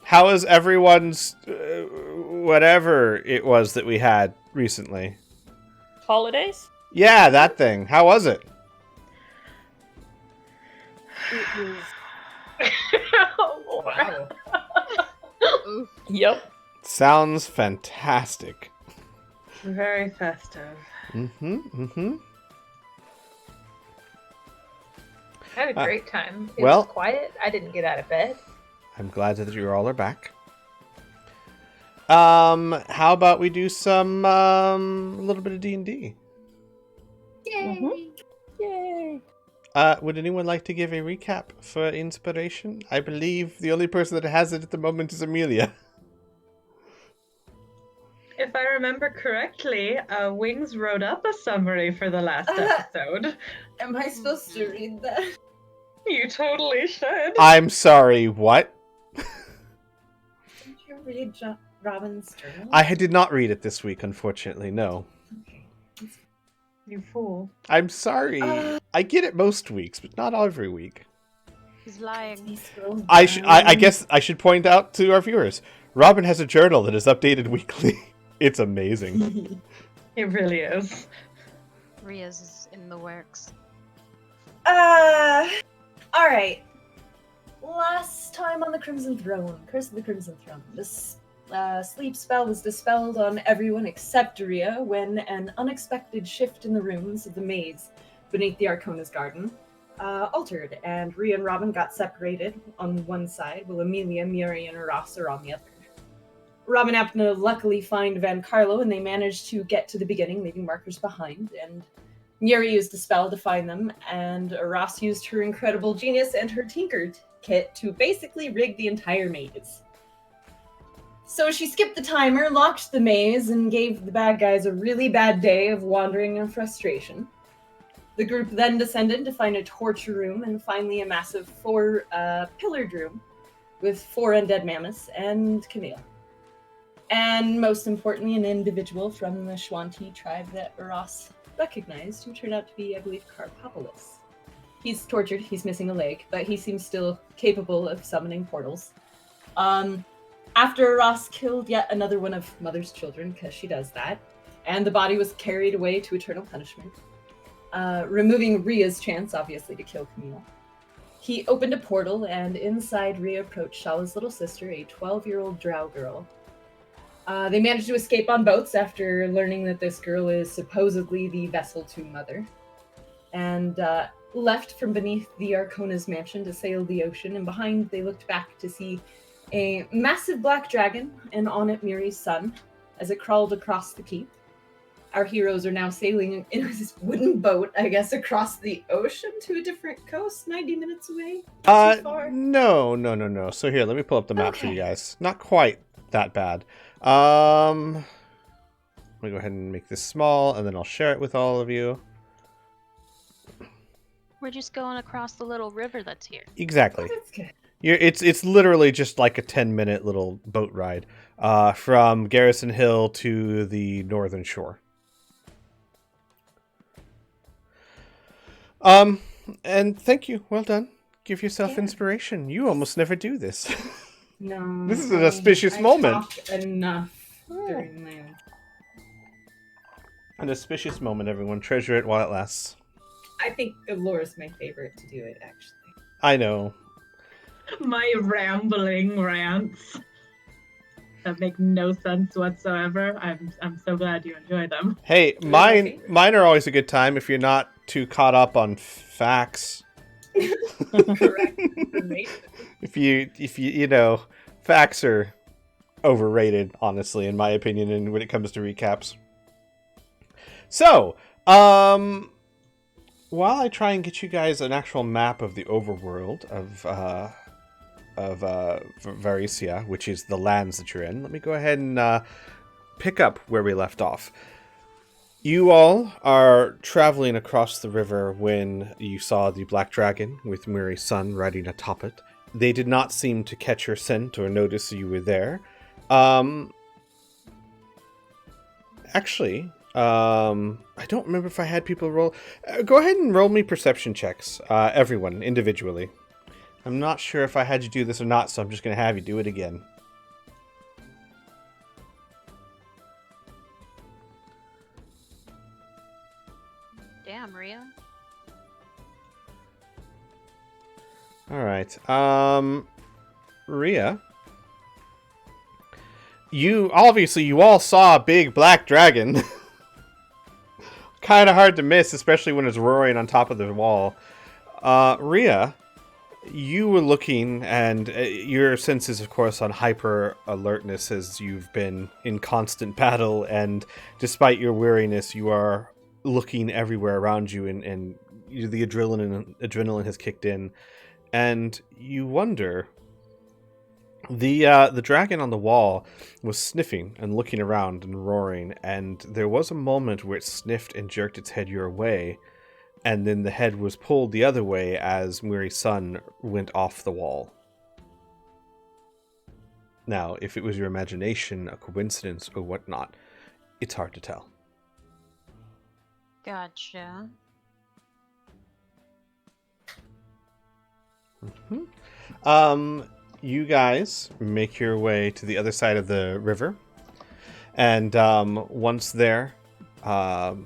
How is everyone's whatever it was that we had recently? Holidays? Yeah, that thing. How was it? It was. Wow. Yep. Sounds fantastic. Very festive. Mm-hmm. I had a great time. It well- was quiet. I didn't get out of bed. I'm glad that you all are back. How about we do some a little bit of D&D? Yay! Yay. Would anyone like to give a recap for inspiration? I believe the only person that has it at the moment is Amelia. If I remember correctly, Wings wrote up a summary for the last episode. Am I supposed to read that? You totally should. I'm sorry, what? Did you read Robin's journal? I did not read it this week, unfortunately, no. Okay. You fool. I'm sorry. I get it most weeks, but not every week. He's lying. He's so I guess I should point out to our viewers, Robin has a journal that is updated weekly. It's amazing. It really is. Ria's is in the works. Alright. Last time on the Crimson Throne, Curse of the Crimson Throne, this sleep spell was dispelled on everyone except Ria when an unexpected shift in the runes of the maze beneath the Arcona's garden altered, and Ria and Robin got separated on one side, while Amelia, Muri, and Ross are on the other. Robin happened to luckily find Van Carlo, and they managed to get to the beginning, leaving markers behind, and Muri used the spell to find them, and Ross used her incredible genius and her tinker kit to basically rig the entire maze. So she skipped the timer, locked the maze, and gave the bad guys a really bad day of wandering and frustration. The group then descended to find a torture room and finally a massive pillared room with 4 undead mammoths and Camille. And most importantly, an individual from the Shwanti tribe that Ross recognized, who turned out to be, I believe, Carpopolis. He's tortured, he's missing a leg, but he seems still capable of summoning portals. After Ross killed yet another one of Mother's children, because she does that, and the body was carried away to eternal punishment, removing Ria's chance, obviously, to kill Camille. He opened a portal, and inside Ria approached Shala's little sister, a 12-year-old drow girl. They managed to escape on boats after learning that this girl is supposedly the vessel to Mother, and left from beneath the Arcona's mansion to sail the ocean, and behind they looked back to see a massive black dragon, and on it Muri's son, as it crawled across the keep. Our heroes are now sailing in this wooden boat, I guess, across the ocean to a different coast, 90 minutes away. Not too far. No. So here, let me pull up the map for you guys. Not quite that bad. Let me go ahead and make this small, and then I'll share it with all of you. We're just going across the little river that's here. Exactly. That's good. It's literally just like a 10-minute little boat ride from Garrison Hill to the northern shore. And thank you. Well done. Give yourself inspiration. You almost never do this. No. This is an auspicious moment. Talked enough during my... An auspicious moment, everyone. Treasure it while it lasts. I think Alora's my favorite to do it, actually. I know. My rambling rants that make no sense whatsoever. I'm so glad you enjoy them. Hey, mine are always a good time if you're not too caught up on facts. Correct. Right? If you know, facts are overrated, honestly, in my opinion, and when it comes to recaps. So, while I try and get you guys an actual map of the overworld of Varisia, which is the lands that you're in, let me go ahead and pick up where we left off. You all are traveling across the river when you saw the black dragon with Muri's son riding atop it. They did not seem to catch your scent or notice you were there. Actually, I don't remember if I had people roll. Go ahead and roll me perception checks, everyone, individually. I'm not sure if I had you do this or not, so I'm just going to have you do it again. Rhea? All right. Rhea, you all saw a big black dragon. Kind of hard to miss, especially when it's roaring on top of the wall. Rhea, you were looking, and your senses, of course, on hyper alertness as you've been in constant battle, and despite your weariness, you are looking everywhere around you, and the adrenaline has kicked in, and you wonder. The dragon on the wall was sniffing and looking around and roaring, and there was a moment where it sniffed and jerked its head your way, and then the head was pulled the other way as Muri's son went off the wall. Now, if it was your imagination, a coincidence, or whatnot, it's hard to tell. Gotcha. Mm-hmm. You guys make your way to the other side of the river, and once there, Van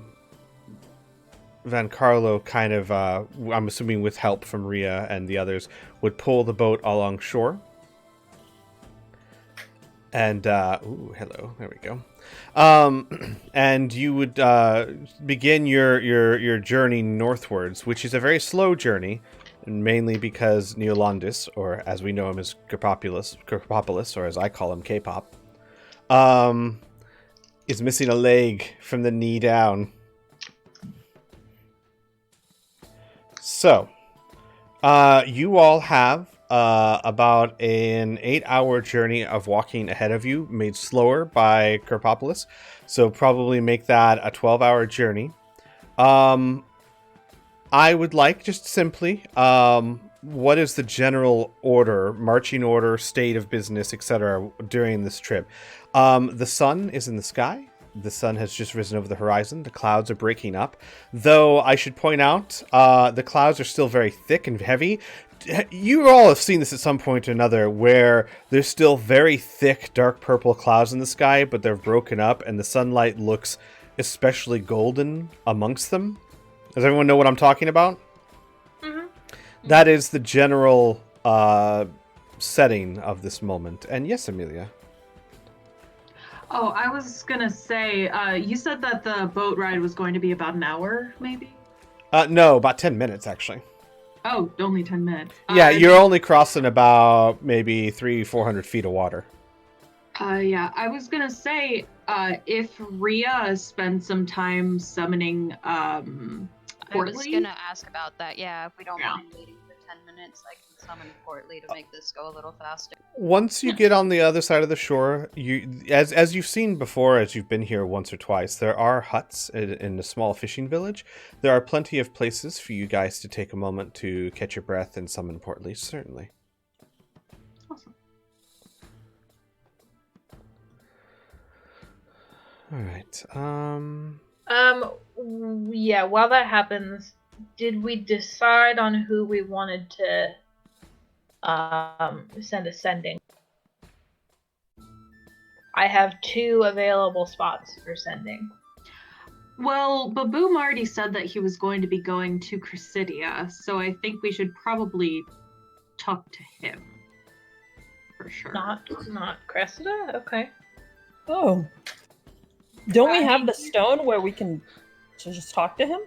Carlo kind of, I'm assuming with help from Rhea and the others, would pull the boat along shore. And, ooh, hello, there we go. And you would begin your journey northwards, which is a very slow journey, mainly because Neolandis, or as we know him as Kerpopolis, or as I call him, K-pop, is missing a leg from the knee down. So, you all have about an 8-hour journey of walking ahead of you, made slower by Kerpopolis. So probably make that a 12-hour journey. I would like just simply, what is the general order, marching order, state of business, etc. during this trip? The sun is in the sky. The sun has just risen over the horizon. The clouds are breaking up. Though I should point out, the clouds are still very thick and heavy. You all have seen this at some point or another, where there's still very thick, dark purple clouds in the sky, but they're broken up, and the sunlight looks especially golden amongst them. Does everyone know what I'm talking about? Mm-hmm. That is the general setting of this moment. And yes, Amelia. Oh, I was gonna say, you said that the boat ride was going to be about an hour, maybe? No, about 10 minutes, actually. Oh, only 10 minutes. Yeah, you're only crossing about maybe 300-400 feet of water. Yeah, I was gonna say, if Rhea spends some time summoning, I was Portly? gonna ask about that. Yeah, if we don't Yeah. mind waiting for 10 minutes, I can summon Portly to make this go a little faster. Once you get on the other side of the shore, as you've seen before, as you've been here once or twice, there are huts in a small fishing village. There are plenty of places for you guys to take a moment to catch your breath and summon Portly, certainly. Awesome. All right. Yeah, while that happens, did we decide on who we wanted to send ascending? I have 2 available spots for sending. Well, Baboom already said that he was going to be going to Chrysidia, so I think we should probably talk to him. For sure. Not Cressida? Okay. Oh. Don't we have the stone where we can just talk to him?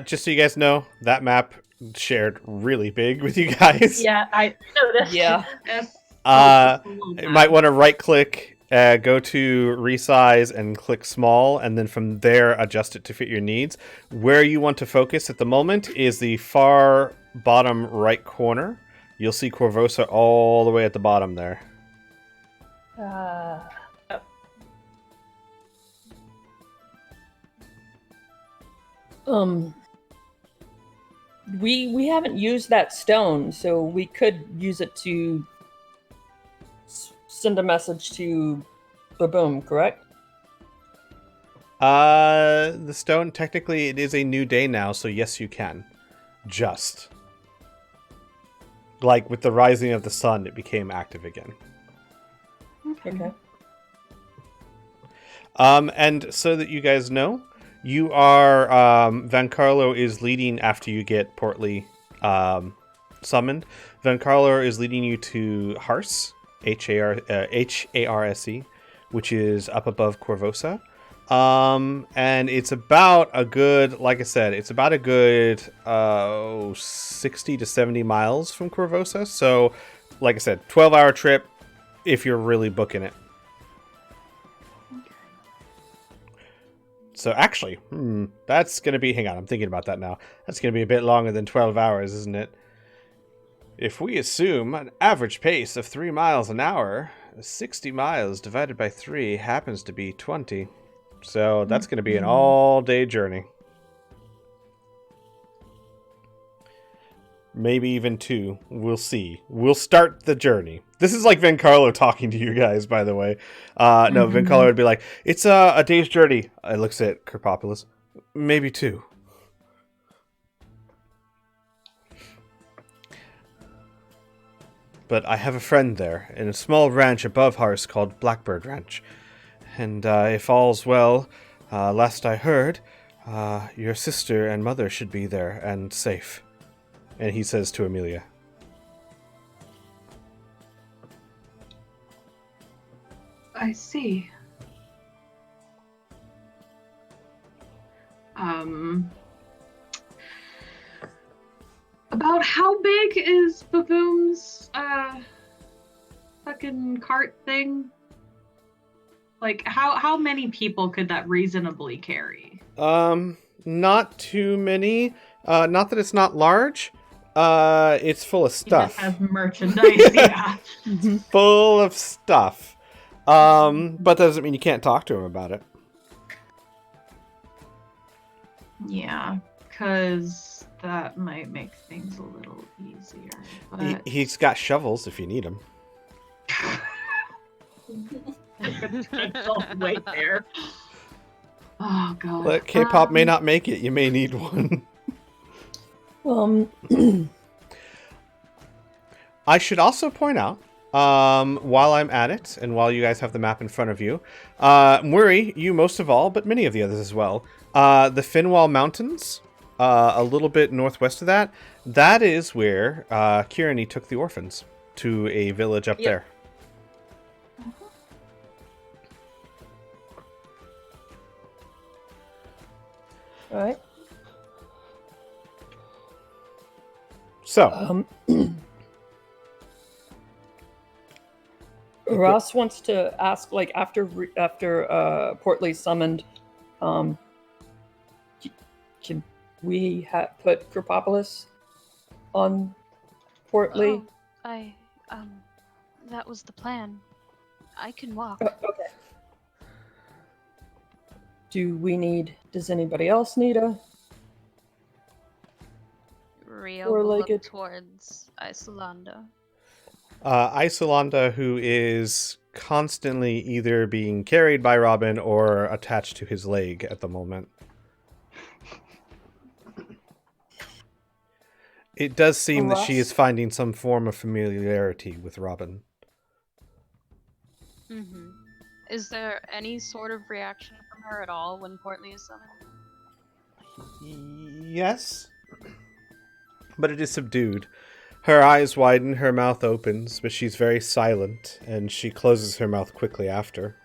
Just so you guys know, that map shared really big with you guys. Yeah, I noticed. Yeah. Yes. You might want to right-click, go to resize, and click small, and then from there adjust it to fit your needs. Where you want to focus at the moment is the far bottom right corner. You'll see Corvosa all the way at the bottom there. We haven't used that stone, so we could use it to send a message to Baboom, correct? The stone, technically, it is a new day now, so yes, you can. Just. Like, with the rising of the sun, it became active again. Okay. And so that you guys know, You are Van Carlo is leading after you get Portly summoned. Van Carlo is leading you to Hars, Harse, which is up above Corvosa. And it's about a good, like I said, it's about a good 60 to 70 miles from Corvosa. So, like I said, 12-hour trip if you're really booking it. So actually, that's going to be, hang on, I'm thinking about that now. That's going to be a bit longer than 12 hours, isn't it? If we assume an average pace of 3 miles an hour, 60 miles divided by 3 happens to be 20. So that's going to be an all-day journey. Maybe even 2. We'll see. We'll start the journey. This is like Van Carlo talking to you guys, by the way. No, Van Carlo would be like, it's a day's journey. I looks at Kerpopolis. Maybe 2. But I have a friend there in a small ranch above Hars called Blackbird Ranch. And if all's well, last I heard, your sister and mother should be there and safe. And he says to Amelia. I see. About how big is Baboom's fucking cart thing? Like, how many people could that reasonably carry? Not too many. Not that it's not large. It's full of stuff. It has merchandise, yeah. Full of stuff. But that doesn't mean you can't talk to him about it. Yeah, because that might make things a little easier. But... He's got shovels if you need them. Way there. Oh god. But K-pop may not make it. You may need one. I should also point out, while I'm at it, and while you guys have the map in front of you, Murray, you most of all, but many of the others as well, the Finwall Mountains, a little bit northwest of that, that is where Kieran took the orphans to a village up there. All right. So, Ross wants to ask, like, after Portly's summoned, can we put Kerpopolis on Portly? Oh, that was the plan. I can walk. Okay. Does anybody else need a... Rio will Four-legged. look towards Isolanda. Isolanda, who is constantly either being carried by Robin or attached to his leg at the moment. It does seem that she is finding some form of familiarity with Robin. Mm-hmm. Is there any sort of reaction from her at all when Portly is summoned? Yes, but it is subdued. Her eyes widen, her mouth opens, but she's very silent, and she closes her mouth quickly after.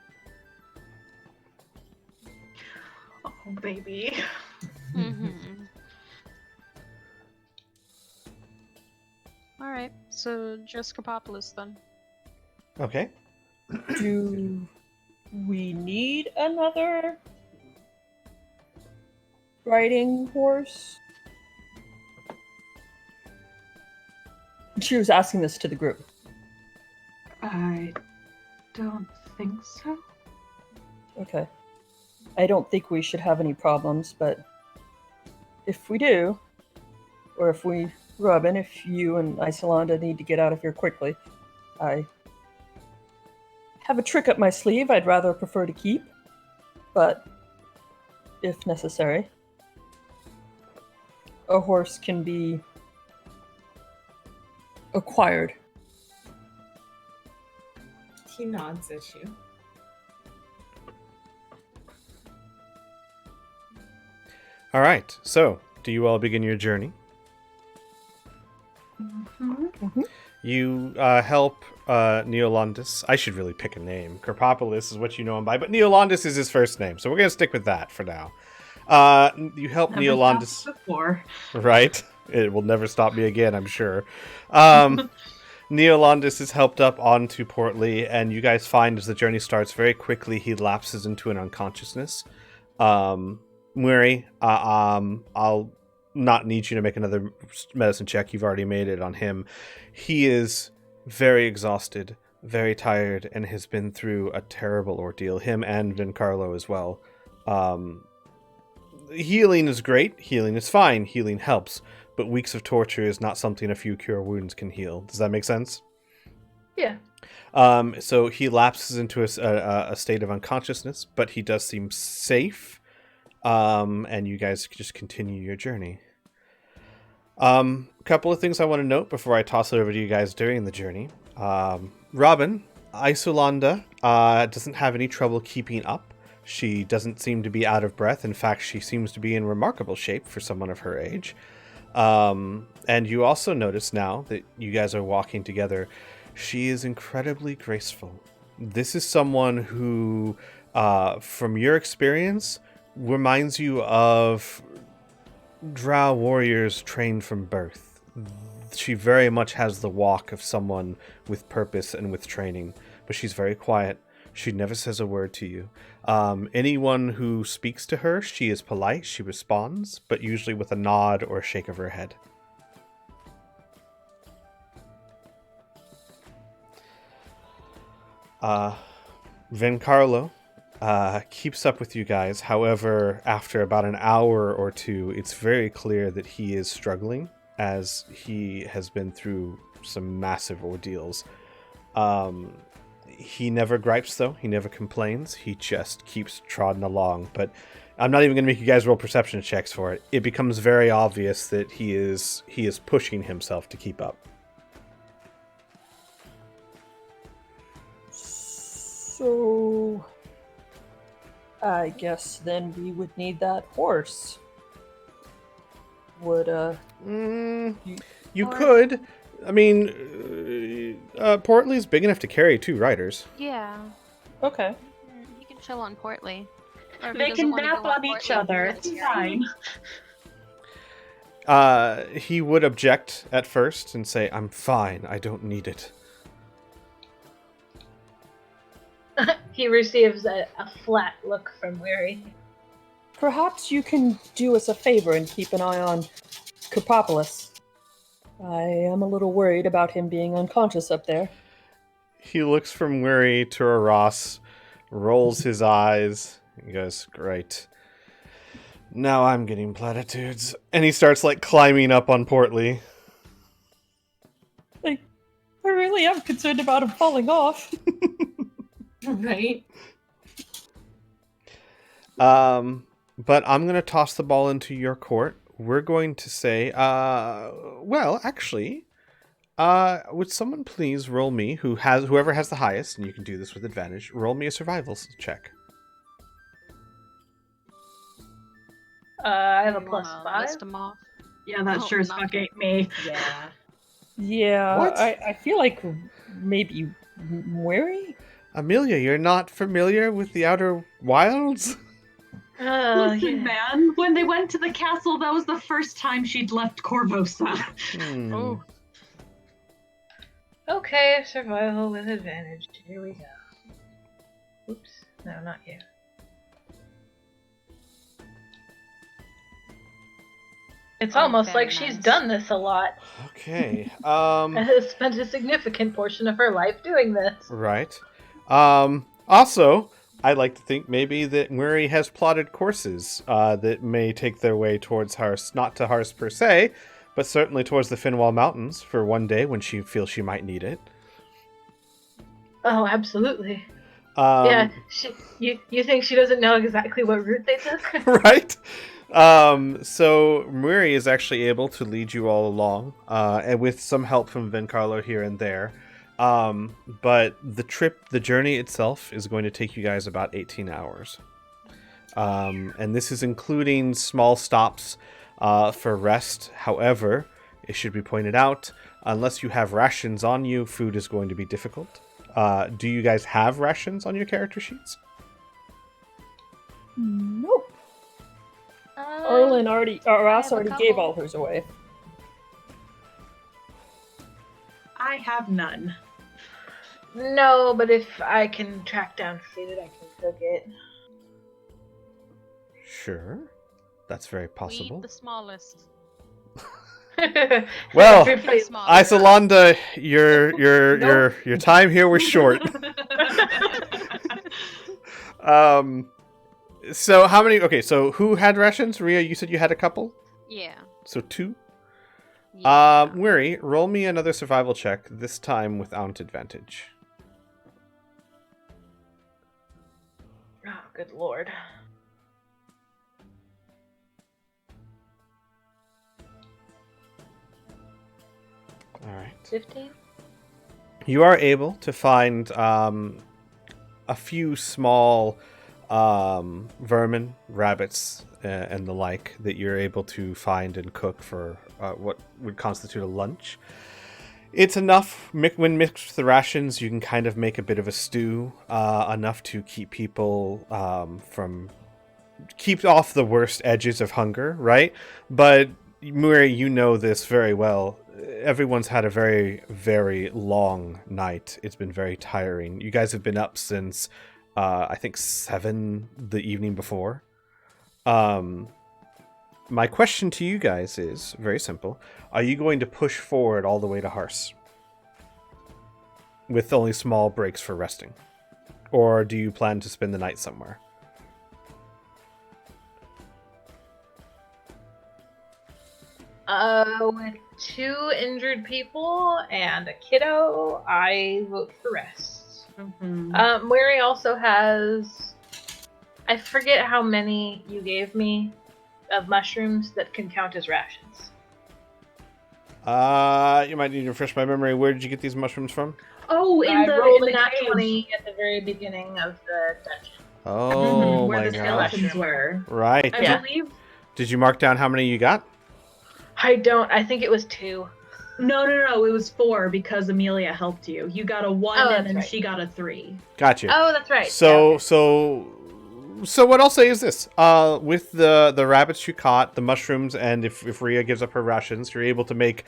Oh, baby. Mm-hmm. Alright, so just Kerpopolis then. Okay. Do we need another riding horse? She was asking this to the group. I don't think so. Okay. I don't think we should have any problems, but if we do, or if we, Robin, if you and Isolanda need to get out of here quickly, I have a trick up my sleeve I'd rather prefer to keep, but if necessary, a horse can be acquired. He nods at you. All right. So, do you all begin your journey? You help Neolandus. I should really pick a name. Carpopolis is what you know him by, but Neolandus is his first name, so we're gonna stick with that for now. You help Never Neolandus. stopped before. Right? It will never stop me again, I'm sure. Neolandus is helped up onto Portly, and you guys find as the journey starts, very quickly he lapses into an unconsciousness. Murray, I'll not need you to make another medicine check. You've already made it on him. He is very exhausted, very tired, and has been through a terrible ordeal. Him and Vincarlo as well. Healing is great. Healing is fine. Healing helps. But weeks of torture is not something a few cure wounds can heal. Does that make sense? Yeah. So he lapses into a state of unconsciousness, but he does seem safe. And you guys just continue your journey. Couple of things I want to note before I toss it over to you guys during the journey. Robin, Isolanda, doesn't have any trouble keeping up. She doesn't seem to be out of breath. In fact, she seems to be in remarkable shape for someone of her age. And you also notice now that you guys are walking together, she is incredibly graceful. This is someone who, from your experience, reminds you of drow warriors trained from birth. She very much has the walk of someone with purpose and with training, but she's very quiet. She never says a word to you. Anyone who speaks to her, she is polite, she responds, but usually with a nod or a shake of her head. Vincarlo keeps up with you guys. However, after about an hour or two, it's very clear that he is struggling, as he has been through some massive ordeals. He never gripes, though. He never complains. He just keeps trotting along. But I'm not even going to make you guys roll perception checks for it. It becomes very obvious that he is pushing himself to keep up. So, I guess then we would need that horse. Would, You could. I mean, Portly's big enough to carry 2 riders. Yeah. Okay. You can chill on Portly. Or if he They doesn't can wanna nap go on each Portly, other. that's It's fine. fine. He would object at first and say, "I'm fine. I don't need it." He receives a flat look from Weary. Perhaps you can do us a favor and keep an eye on Carpopolis. I am a little worried about him being unconscious up there. He looks from Weary to Ross, rolls his eyes, and goes, "Great. Now I'm getting platitudes." And he starts, climbing up on Portly. I really am concerned about him falling off. Right? But I'm going to toss the ball into your court. We're going to say, well, actually, would someone please roll me, whoever has the highest, and you can do this with advantage, roll me a survival check. I have a You plus wanna 5. list 'em off? Yeah, that Oh, sure as not fuck me. ain't me. Yeah. Yeah, What? I feel like maybe Weary? Amelia, you're not familiar with the Outer Wilds? Listen, man, when they went to the castle, that was the first time she'd left Corvosa. Oh. Okay, survival with advantage. Here we go. Oops. No, not you. It's Oh, almost very like she's nice. done this a lot. Okay. And has spent a significant portion of her life doing this. Right. Also, I'd like to think maybe that Murray has plotted courses that may take their way towards Harst, not to Harst per se, but certainly towards the Finwall Mountains for one day when she feels she might need it. Oh, absolutely. Yeah, you think she doesn't know exactly what route they took? Right? So Murray is actually able to lead you all along, and with some help from Vincarlo here and there. But the journey itself is going to take you guys about 18 hours. And this is including small stops for rest. However, it should be pointed out, unless you have rations on you, food is going to be difficult. Do you guys have rations on your character sheets? Nope. Um, Ross have a already gave couple. all hers away. I have none. No, but if I can track down food, I can cook it. Sure. That's very We possible. eat the smallest. Well, Everybody- Smallest. Isolanda, your time here was short. So how many? Okay, so who had rations? Rhea, you said you had a couple. Yeah. So 2. Yeah. Weary, roll me another survival check. This time without advantage. Oh, good lord. All right. 15? You are able to find a few small vermin, rabbits, and the like that you're able to find and cook for what would constitute a lunch. It's enough, when mixed with the rations, you can kind of make a bit of a stew, enough to keep people keep off the worst edges of hunger, right? But Murray, you know this very well. Everyone's had a very, very long night. It's been very tiring. You guys have been up since, I think, 7 the evening before. My question to you guys is very simple. Are you going to push forward all the way to Hars? With only small breaks for resting? Or do you plan to spend the night somewhere? With 2 injured people and a kiddo, I vote for rest. Mhm. Mary also has... I forget how many you gave me of mushrooms that can count as rations. You might need to refresh my memory. Where did you get these mushrooms from? Oh, I in rolled the a nat cave. 20 at the very beginning of the dungeon. Oh Where my the gosh. skeletons were. Right. I Yeah. believe. Did you mark down how many you got? I think it was 2. No. It was 4 because Amelia helped you. You got a 1 Oh, and that's then right. she got a 3. Gotcha. Oh, that's right. So, Yeah, okay. so what I'll say is this: with the rabbits you caught, the mushrooms, and if Rhea gives up her rations, you're able to make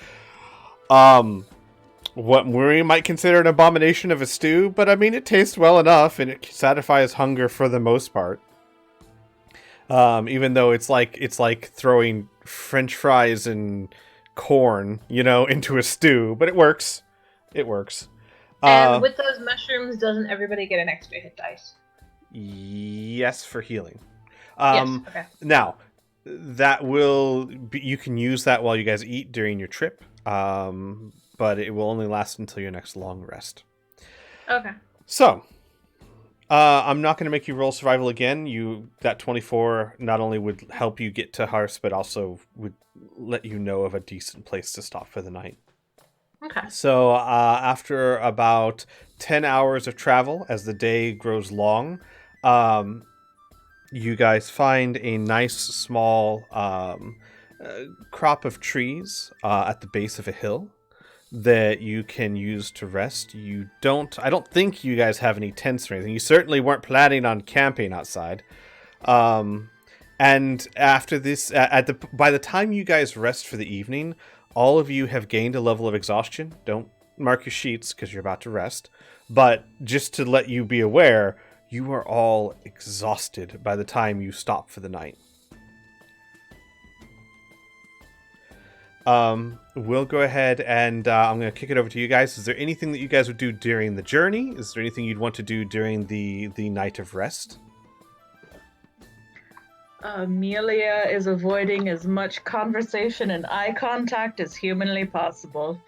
what Murray might consider an abomination of a stew. But I mean, it tastes well enough, and it satisfies hunger for the most part. Even though it's like throwing French fries and corn, into a stew, but it works. It works. And with those mushrooms, doesn't everybody get an extra hit dice? Yes, for healing. Yes. Okay. Now, that will be, you can use that while you guys eat during your trip, but it will only last until your next long rest. Okay. So, I'm not going to make you roll survival again. That 24 not only would help you get to Hars, but also would let you know of a decent place to stop for the night. Okay. So after about 10 hours of travel, as the day grows long, you guys find a nice small crop of trees at the base of a hill that you can use to rest. I don't think you guys have any tents or anything. You certainly weren't planning on camping outside. And after this, by the time you guys rest for the evening, all of you have gained a level of exhaustion. Don't mark your sheets because you're about to rest. But just to let you be aware, you are all exhausted by the time you stop for the night. We'll go ahead and I'm going to kick it over to you guys. Is there anything that you guys would do during the journey? Is there anything you'd want to do during the night of rest? Amelia is avoiding as much conversation and eye contact as humanly possible.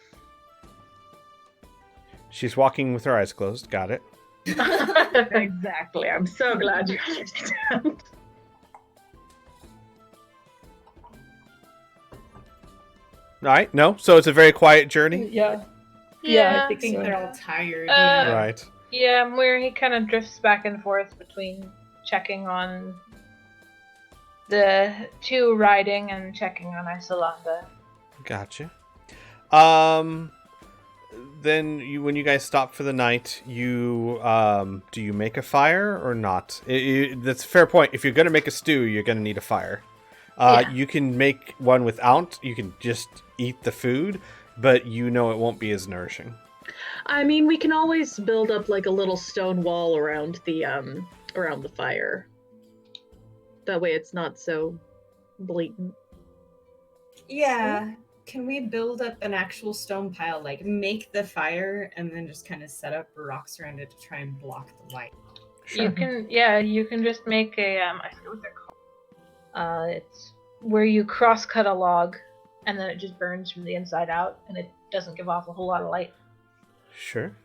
She's walking with her eyes closed. Got it. Exactly. I'm so glad you understand. All right. No. So it's a very quiet journey. Yeah. Yeah. I think I think so. they're all tired. Right. Yeah, where he kind of drifts back and forth between checking on the two riding and checking on Isolanda. Gotcha. Then when you guys stop for the night, you do you make a fire or not? That's a fair point. If you're gonna make a stew, you're gonna need a fire. Yeah. You can make one without. You can just eat the food, but you know it won't be as nourishing. I mean, we can always build up like a little stone wall around the fire. That way it's not so blatant. Yeah. Can we build up an actual stone pile, like make the fire and then just kind of set up rocks around it to try and block the light? Sure. You can just make a I forget what they're called. It's where you cross cut a log and then it just burns from the inside out and it doesn't give off a whole lot of light. Sure.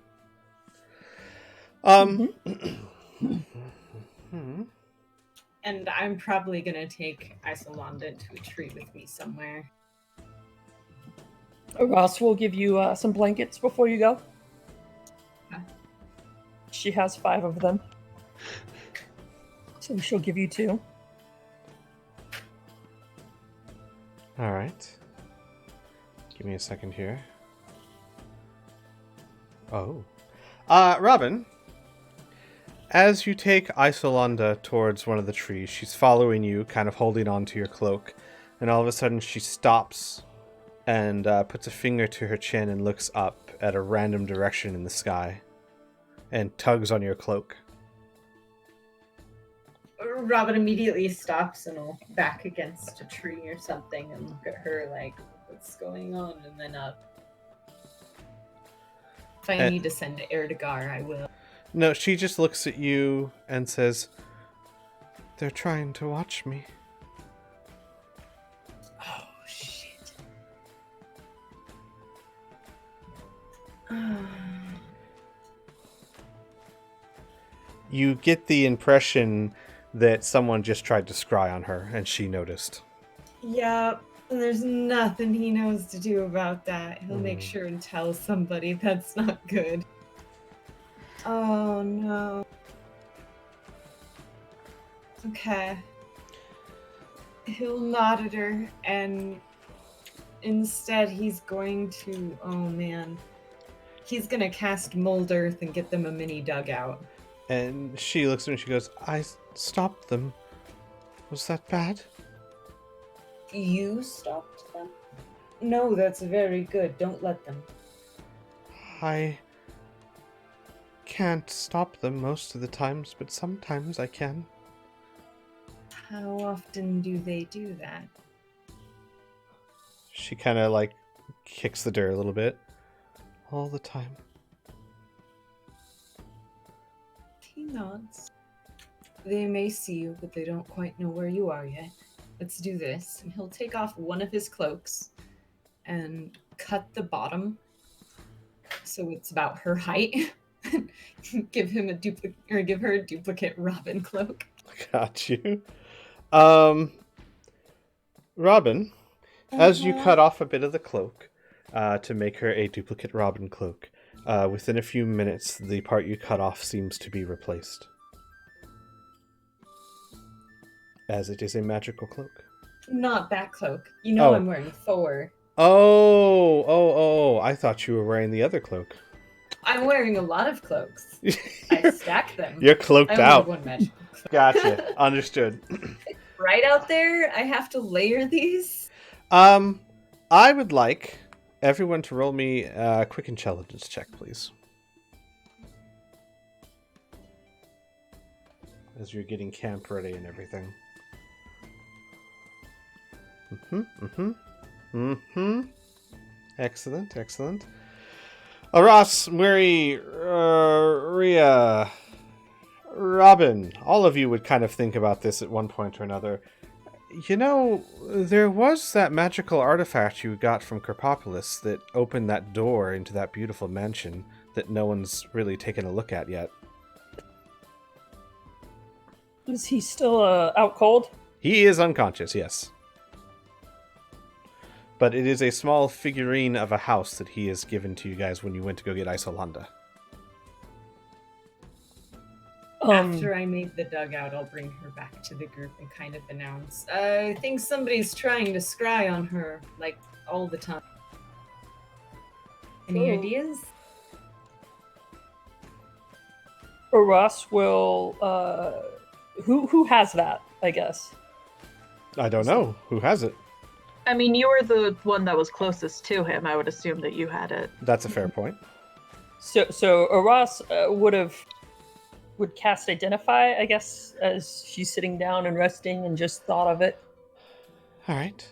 And I'm probably gonna take Isolanda to a tree with me somewhere. Ross will give you some blankets before you go. Okay. She has 5 of them. So she'll give you 2. All right. Give me a second here. Oh. Robin, as you take Isolanda towards one of the trees, she's following you, kind of holding on to your cloak, and all of a sudden she stops and puts a finger to her chin and looks up at a random direction in the sky and tugs on your cloak. Robin immediately stops and will back against a tree or something and look at her like, what's going on? And then if I need to send Erdegar, I will. No, she just looks at you and says, "They're trying to watch me." Oh, shit. You get the impression that someone just tried to scry on her, and she noticed. Yeah, and there's nothing he knows to do about that. He'll make sure and tell somebody. That's not good. Oh, no. Okay. He'll nod at her, and instead he's going to... Oh, man. He's gonna cast Mold Earth and get them a mini dugout. And she looks at me and she goes, "I stopped them. Was that bad?" You stopped them? No, that's very good. Don't let them. I can't stop them most of the times, but sometimes I can. How often do they do that? She kind of like kicks the dirt a little bit. All the time. He nods. They may see you, but they don't quite know where you are yet. Let's do this. And he'll take off one of his cloaks and cut the bottom so it's about her height. Give her a duplicate Robin cloak. Got you. Robin, as you cut off a bit of the cloak to make her a duplicate Robin cloak, within a few minutes, the part you cut off seems to be replaced. As it is a magical cloak. Not that cloak. You know I'm wearing 4. Oh, I thought you were wearing the other cloak. I'm wearing a lot of cloaks. I stack them. You're cloaked I only out. have one magic cloak. Gotcha. Understood. Right out there, I have to layer these. I would like everyone to roll me a quick intelligence check, please. As you're getting camp ready and everything. Excellent. Ross, Mary, Rhea, Robin, all of you would kind of think about this at one point or another. You know, there was that magical artifact you got from Kerpopolis that opened that door into that beautiful mansion that no one's really taken a look at yet. Is he still out cold? He is unconscious, yes. But it is a small figurine of a house that he has given to you guys when you went to go get Isolanda. After I made the dugout, I'll bring her back to the group and kind of announce, I think somebody's trying to scry on her, like, all the time. Any Oh. ideas? Or Ross will. Who has that? I guess. I don't know. Who has it? I mean, you were the one that was closest to him. I would assume that you had it. That's a fair point. So Ross would cast Identify, I guess, as she's sitting down and resting and just thought of it. All right.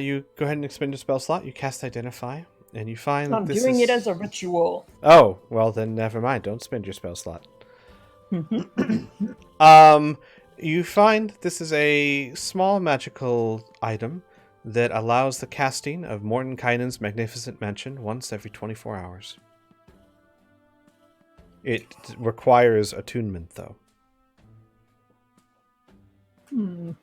You go ahead and expend your spell slot. You cast Identify, and you find that I'm this doing is... it as a ritual. Oh, well then never mind. Don't spend your spell slot. You find this is a small magical item that allows the casting of Mordenkainen's magnificent mansion once every 24 hours. It requires attunement, though. I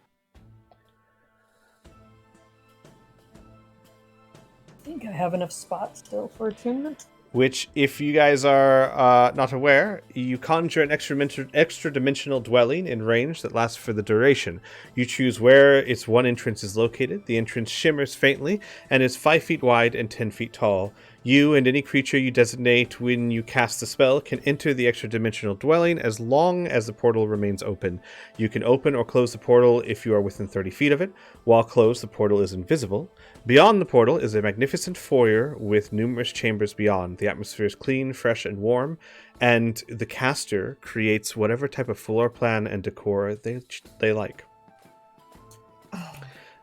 think I have enough spots still for attunement. Which, if you guys are not aware, you conjure an extra-dimensional dwelling in range that lasts for the duration. You choose where its one entrance is located. The entrance shimmers faintly and is 5 feet wide and 10 feet tall. You and any creature you designate when you cast the spell can enter the extra-dimensional dwelling as long as the portal remains open. You can open or close the portal if you are within 30 feet of it. While closed, the portal is invisible. Beyond the portal is a magnificent foyer with numerous chambers beyond. The atmosphere is clean, fresh, and warm, and the caster creates whatever type of floor plan and decor they like.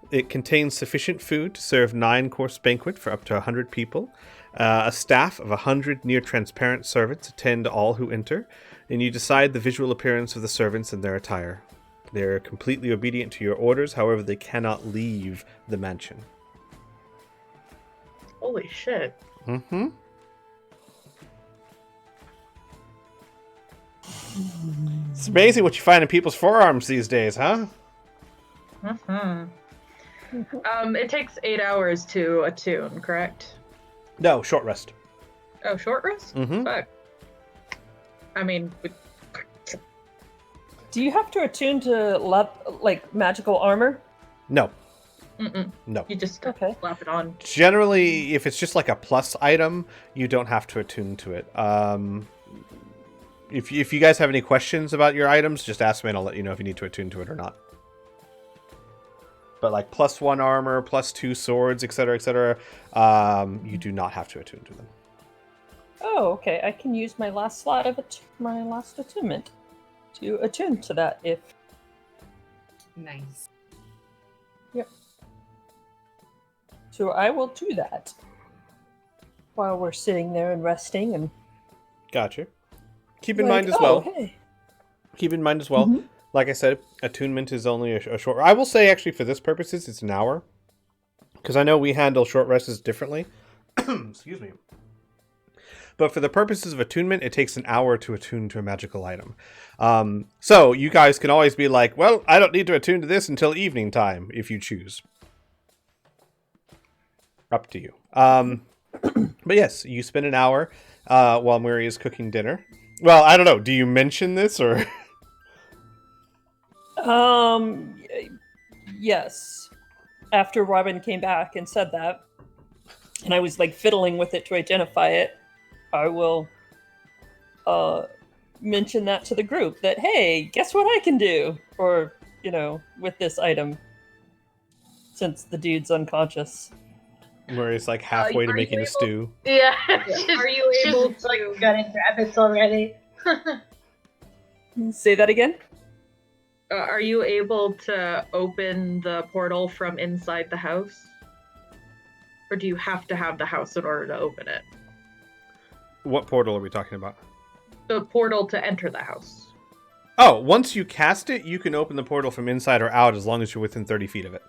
It contains sufficient food to serve 9-course banquet for up to 100 people. A staff of 100 near-transparent servants attend all who enter, and you decide the visual appearance of the servants and their attire. They are completely obedient to your orders, however, they cannot leave the mansion. Holy shit. Mm-hmm. It's amazing what you find in people's forearms these days, huh? It takes 8 hours to attune, correct? No, short rest. Oh, short rest? Mm-hmm. Fuck. I mean, Do you have to attune to like magical armor? No. mm-mm. No. You just Okay. slap it on. Generally, if it's just like a plus item, you don't have to attune to it. If you guys have any questions about your items, just ask me and I'll let you know if you need to attune to it or not. But like +1 armor, +2 swords, etc., you do not have to attune to them. Oh, okay. I can use my last slot of my last attunement to attune to that if. Nice. Yep. So I will do that while we're sitting there and resting and. Gotcha. Keep in like, mind as well. Hey. Keep in mind as well. Mhm. Like I said, attunement is only a short. I will say actually for this purposes, it's an hour, because I know we handle short rests differently. Excuse me. But for the purposes of attunement, it takes an hour to attune to a magical item. So you guys can always be like, well, I don't need to attune to this until evening time, if you choose. Up to you. But yes, you spend an hour while Murray is cooking dinner. Well, I don't know. Do you mention this or? Yes. After Robin came back and said that, and I was like fiddling with it to identify it, I will mention that to the group that, hey, guess what I can do? Or, with this item. Since the dude's unconscious. Murray's like halfway to are making you a stew. Yeah. Are you able She's like to- gutting rabbits already? Say that again? Are you able to open the portal from inside the house? Or do you have to have the house in order to open it? What portal are we talking about? The portal to enter the house. Oh, once you cast it, you can open the portal from inside or out as long as you're within 30 feet of it.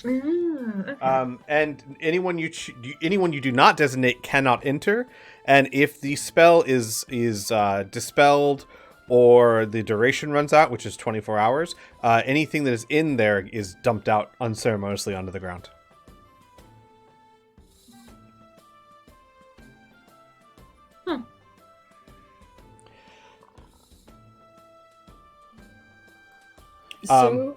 Okay. And anyone you do not designate cannot enter. And if the spell is dispelled or the duration runs out, which is 24 hours, anything that is in there is dumped out unceremoniously onto the ground. So,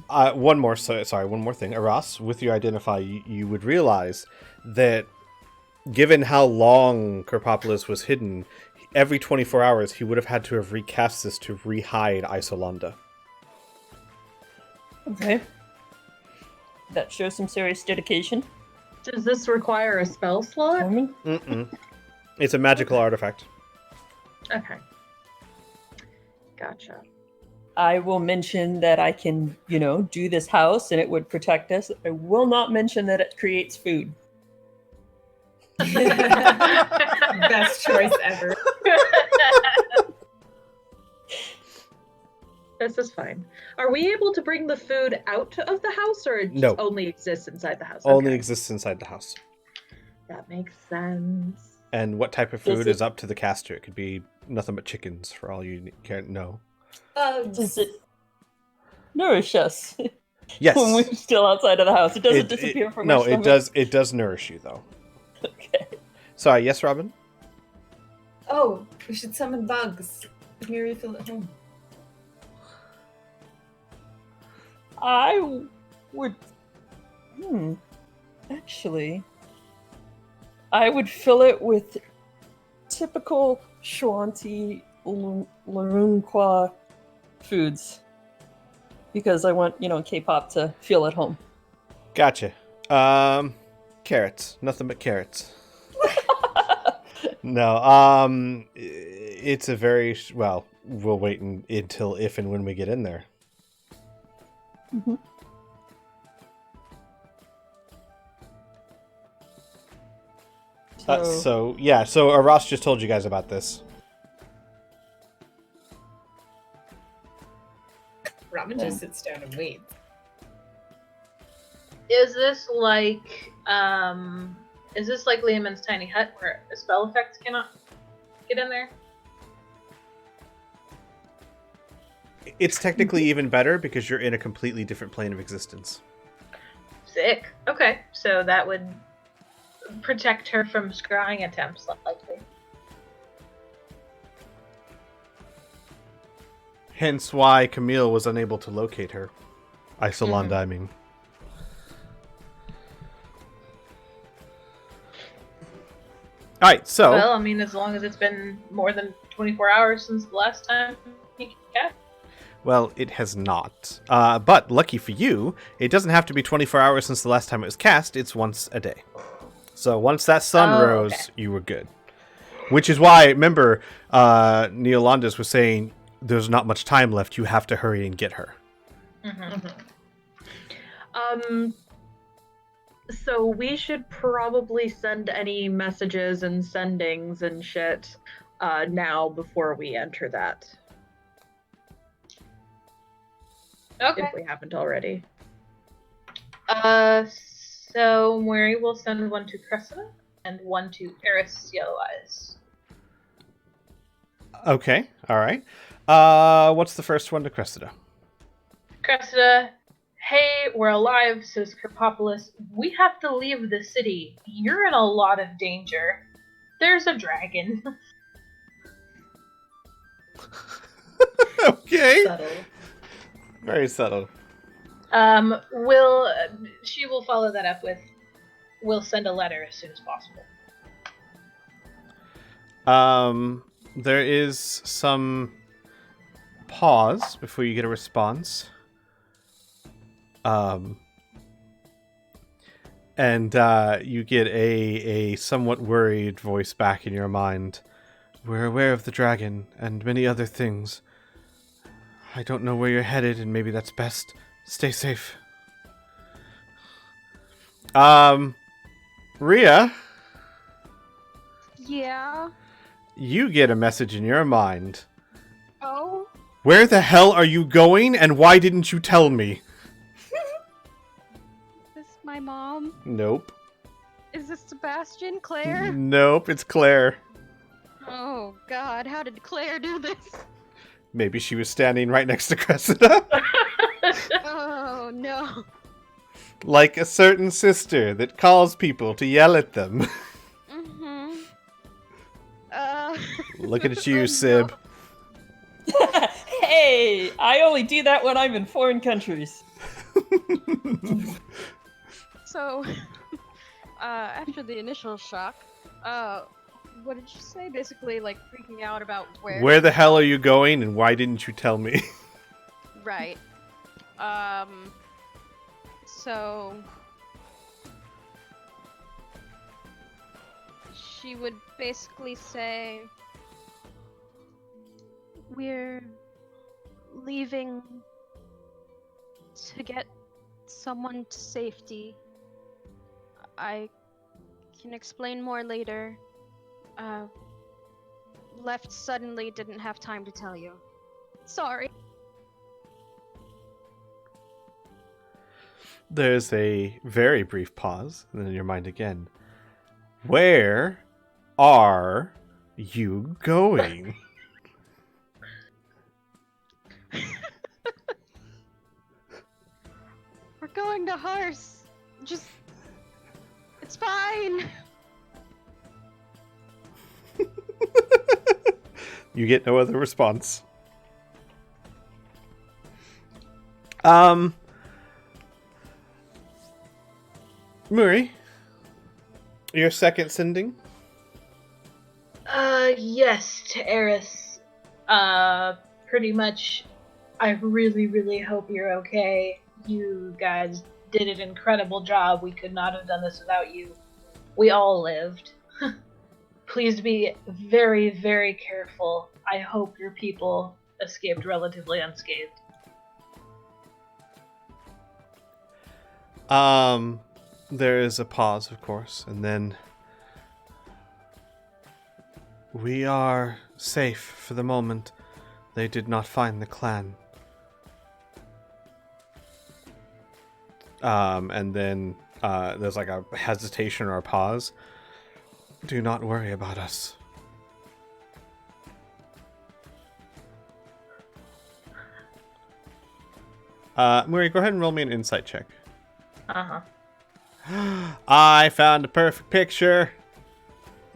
One more thing. Aras, with your identify, you would realize that given how long Kerpopolis was hidden, every 24 hours he would have had to have recast this to re-hide Isolanda. okay. That shows some serious dedication. Does this require a spell slot? Coming. Mm-mm. It's a magical artifact. Okay. Gotcha. I will mention that I can, do this house and it would protect us. I will not mention that it creates food. Best choice ever. This is fine. Are we able to bring the food out of the house, or it No. just only exists inside the house? Only Okay. exists inside the house. That makes sense. And what type of Does food it- is up to the caster? It could be nothing but chickens, for all you can't know. Does it nourish us Yes. when we're still outside of the house? It doesn't It- disappear from No, our it stomach? does. It does nourish you, though. Okay. Sorry. Yes, Robin. Oh, we should summon bugs. Give me a refill at home. I would. Actually, I would fill it with typical Shuanti Larunqua foods. Because I want, K-pop to feel at home. Gotcha. Carrots. Nothing but carrots. No. It's a very well. We'll wait until if and when we get in there. Mm-hmm. So Aras just told you guys about this. Robin just sits down and waits. Is this like Lehman's tiny hut where a spell effect cannot get in there? It's technically even better because you're in a completely different plane of existence. Sick. Okay, so that would protect her from scrying attempts, likely. Hence why Camille was unable to locate her. Isolanda, I mean. Alright, so... Well, I mean, as long as it's been more than 24 hours since the last time he cast. Well, it has not. But, lucky for you, it doesn't have to be 24 hours since the last time it was cast, it's once a day. So once that sun rose, okay. you were good. Which is why, remember, Neolandis was saying, there's not much time left, you have to hurry and get her. Mm-hmm. So we should probably send any messages and sendings and shit now before we enter that. Okay. If we haven't already. So Mary will send one to Cressida and one to Eris Yellow Eyes. Okay, alright. What's the first one to Cressida? Cressida, hey, we're alive, says Kerpopolis. We have to leave the city. You're in a lot of danger. There's a dragon. Okay. Subtle. Very subtle. She will follow that up with, we'll send a letter as soon as possible. There is some pause before you get a response. And you get a somewhat worried voice back in your mind. We're aware of the dragon and many other things. I don't know where you're headed, and maybe that's best. Stay safe. Rhea, Yeah. you get a message in your mind. Oh. Where the hell are you going, and why didn't you tell me? Is this my mom? Nope. Is this Sebastian? Claire? Nope, it's Claire. Oh God, how did Claire do this? Maybe she was standing right next to Cressida. Oh no. Like a certain sister that calls people to yell at them. Mm-hmm. Looking at you, Sib. Hey, I only do that when I'm in foreign countries. So, after the initial shock, what did you say? Basically, like, freaking out about Where the hell are you going, and why didn't you tell me? Right. So... she would basically say... we're leaving to get someone to safety. I can explain more later. Left suddenly, didn't have time to tell you. Sorry. There's a very brief pause, and then in your mind again. Where are you going? We're going to Hearst. Just... it's fine. You get no other response. Murray, your second sending? Yes, to Eris. Pretty much, I really, really hope you're okay. You guys did an incredible job. We could not have done this without you. We all lived. Please be very, very careful. I hope your people escaped relatively unscathed. There is a pause, of course, and then... we are safe for the moment. They did not find the clan. And then there's like a hesitation or a pause. Do not worry about us. Murray, go ahead and roll me an insight check. Uh-huh. I found a perfect picture.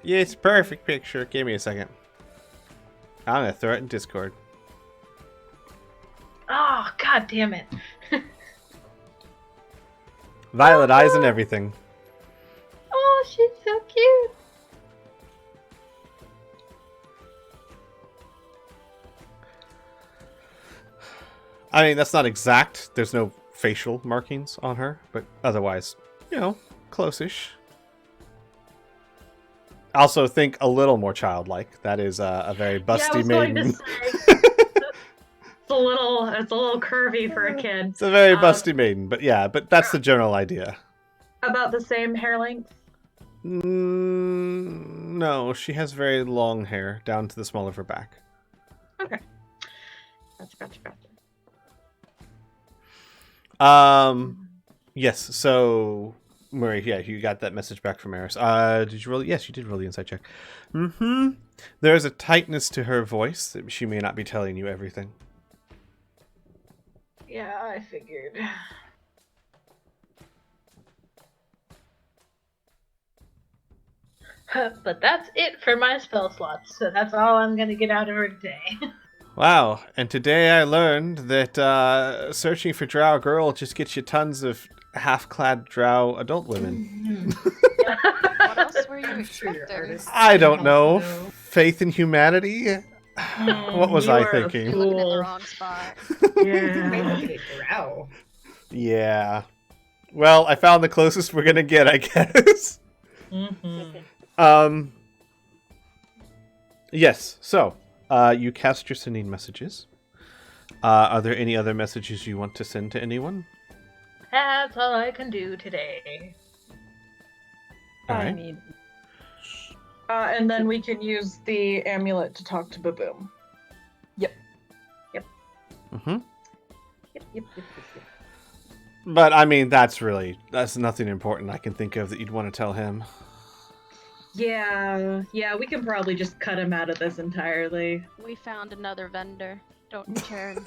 It's a perfect picture. Give me a second. I'm gonna throw it in Discord. Oh, god damn it. Violet eyes and everything. Oh, she's so cute. I mean, that's not exact. There's no facial markings on her, but otherwise, you know, close-ish. Also, think a little more childlike. That is a very busty maiden. It's a little curvy for a kid. It's a very busty maiden, but yeah, but that's the general idea. About the same hair length? No, she has very long hair down to the small of her back. Okay. Gotcha. Yes, so Murray, yeah, you got that message back from Eris. Did you roll? Yes, you did roll the insight check. There's a tightness to her voice that she may not be telling you everything. Yeah, I figured. But that's it for my spell slots, so that's all I'm gonna get out of her today. Wow, and today I learned that searching for drow girl just gets you tons of half-clad drow adult women. What else were you expecting? I don't know. Faith in humanity? What was I thinking? Looking in the wrong spot. Drow. Yeah. Well, I found the closest we're gonna get, I guess. Yes, so, you cast your sending messages. Are there any other messages you want to send to anyone? That's all I can do today. All right. I mean, And then we can use the amulet to talk to Baboom. Mm-hmm. Yep. But, I mean, that's nothing important I can think of that you'd want to tell him. Yeah, we can probably just cut him out of this entirely. We found another vendor. Don't turn.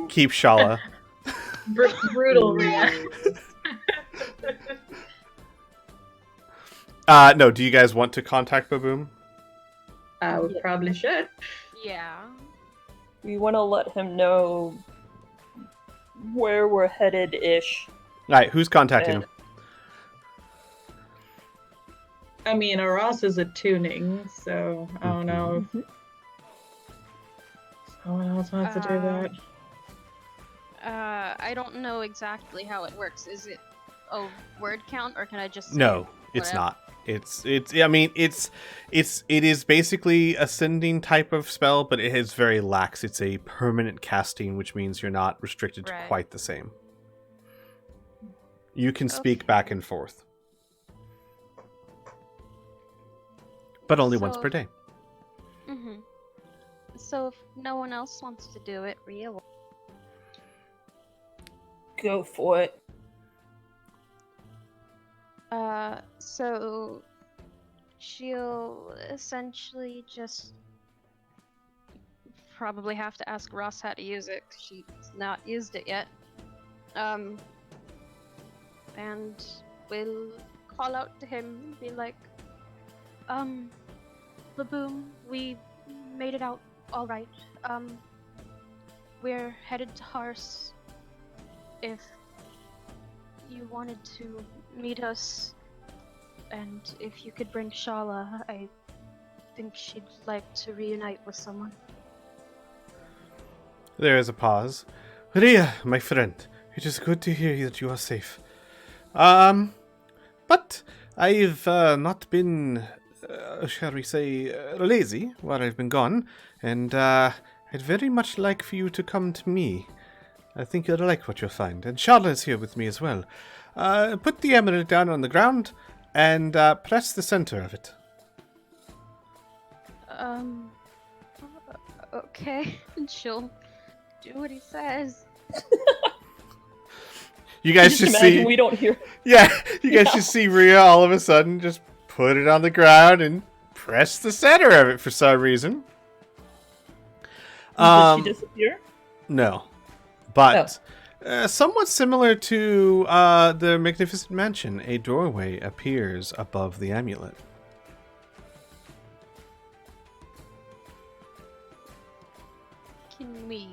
Keep Shala. Brutal reaction. No, do you guys want to contact Baboom? We Yeah. probably should. Yeah. We want to let him know where we're headed-ish. All right, who's contacting And him? I mean, Aras is attuning, so I don't know if someone else wants to do that. I don't know exactly how it works. Is it a word count, or can I just say No, it's whatever? not. I mean, it is basically a sending type of spell, but it is very lax. It's a permanent casting, which means you're not restricted to Right. quite the same. You can speak back and forth, but only once So- per day. Mm-hmm. So if no one else wants to do it, Rhea will. go for it. So she'll essentially just probably have to ask Ross how to use it, 'cause she's not used it yet. And we'll call out to him and be like, Laboom, we made it out all right. We're headed to Hars. If you wanted to meet us, and if you could bring Shala, I think she'd like to reunite with someone. There is a pause. Rhea, my friend, it is good to hear that you are safe. But I've not been, shall we say, lazy while I've been gone, and I'd very much like for you to come to me. I think you'll like what you'll find, and Charlotte is here with me as well. Put the emerald down on the ground, and press the center of it. Okay. And she'll do what he says. You guys Just just imagine see, we don't hear. yeah, you guys Yeah. just see Rhea all of a sudden just put it on the ground and press the center of it for some reason. Does she disappear? No, but somewhat similar to the Magnificent Mansion, a doorway appears above the amulet. Can we,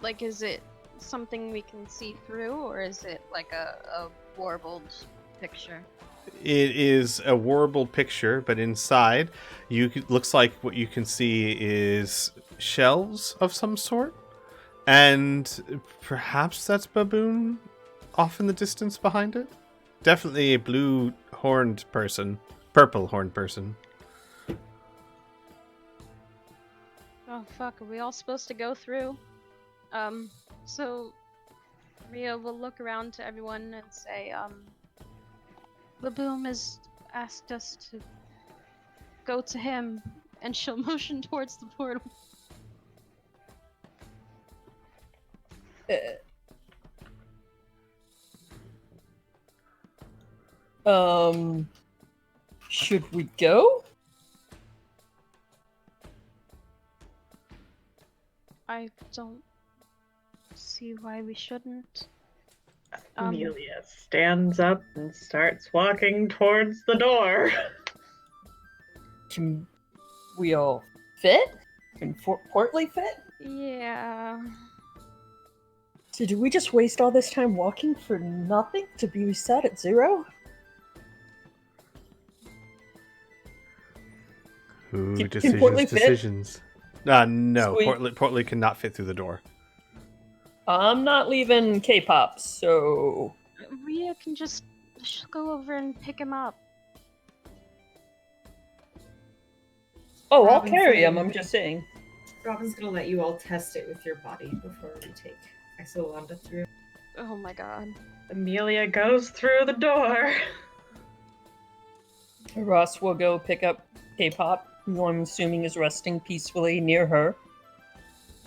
like, is it something we can see through, or is it like a warbled picture? It is a warbled picture, but inside, looks like what you can see is shelves of some sort, and perhaps that's baboon off in the distance behind it. Definitely a blue horned person, purple horned person. Oh fuck, are we all supposed to go through? So Rhea will look around to everyone and say, Laboom has asked us to go to him, and she'll motion towards the portal. Should we go? I don't see why we shouldn't. Amelia stands up and starts walking towards the door. Can we all fit? Can Portly fit? Yeah. So did we just waste all this time walking for nothing to be set at 0? Ooh, Can Portly fit? decisions. No, Sweet. Portly cannot fit through the door. I'm not leaving K-pop, so Rhea can just she'll go over and pick him up. I'll Robin's carry him. saying- I'm just saying. Robin's gonna let you all test it with your body before we take Exolanda through. Oh my god. Amelia goes through the door. Ross will go pick up K-pop, who I'm assuming is resting peacefully near her,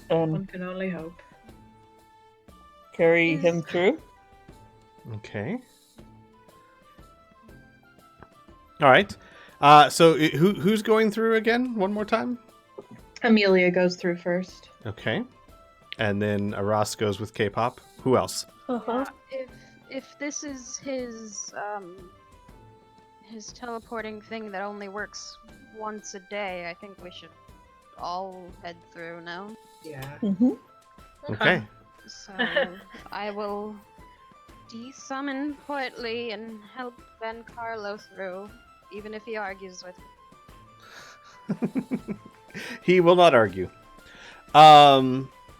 One and can only hope. carry him through. Okay. All right. So who's going through again? One more time. Amelia goes through first. Okay. And then Aras goes with K-pop. Who else? Uh-huh. If this is his his teleporting thing that only works once a day. I think we should all head through now. Yeah. Mm-hmm. Okay. So I will desummon Portly and help Ben Carlo through, even if he argues with me. He will not argue.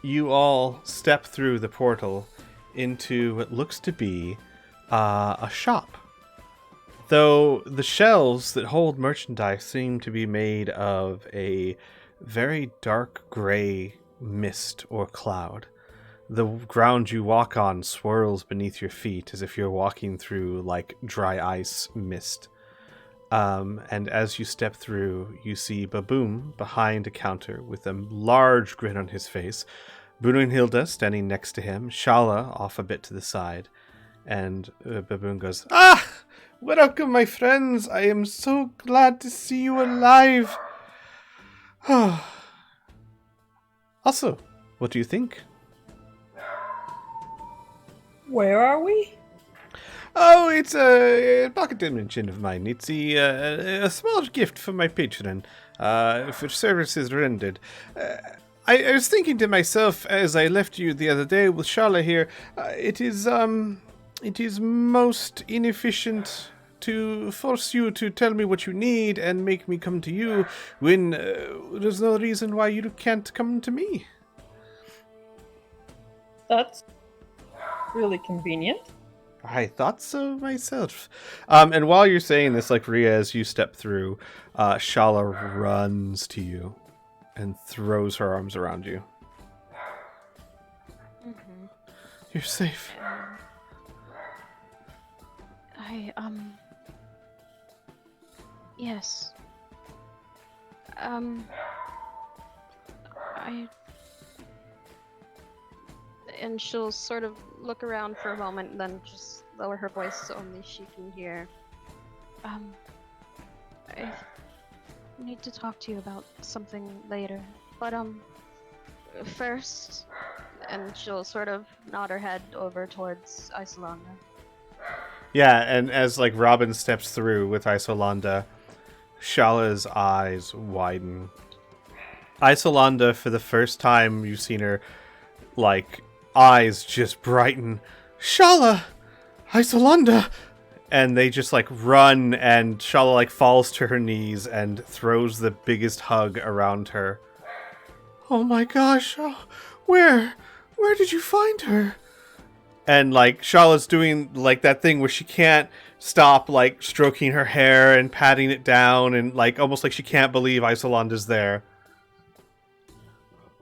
You all step through the portal into what looks to be a shop. Though the shelves that hold merchandise seem to be made of a very dark gray mist or cloud. The ground you walk on swirls beneath your feet as if you're walking through like dry ice mist. And as you step through, you see Baboom behind a counter with a large grin on his face, Brunhilde standing next to him, Shala off a bit to the side, and Baboon goes, "Ah! Welcome, my friends! I am so glad to see you alive!" Also, what do you think? Where are we? Oh, it's a pocket dimension of mine. It's a small gift for my patron, for services rendered. I was thinking to myself as I left you the other day with Shala here, it is most inefficient to force you to tell me what you need and make me come to you when there's no reason why you can't come to me. That's really convenient. I thought so myself. And while you're saying this, like Rhea, as you step through, Shala runs to you and throws her arms around you. Mm-hmm. You're safe. Yes. And she'll sort of look around for a moment and then just lower her voice so only she can hear. I need to talk to you about something later. But, first, and she'll sort of nod her head over towards Isolanda. Yeah, and as like Robin steps through with Isolanda, Shala's eyes widen. Isolanda, for the first time you've seen her, like, eyes just brighten. Shala! Isolanda! And they just like run, and Shala like falls to her knees and throws the biggest hug around her. Oh my gosh, where did you find her? And like Shala's doing like that thing where she can't stop like stroking her hair and patting it down, and like almost like she can't believe Isolanda's there.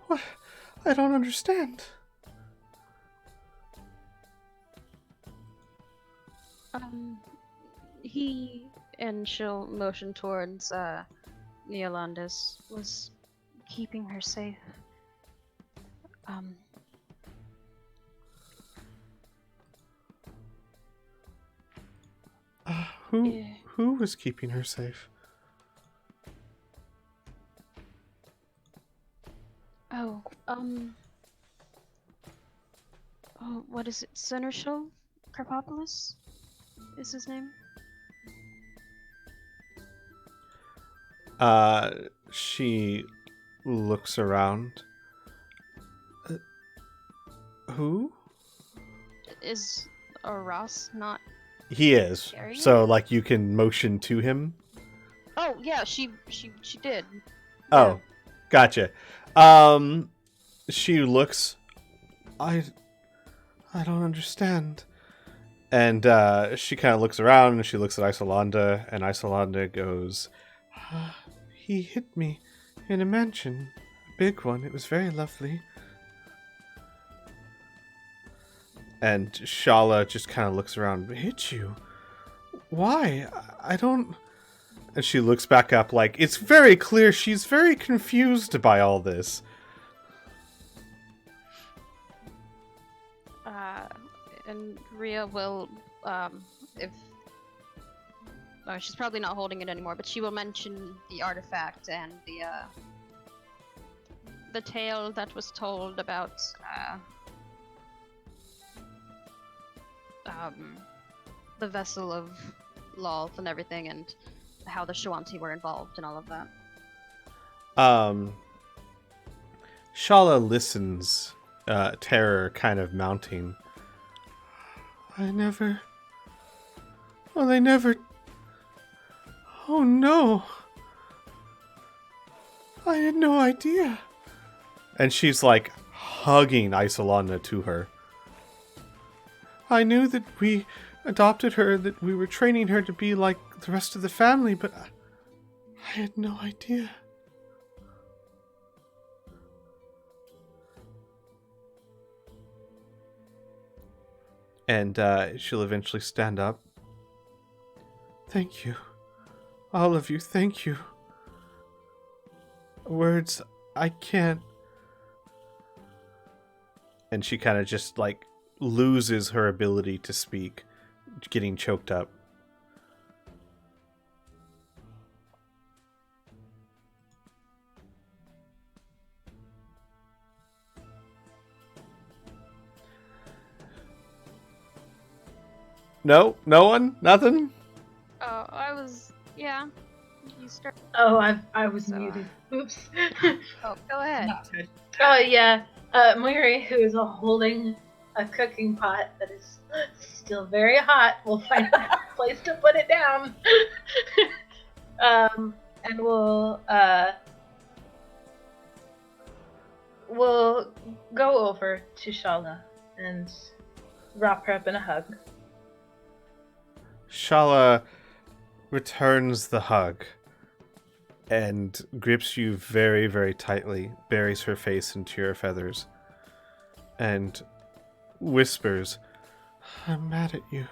What? I don't understand. He, and she'll motion towards Neolandis, was keeping her safe. Who was keeping her safe? What is it? Seneschal Carpopolis is his name? She looks around. Who? Is Ross not? He is. Carrying So it? like you can motion to him. Oh yeah, she did. Oh, gotcha. She looks. I don't understand. And she kind of looks around and she looks at Isolanda, and Isolanda goes, "He hit me in a mansion, a big one. It was very lovely." And Shala just kind of looks around. "Hit you? Why? I don't." And she looks back up like, it's very clear she's very confused by all this. And Rhea will, if... Oh, she's probably not holding it anymore, but she will mention the artifact and the tale that was told about, the vessel of laws and everything, and how the Shawanti were involved and all of that. Shala listens, terror kind of mounting. They never... Oh no! I had no idea. And she's like hugging Isolana to her. I knew that we adopted her, that we were training her to be like the rest of the family, but I had no idea. And she'll eventually stand up. Thank you. All of you, thank you. Words, I can't. And she kind of just, like, loses her ability to speak, getting choked up. No? No one? Nothing? Oh, yeah. You start. Oh, I was So, muted. Oops. Oh, go ahead. Oh yeah, Moiri, who is holding a cooking pot that is still very hot, will find a place to put it down. And we'll go over to Shala and wrap her up in a hug. Shala returns the hug and grips you very, very tightly, buries her face into your feathers, and whispers, I'm mad at you.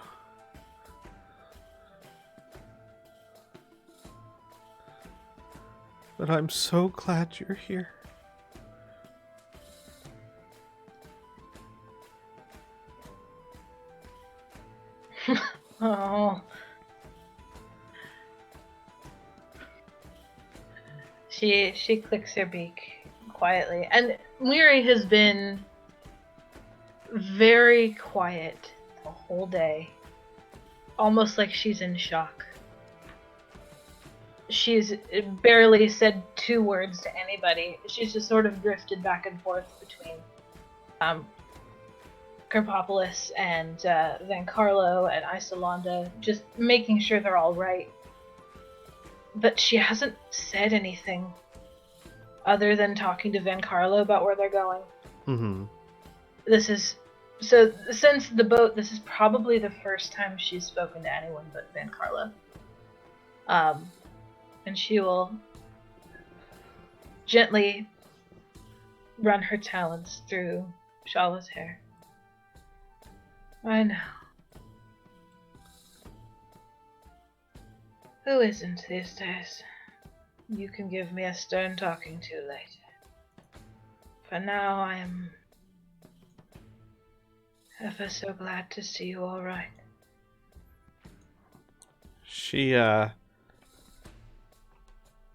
But I'm so glad you're here. Oh. She clicks her beak quietly, and Miri has been very quiet the whole day, almost like she's in shock. She's barely said 2 words to anybody. She's just sort of drifted back and forth between Kerpopolis and Vancarlo and Isolanda, just making sure they're all right. But she hasn't said anything other than talking to Vancarlo about where they're going. Mm-hmm. Since the boat, this is probably the first time she's spoken to anyone but Vancarlo. And she will gently run her talons through Shala's hair. I know. Who isn't these days? You can give me a stern talking to later. For now, I am ever so glad to see you all right. She,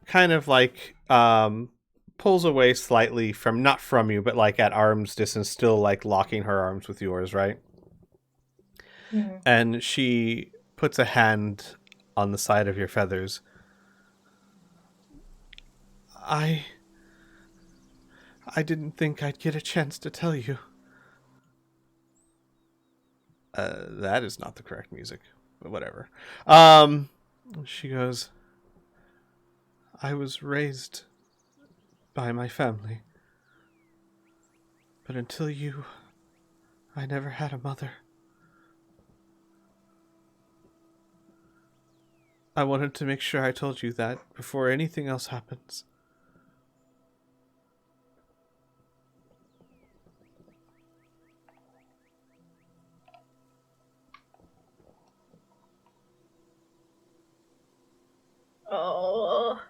kind of like, pulls away slightly from, not from you, but like at arm's distance, still like locking her arms with yours, right? Mm-hmm. And she puts a hand on the side of your feathers. I didn't think I'd get a chance to tell you. That is not the correct music, but whatever. She goes, I was raised by my family, but until you, I never had a mother. I wanted to make sure I told you that before anything else happens. Oh.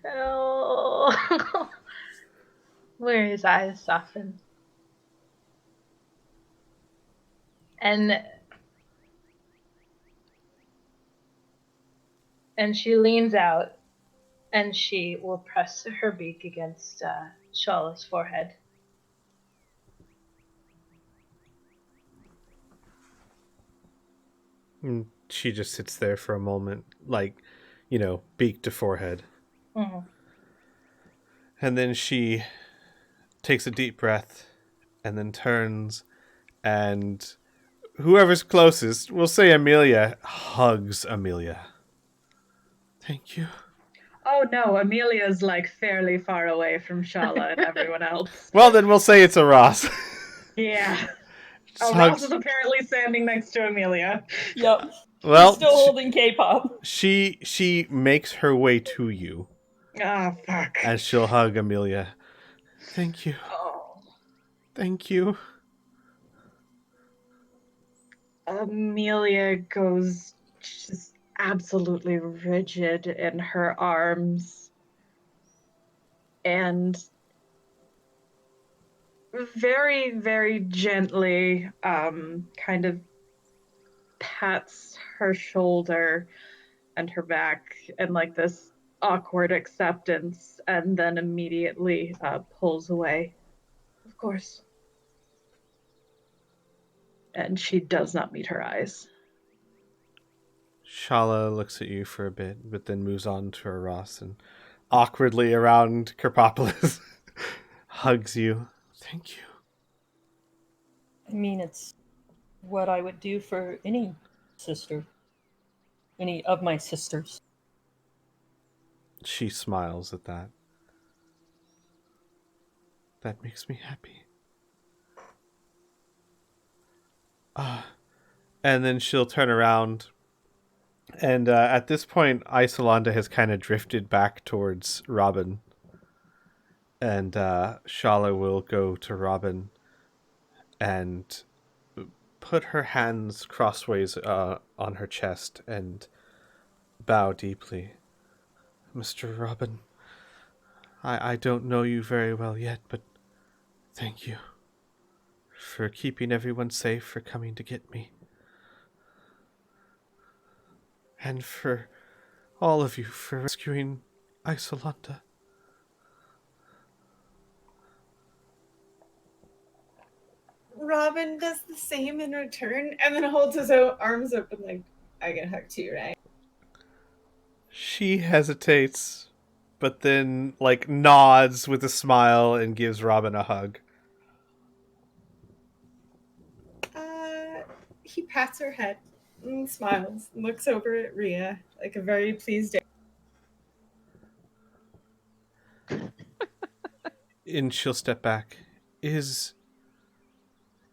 Oh. Where his eyes soften. And she leans out, and she will press her beak against Shala's forehead. And she just sits there for a moment, like, beak to forehead. Mhm. And then she takes a deep breath and then turns, and whoever's closest, we'll say Amelia, hugs Amelia. Thank you. Oh no, Amelia's like fairly far away from Shala and everyone else. Well, then we'll say it's a Ross. Yeah. Just Oh, hugs- Ross is apparently standing next to Amelia. Yep. Well, He's still holding K-pop. she makes her way to you, Ah, fuck. and she'll hug Amelia. Thank you. Oh. Thank you. Amelia goes just absolutely rigid in her arms and very, very gently kind of pats her shoulder and her back and like this awkward acceptance and then immediately pulls away. Of course. And she does not meet her eyes. Shala looks at you for a bit, but then moves on to her Ross and awkwardly around Kerpopolis hugs you. Thank you. I mean, it's what I would do for any sister. Any of my sisters. She smiles at that. That makes me happy. And then she'll turn around. And at this point, Isolanda has kind of drifted back towards Robin. And Shala will go to Robin and put her hands crossways on her chest and bow deeply. Mr. Robin, I don't know you very well yet, but thank you for keeping everyone safe, for coming to get me. And for all of you for rescuing Isolanda. Robin does the same in return and then holds his arms open like, I can hug too, right? She hesitates, but then, nods with a smile and gives Robin a hug. He pats her head and smiles and looks over at Rhea like a very pleased. And she'll step back. Is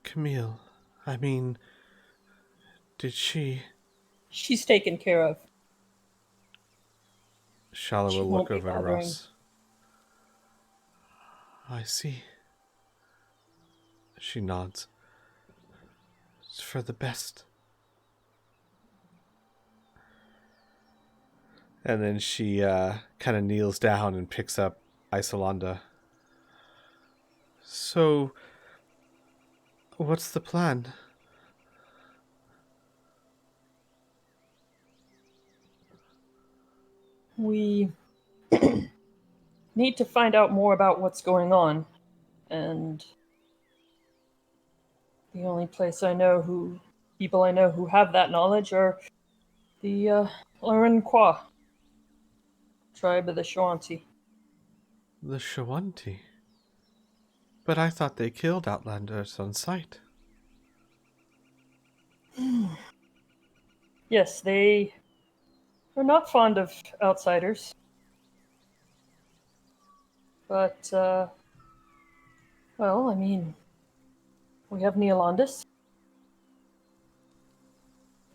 Camille, did she... She's taken care of. Shala She will won't look be over to bothering. Ross. I see. She nods. It's for the best. And then she kind of kneels down and picks up Isolanda. So, what's the plan? We need to find out more about what's going on. And the only people I know who have that knowledge are the Larenqua tribe of the Shawanti. The Shawanti? But I thought they killed Outlanders on sight. Yes, they are not fond of outsiders. But, well, we have Neolandis.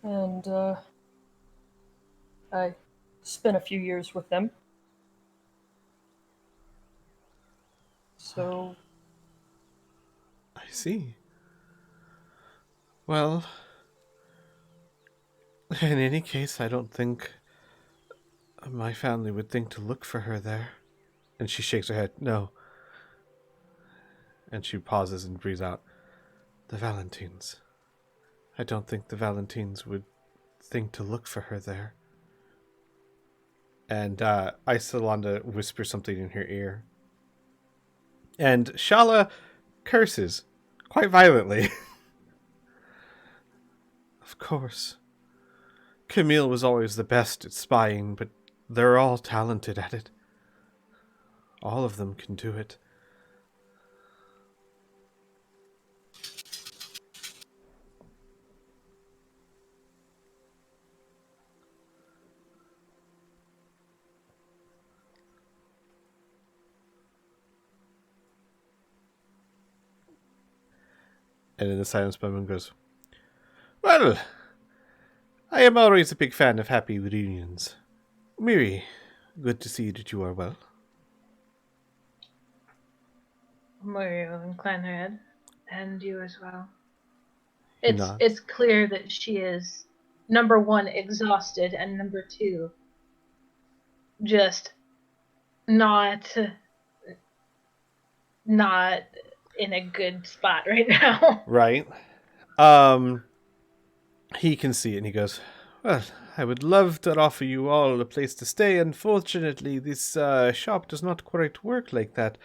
And, I spent a few years with them. So, I see. Well, in any case, I don't think my family would think to look for her there. And she shakes her head. No. And she pauses and breathes out. The Valentines. I don't think the Valentines would think to look for her there. And Isolanda whispers something in her ear. And Shala curses quite violently. Of course. Camille was always the best at spying, but they're all talented at it. All of them can do it. And in the silence, Bowman goes, "Well, I am always a big fan of happy reunions. Miri, good to see that you are well." Mario incline her head. And you as well. He nods. It's clear that she is, number one, exhausted, and number two, just not in a good spot right now. Right. He can see it and he goes, "Well, I would love to offer you all a place to stay. Unfortunately, this shop does not quite work like that.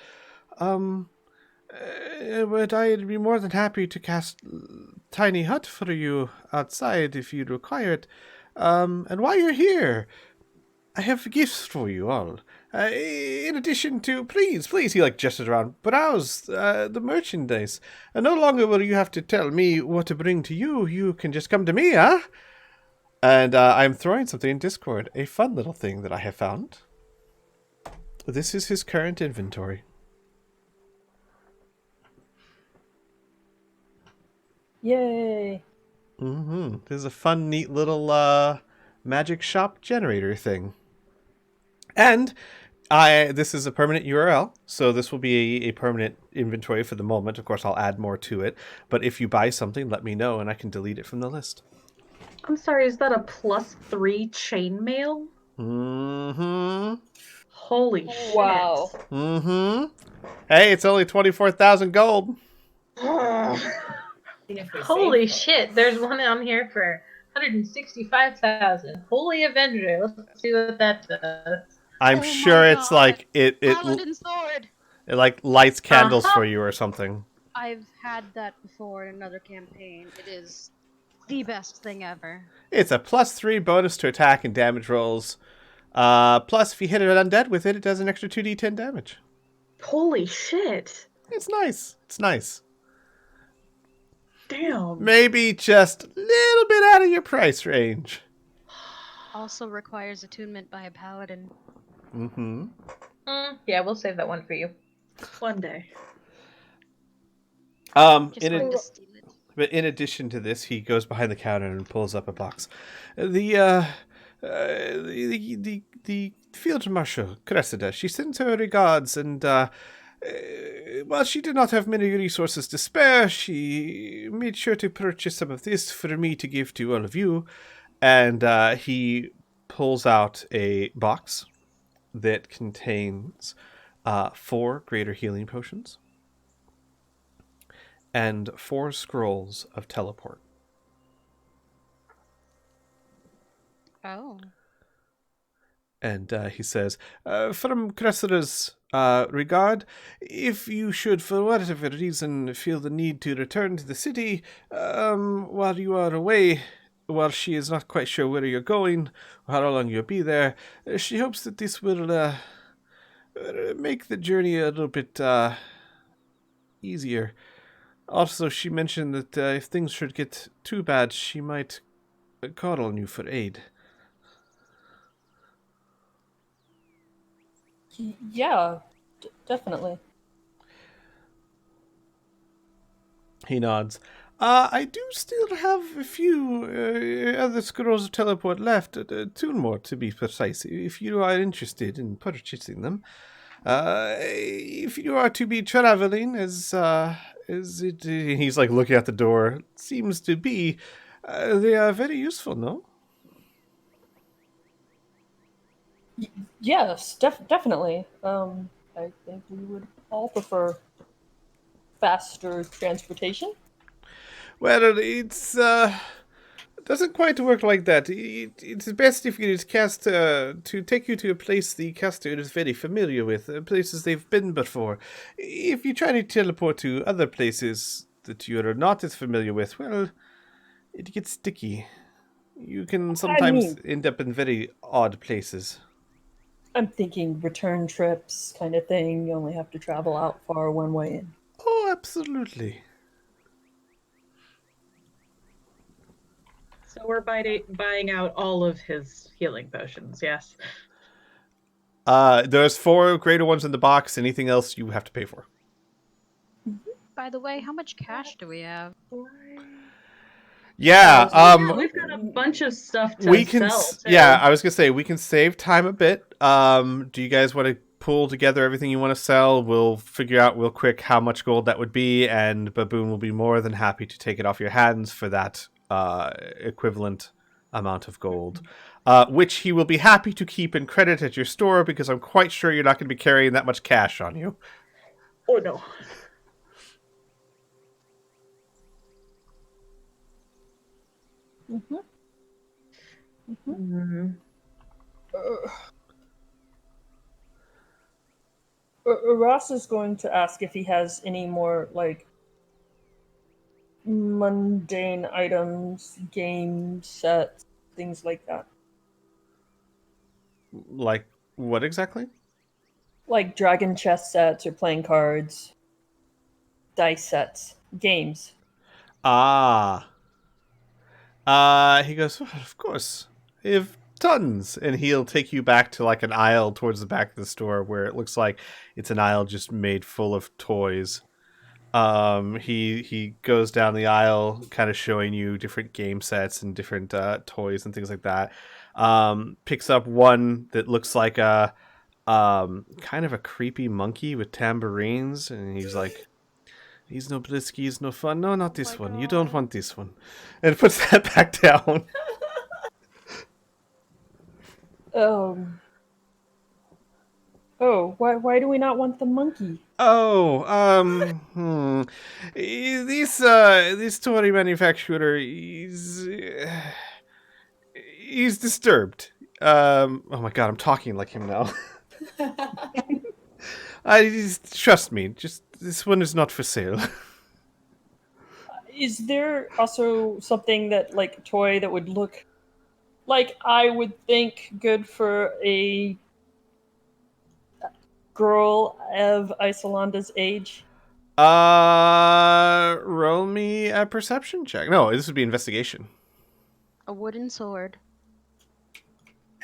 But I'd be more than happy to cast tiny hut for you outside if you require it. And while you're here, I have gifts for you all. In addition to, please, he gestures around, browse the merchandise. And no longer will you have to tell me what to bring to you. You can just come to me, huh?" And I'm throwing something in Discord, a fun little thing that I have found. This is his current inventory. Yay! This is a fun, neat little magic shop generator thing. And this is a permanent URL, so this will be a permanent inventory for the moment. Of course, I'll add more to it. But if you buy something, let me know, and I can delete it from the list. I'm sorry, is that a +3 chainmail? Holy shit. Wow. Hey, it's only 24,000 gold. Holy shit, there's one on here for 165,000. Holy Avenger. Let's see what that does. I'm sure it's like it Paladin sword. it like lights candles for you or something. I've had that before in another campaign. It is the best thing ever. It's a +3 bonus to attack and damage rolls. Plus, if you hit an undead with it, it does an extra 2d10 damage. Holy shit. It's nice. It's nice. Damn. Maybe just a little bit out of your price range. Also requires attunement by a paladin. Yeah, we'll save that one for you. One day. Just in going to steal it. But in addition to this, he goes behind the counter and pulls up a box. The Field Marshal, Cressida, she sends her regards, and while she did not have many resources to spare, she made sure to purchase some of this for me to give to all of you. And he pulls out a box that contains 4 greater healing potions and 4 scrolls of teleport. Oh. And he says, from Cressida's regard, if you should, for whatever reason, feel the need to return to the city while you are away, while she is not quite sure where you're going, or how long you'll be there, she hopes that this will make the journey a little bit easier. Also, she mentioned that if things should get too bad, she might call on you for aid. Yeah, definitely. He nods. I do still have a few other scrolls of teleport left, 2 more to be precise, if you are interested in purchasing them. If you are to be traveling, as it, he's like looking at the door, seems to be, they are very useful, no? Yes, definitely. I think we would all prefer faster transportation. Well, it's doesn't quite work like that. It's best if you just cast to take you to a place the caster is very familiar with, places they've been before. If you try to teleport to other places that you are not as familiar with, well, it gets sticky. You can sometimes mean- end up in very odd places. I'm thinking return trips kind of thing. You only have to travel out far one way. Oh, absolutely. So we're buying out all of his healing potions, yes. There's 4 greater ones in the box. Anything else you have to pay for. By the way, how much cash do we have? Yeah, Yeah, we've got a bunch of stuff to we can sell, too. yeah, I was gonna say we can save time a bit. Do you guys want to pull together everything you want to sell? We'll figure out real quick how much gold that would be, and Baboon will be more than happy to take it off your hands for that equivalent amount of gold, which he will be happy to keep in credit at your store, because I'm quite sure you're not going to be carrying that much cash on you. Oh, no. Mm-hmm. Mm-hmm. Ross is going to ask if he has any more, like, mundane items, game sets, things like that. Like what exactly? Like dragon chess sets or playing cards, dice sets, games. Ah. He goes, "Well, of course. I have tons." And he'll take you back to like an aisle towards the back of the store where it looks like it's an aisle just made full of toys. He goes down the aisle kind of showing you different game sets and different toys and things like that. Picks up one that looks like a kind of a creepy monkey with tambourines, and he's like, "He's no blisky, no fun. No, not this my one. You don't God. want this one." And puts that back down. Oh, why do we not want the monkey? Oh, this toy manufacturer he's disturbed. Oh my god, I'm talking like him now. Trust me, just this one is not for sale. Is there also something that, like, a toy that would look like, I would think, good for a girl of Isolanda's age? Roll me a perception check. No, this would be investigation. A wooden sword.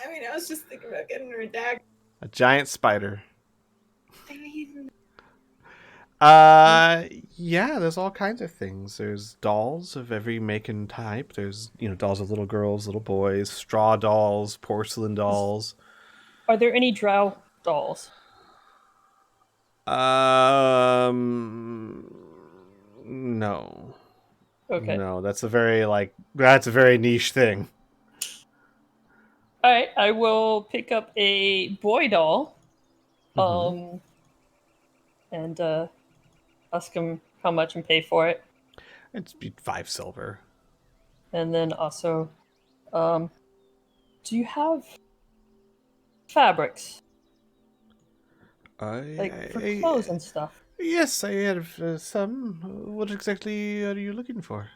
I mean, I was just thinking about getting her a dagger. A giant spider. I mean, Yeah, there's all kinds of things. There's dolls of every make and type. There's, dolls of little girls, little boys, straw dolls, porcelain dolls. Are there any drow dolls? No. Okay. No, that's a very niche thing. Alright, I will pick up a boy doll. Mhm. And ask him how much and pay for it. It'd be 5 silver. And then also, do you have fabrics? Like for clothes and stuff? Yes, I have some. What exactly are you looking for?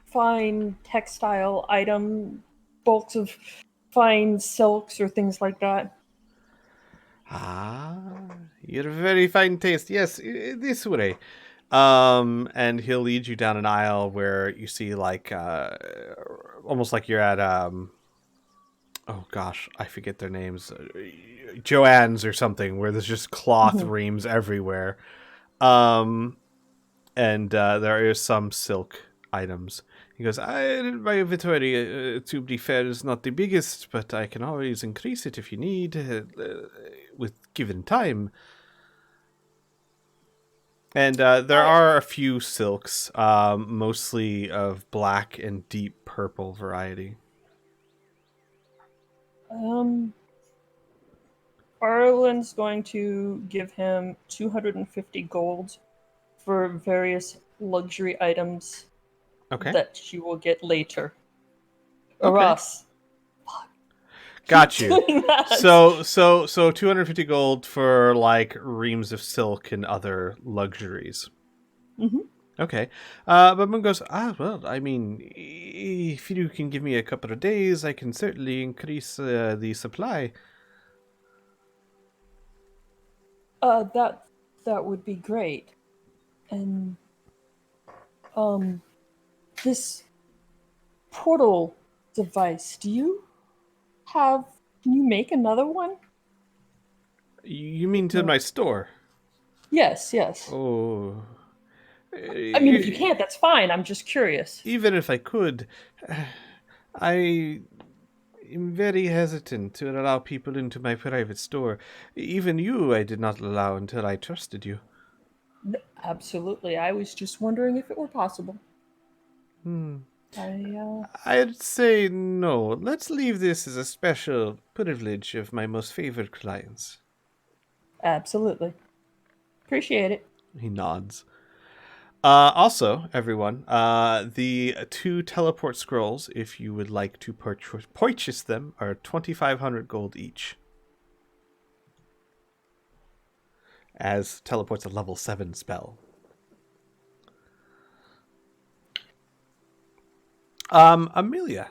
Fine textile item, bulks of fine silks or things like that. Ah, you're very fine taste. Yes, this way. And he'll lead you down an aisle where you see like almost like you're at oh gosh, I forget their names. Joanne's or something, where there's just cloth reams everywhere. And there is some silk items. He goes, my inventory, to be fair, is not the biggest, but I can always increase it if you need, with given time. And there are a few silks, mostly of black and deep purple variety. Arlen's going to give him 250 gold for various luxury items Okay. that she will get later. Okay. Ross. Got you. Doing that. So 250 gold for like reams of silk and other luxuries. Mhm. Okay. But Moon goes, well, I mean, if you can give me a couple of days, I can certainly increase the supply. That would be great. And this portal device, can you make another one? You mean to my store? Yes. Oh. I mean, if you can't, that's fine. I'm just curious. Even if I could, I am very hesitant to allow people into my private store. Even you I did not allow until I trusted you. Absolutely. I was just wondering if it were possible. I'd say no. Let's leave this as a special privilege of my most favored clients. Absolutely. Appreciate it. He nods. Also, everyone, the 2 teleport scrolls, if you would like to purchase them, are 2,500 gold each. As teleport's a level 7 spell. Amelia.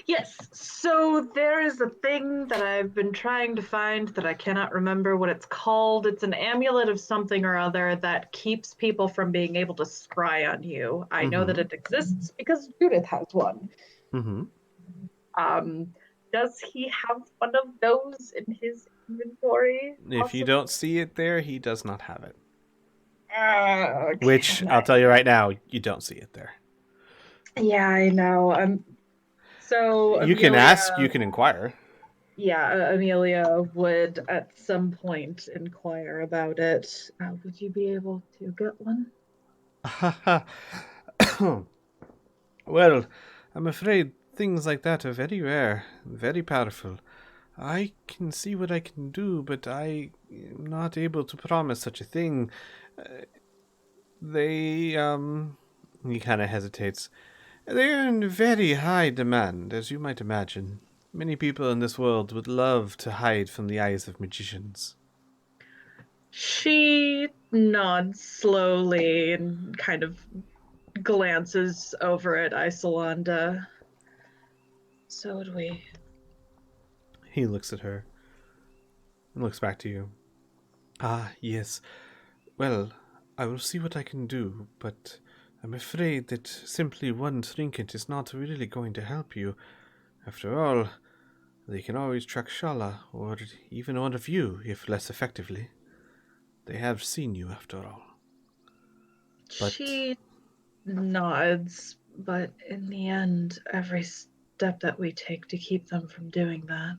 Yes, so there is a thing that I've been trying to find that I cannot remember what it's called. It's an amulet of something or other that keeps people from being able to scry on you. I know that it exists because Judith has one. Does he have one of those in his inventory? If you don't see it there, he does not have it. Okay. Which, I'll tell you right now, you don't see it there. Yeah, I know. So you can ask, you can inquire. Yeah, Amelia would at some point inquire about it. Would you be able to get one? Well, I'm afraid things like that are very rare, very powerful. I can see what I can do, but I am not able to promise such a thing. He kind of hesitates. They're in very high demand, as you might imagine. Many people in this world would love to hide from the eyes of magicians. She nods slowly and kind of glances over at Isolanda. So would we. He looks at her and looks back to you. Ah, yes. Well, I will see what I can do, but I'm afraid that simply one trinket is not really going to help you. After all, they can always track Shala, or even one of you, if less effectively. They have seen you, after all. But she nods, but in the end, every step that we take to keep them from doing that.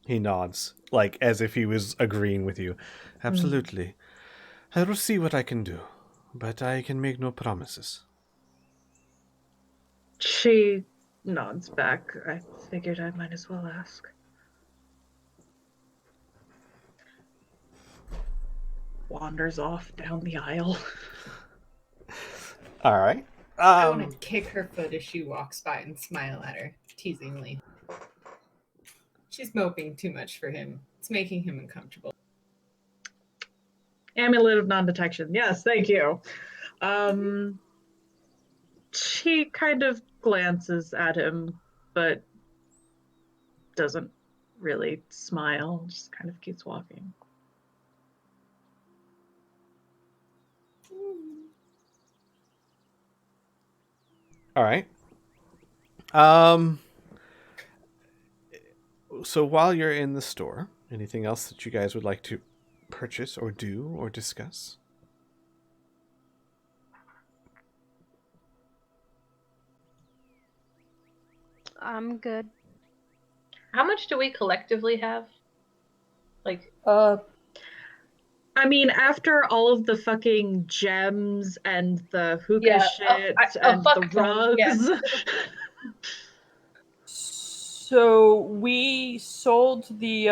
He nods, like as if he was agreeing with you. Absolutely. I will see what I can do, but I can make no promises. She nods back. I figured I might as well ask. Wanders off down the aisle. All right. I want to kick her foot as she walks by and smile at her, teasingly. She's moping too much for him. It's making him uncomfortable. Amulet of non-detection. Yes, thank you. She kind of glances at him, but doesn't really smile. Just kind of keeps walking. All right. So while you're in the store, anything else that you guys would like to purchase or do or discuss? I'm good. How much do we collectively have? I mean, after all of the fucking gems and the hookah shit and the rugs. Yeah. So we sold the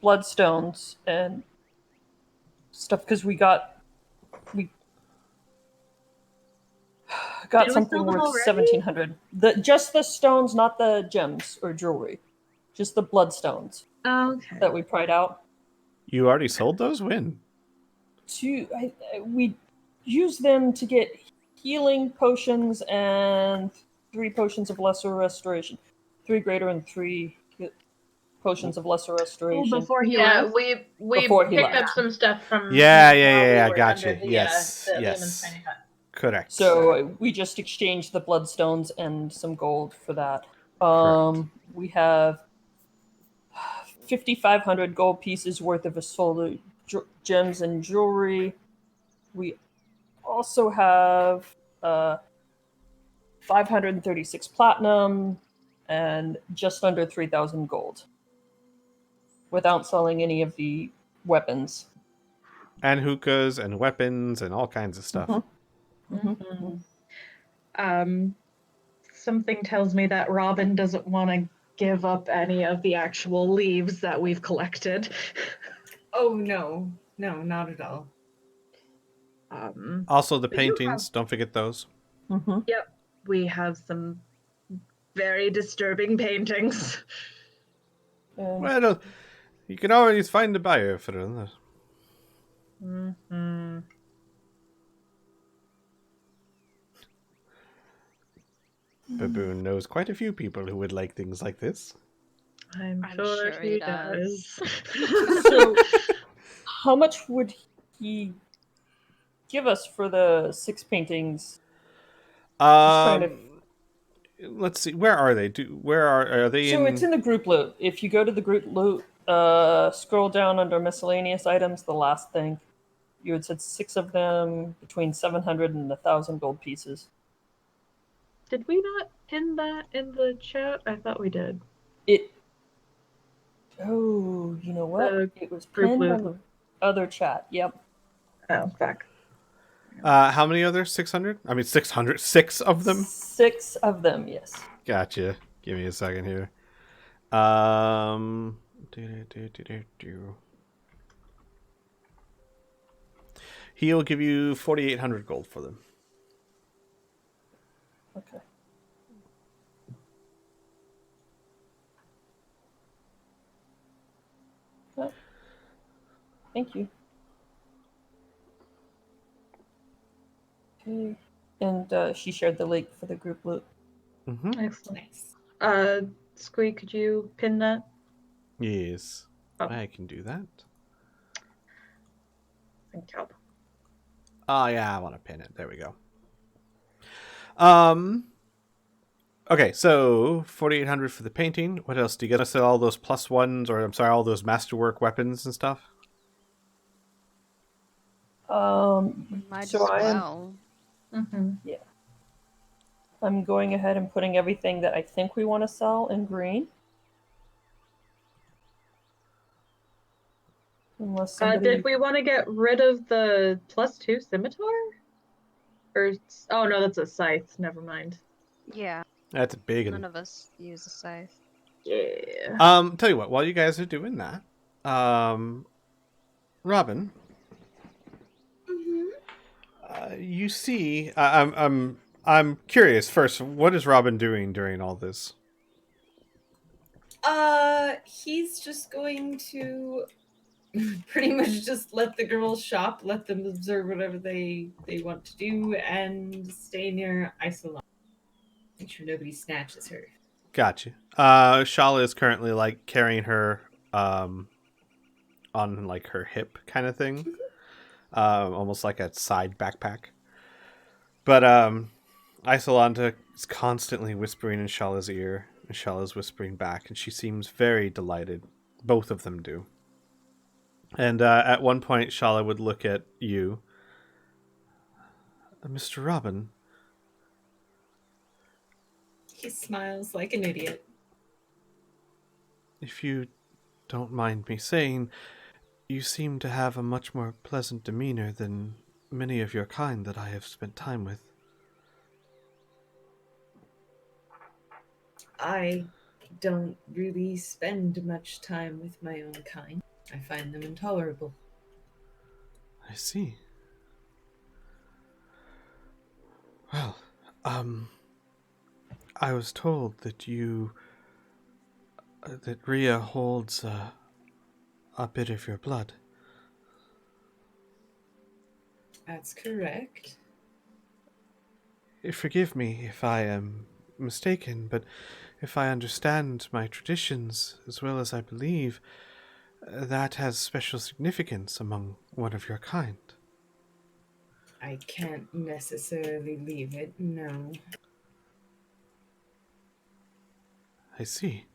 bloodstones and stuff because we got something worth 1,700. Just the stones, not the gems or jewelry, just the bloodstones. Okay. That we pried out. You already sold those? When? we use them to get healing potions and 3 potions of lesser restoration. 3 greater and 3 potions of lesser Oh, restoration. before he Yeah, left? we Before he picked left. up some stuff from Yeah, him yeah, while yeah, we yeah, were gotcha. under the, Yes, the yes. Lehman's Tiny Hut. Correct. So we just exchanged the bloodstones and some gold for that. Correct. We have 5,500 gold pieces worth of assorted gems and jewelry. We also have 536 platinum and just under 3,000 gold without selling any of the weapons. And hookahs and weapons and all kinds of stuff. Something tells me that Robin doesn't want to give up any of the actual leaves that we've collected. Oh no, no, not at all. Also, the But you paintings. Don't forget those. Yep, we have some very disturbing paintings. Well, you can always find a buyer for them. Mm-hmm. Baboon knows quite a few people who would like things like this. I'm I'm sure sure he he does. So, how much would he give us for the 6 paintings? trying to- Let's see. Where are they? Where are they? So it's in the group loot. If you go to the group loot, scroll down under miscellaneous items, the last thing, you had said 6 of them between 700 and 1,000 gold pieces. Did we not pin that in the chat? I thought we did. Oh, you know what? It was group pinned loot. on the other chat. Yep. Oh, back. How many are there? 600? I mean, 600. 6 of them? 6 of them, yes. Gotcha. Give me a second here. He'll give you 4,800 gold for them. Okay. Okay. Thank you. Okay. And she shared the link for the group loot. Mm-hmm. Excellent. Nice. Squeak, could you pin that? Yes. Oh. I can do that. Thank you. Oh, yeah, I want to pin it. There we go. Okay, so 4,800 for the painting. What else? Do you get to sell all those +1s, or I'm sorry, all those masterwork weapons and stuff? Might So as I am, well. Mm-hmm. I'm going ahead and putting everything that I think we want to sell in green. Unless somebody... Did we want to get rid of the +2 scimitar? Or oh no, that's a scythe. Never mind. Yeah, That's a big none one. of us use a scythe. Yeah. Tell you what, while you guys are doing that, Robin, you see, I'm curious. First, what is Robin doing during all this? He's just going to pretty much just let the girls shop, let them observe whatever they want to do, and stay near Isolana. Make sure nobody snatches her. Gotcha. Shala is currently like carrying her on like her hip kind of thing. Almost like a side backpack. But Isolanta is constantly whispering in Shala's ear, and Shala's whispering back, and she seems very delighted. Both of them do. And at one point, Shala would look at you. Mr. Robin. He smiles like an idiot. If you don't mind me saying, you seem to have a much more pleasant demeanor than many of your kind that I have spent time with. I don't really spend much time with my own kind. I find them intolerable. I see. Well, I was told that that Rhea holds a bit of your blood. That's correct. Forgive me if I am mistaken, but if I understand my traditions as well as I believe, that has special significance among one of your kind. I can't necessarily leave it, no. I see.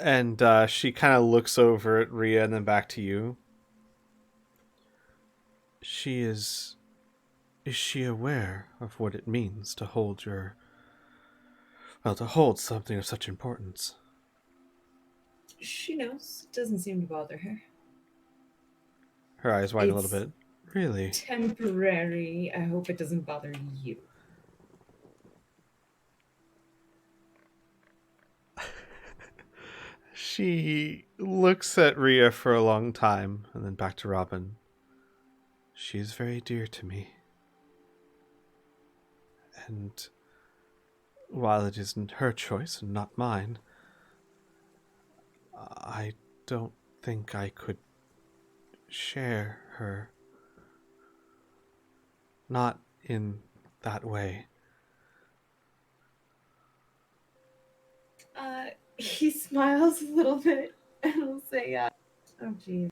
And she kind of looks over at Rhea and then back to you. She is... Is she aware of what it means to hold your... Well, to hold something of such importance? She knows. It doesn't seem to bother her. Her eyes widen a It's little bit. Really? temporary. I hope it doesn't bother you. She looks at Rhea for a long time, and then back to Robin. She is very dear to me. And while it isn't her choice and not mine, I don't think I could share her. Not in that way. He smiles a little bit and will say, oh, geez.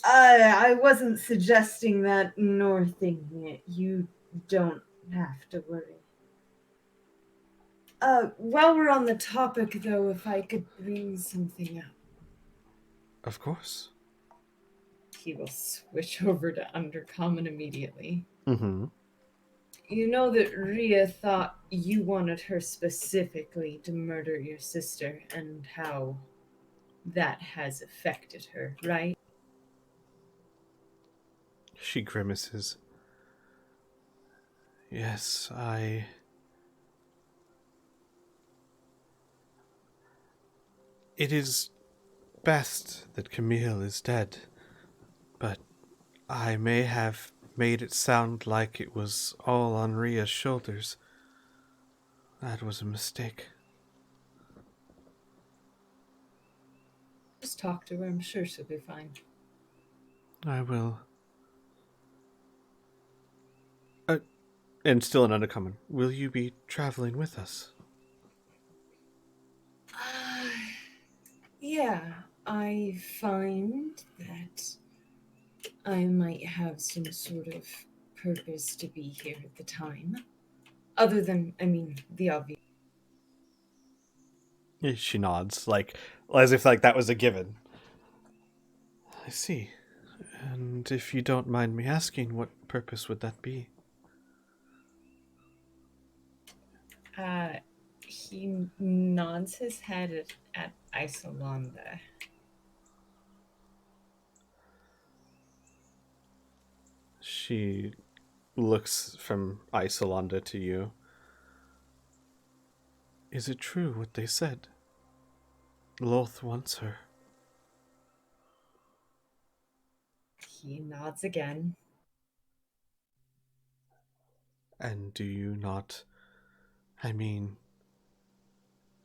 I wasn't suggesting that nor thinking it. You don't have to worry. While we're on the topic, though, if I could bring something up. Of course. He will switch over to Undercommon immediately. Mm-hmm. You know that Rhea thought you wanted her specifically to murder your sister and how that has affected her, right? She grimaces. Yes, It is best that Camille is dead, but I may have made it sound like it was all on Rhea's shoulders. That was a mistake. Just talk to her. I'm sure she'll be fine. I will. And still an undercommon. Will you be traveling with us? Yeah, I find that I might have some sort of purpose to be here at the time. Other than, the obvious. She nods, as if that was a given. I see. And if you don't mind me asking, what purpose would that be? He nods his head at Isolanda. She looks from Isolanda to you. Is it true what they said? Loth wants her. He nods again. And do you not...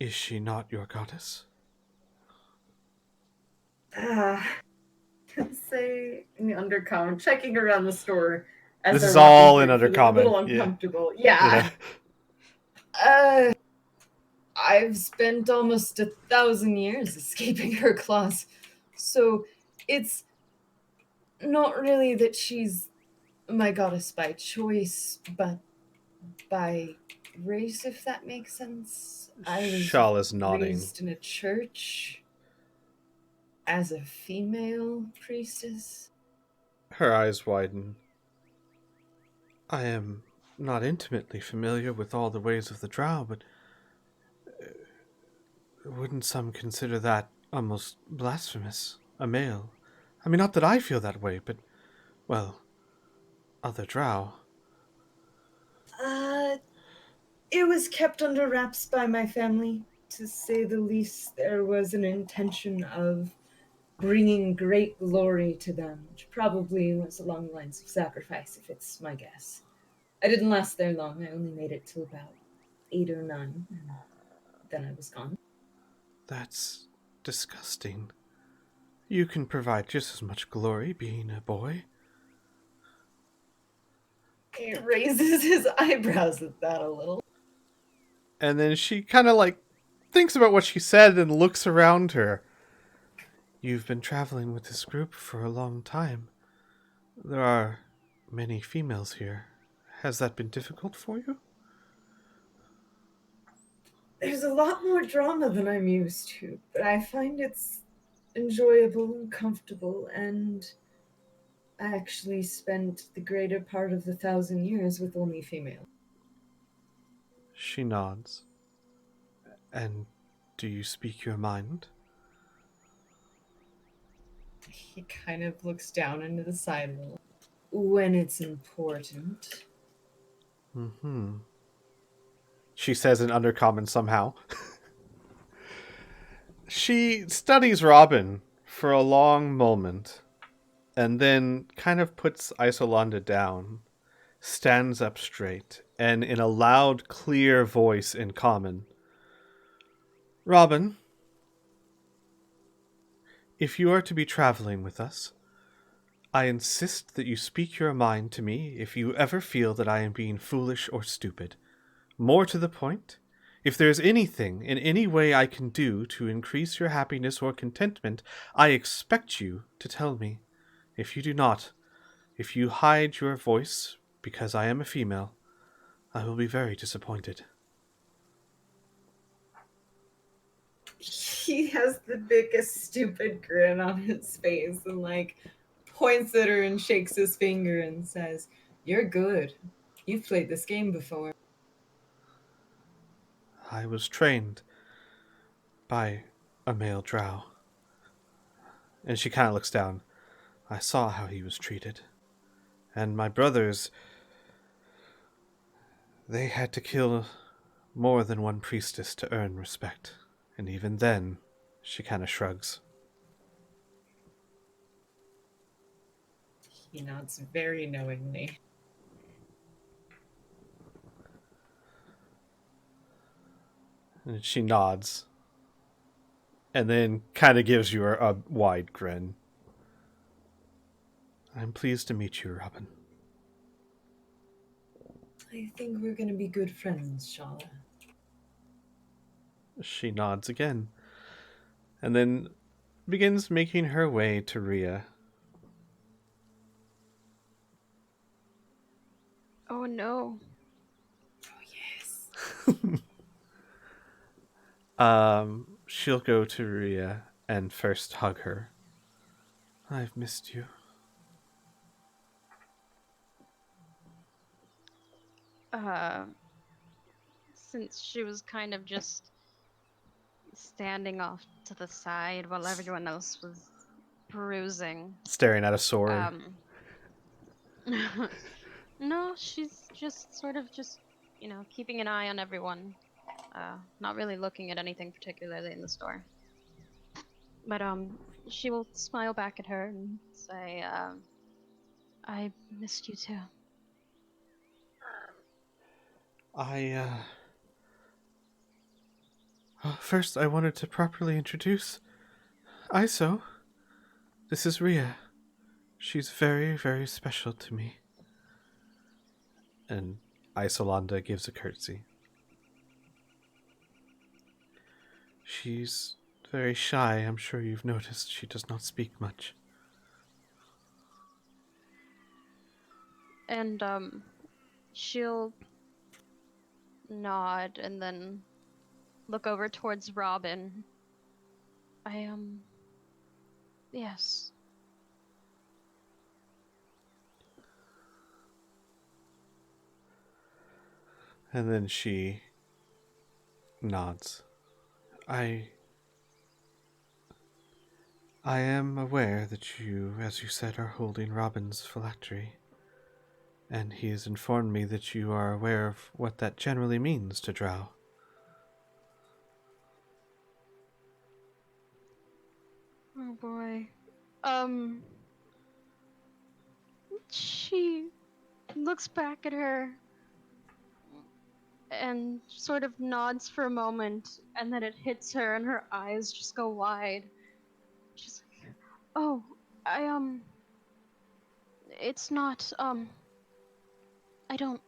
is she not your goddess? Say in the undercommon, checking around the store. As This they're is all walking in through, feeling undercommon. A little uncomfortable. Yeah. I've spent almost 1,000 years escaping her claws, so it's not really that she's my goddess by choice, but by race, if that makes sense. I was Shala's nodding. raised in a church as a female priestess. Her eyes widen. I am not intimately familiar with all the ways of the drow, but wouldn't some consider that almost blasphemous? A male? Not that I feel that way, but, well, other drow. It was kept under wraps by my family, to say the least. There was an intention of bringing great glory to them, which probably was along the lines of sacrifice, if it's my guess. I didn't last there long. I only made it till about 8 or 9, and then I was gone. That's disgusting. You can provide just as much glory being a boy. He raises his eyebrows at that a little. And then she kind of like thinks about what she said and looks around her. You've been traveling with this group for a long time. There are many females here. Has that been difficult for you? There's a lot more drama than I'm used to, but I find it's enjoyable and comfortable, and I actually spent the greater part of the 1,000 years with only female. She nods. And do you speak your mind? He kind of looks down into the side a little. When it's important. Mm-hmm. She says in undercommon somehow. She studies Robin for a long moment, and then kind of puts Isolanda down, stands up straight, and in a loud, clear voice in common, Robin, if you are to be traveling with us, I insist that you speak your mind to me if you ever feel that I am being foolish or stupid. More to the point, if there is anything in any way I can do to increase your happiness or contentment, I expect you to tell me. If you do not, if you hide your voice because I am a female, I will be very disappointed. He has the biggest stupid grin on his face and like points at her and shakes his finger and says, "You're good. You've played this game before." I was trained by a male drow. And she kind of looks down. I saw how he was treated. And my brothers, they had to kill more than one priestess to earn respect. And even then, she kind of shrugs. He nods very knowingly. And she nods. And then kind of gives you a wide grin. I'm pleased to meet you, Robin. I think we're gonna be good friends, Shala. She nods again. And then begins making her way to Rhea. Oh no. Oh, yes. She'll go to Rhea and first hug her. I've missed you. Since she was kind of just standing off to the side while everyone else was perusing. Staring at a sword. No, she's just sort of just, keeping an eye on everyone. Not really looking at anything particularly in the store. But she will smile back at her and say, I missed you too. First, I wanted to properly introduce Iso. This is Rhea. She's very, very special to me. And Isolanda gives a curtsy. She's very shy. I'm sure you've noticed she does not speak much. And she'll nod and then look over towards Robin. Yes. And then she nods. I am aware that you, as you said, are holding Robin's phylactery. And he has informed me that you are aware of what that generally means to drow. Oh boy. She looks back at her and sort of nods for a moment, and then it hits her and her eyes just go wide. She's like, Oh, I, it's not, I don't.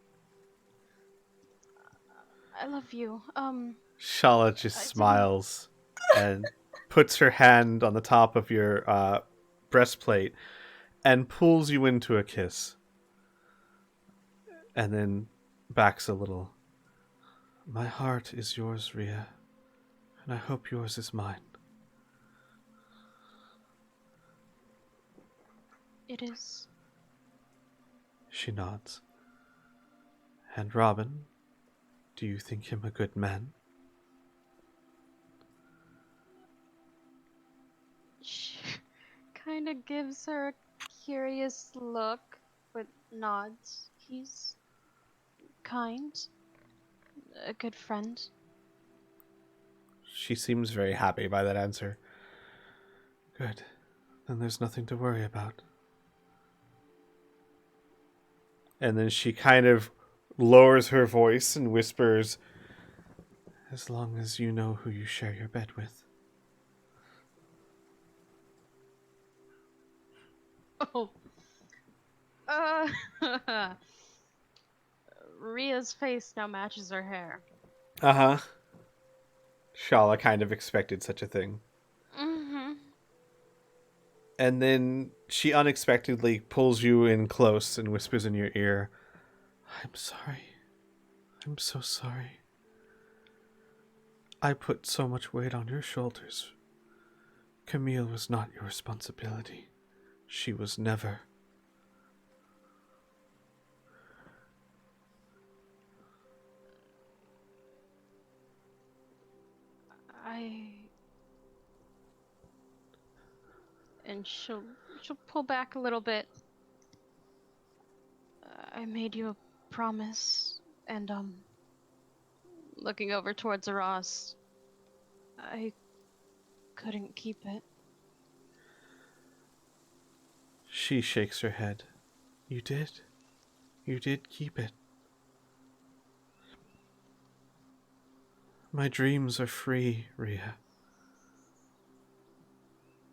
I love you. Shala just I didn't. smiles and puts her hand on the top of your breastplate and pulls you into a kiss. And then backs a little. My heart is yours, Rhea, and I hope yours is mine. It is. She nods. And Robin, do you think him a good man? She kind of gives her a curious look, but nods. He's kind, a good friend. She seems very happy by that answer. Good. Then there's nothing to worry about. And then she kind of lowers her voice and whispers, as long as you know who you share your bed with. Oh. Rhea's face now matches her hair. Uh-huh. Shala kind of expected such a thing. Mm-hmm. And then she unexpectedly pulls you in close and whispers in your ear, I'm sorry. I'm so sorry. I put so much weight on your shoulders. Camille was not your responsibility. She was never. And she'll pull back a little bit. I made you a promise, and looking over towards Ross, I couldn't keep it. She shakes her head. You did. You did keep it. My dreams are free, Rhea.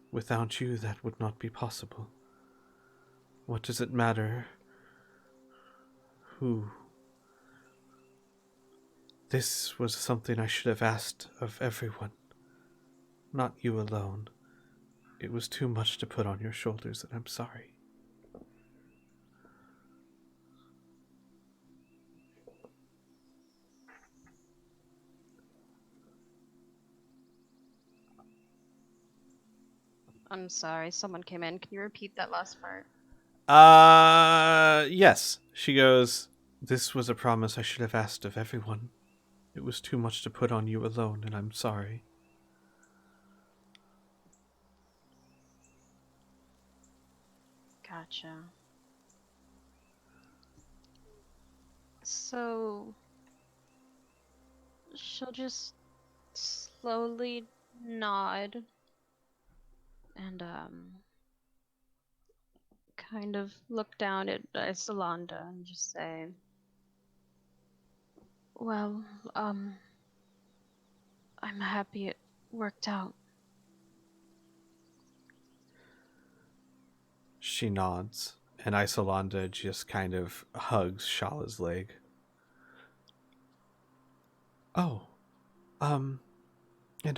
Without you, that would not be possible. What does it matter who? This was something I should have asked of everyone, not you alone. It was too much to put on your shoulders, and I'm sorry. I'm sorry, someone came in. Can you repeat that last part? Yes. She goes, this was a promise I should have asked of everyone. It was too much to put on you alone, and I'm sorry. Gotcha. So she'll just slowly nod and kind of look down at Isolanda and just say, well, I'm happy it worked out. She nods, and Isolanda just kind of hugs Shala's leg. Oh, and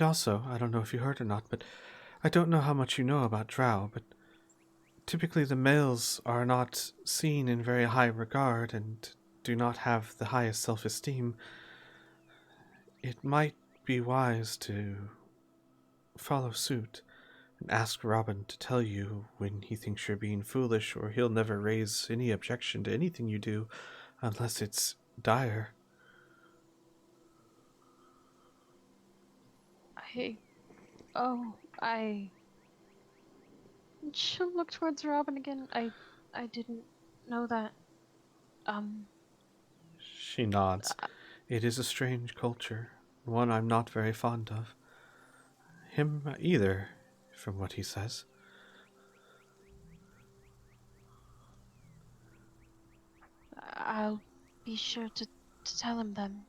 also, I don't know if you heard or not, but I don't know how much you know about Drow, but typically the males are not seen in very high regard and do not have the highest self-esteem. It might be wise to follow suit and ask Robin to tell you when he thinks you're being foolish, or he'll never raise any objection to anything you do unless it's dire. I she'll look towards Robin again. I didn't know that. She nods. It is a strange culture, one I'm not very fond of. Him either, from what he says. I'll be sure to tell him then.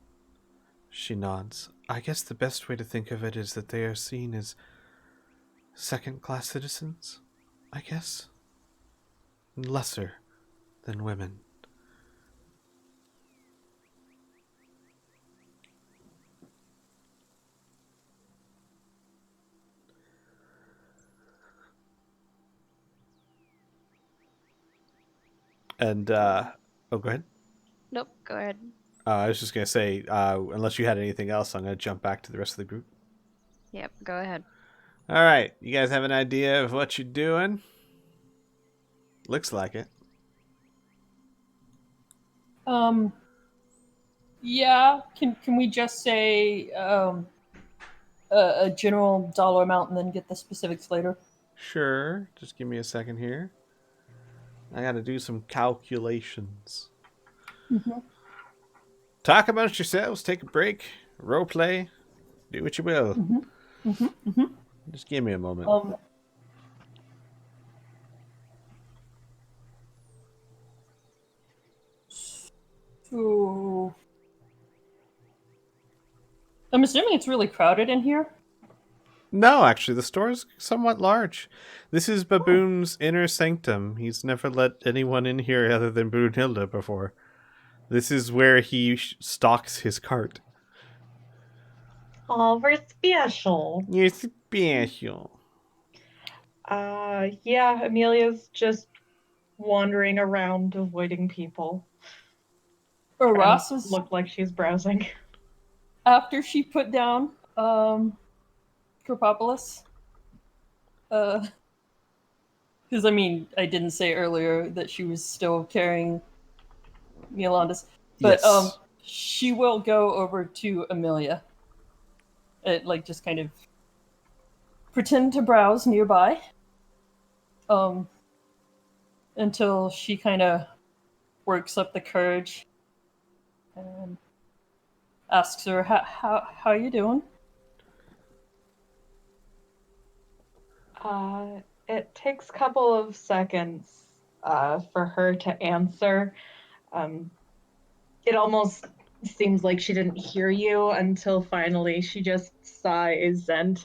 She nods. I guess the best way to think of it is that they are seen as second-class citizens. I guess, lesser than women. And, oh, go ahead. Nope, go ahead. I was just going to say, unless you had anything else, I'm going to jump back to the rest of the group. Yep, go ahead. All right. You guys have an idea of what you're doing? Looks like it. Yeah. Can we just say a general dollar amount and then get the specifics later? Sure. Just give me a second here. I got to do some calculations. Mm-hmm. Talk amongst yourselves. Take a break. Role play. Do what you will. Mm-hmm. Mm-hmm. Mm-hmm. Just give me a moment. So I'm assuming it's really crowded in here. No, actually, the store is somewhat large. This is Baboon's inner sanctum. He's never let anyone in here other than Brunhilde before. This is where he stocks his cart. Oh, we're special. You're special. Yeah, Amelia's just wandering around, avoiding people. Ross is Looked like she's browsing. after she put down Cropopolis. Because I mean, I didn't say earlier that she was still carrying Yolanda's, but Yes. she will go over to Amelia. Like just kind of pretend to browse nearby. Until she kind of works up the courage and asks her, how you doing? It takes a couple of seconds for her to answer. It almost seems like she didn't hear you until finally she just sighs and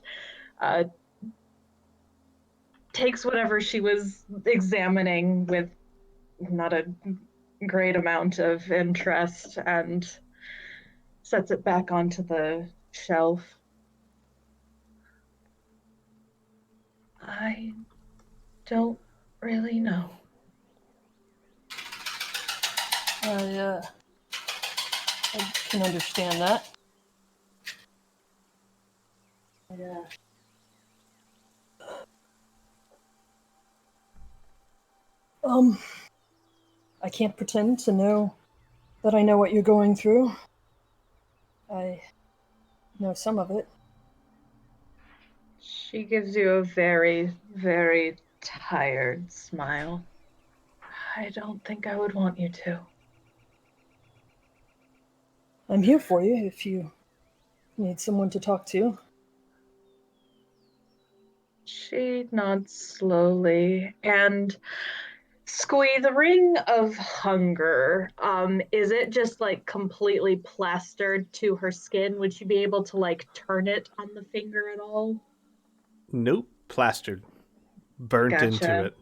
takes whatever she was examining with not a great amount of interest and sets it back onto the shelf. I don't really know. I can understand that. Yeah. I can't pretend to know that I know what you're going through. I know some of it. She gives you a very, very tired smile. I don't think I would want you to. I'm here for you if you need someone to talk to. She nods slowly and Squee, the ring of hunger, is it just like completely plastered to her skin? Would she be able to like turn it on the finger at all? Nope. Plastered. Burnt into it.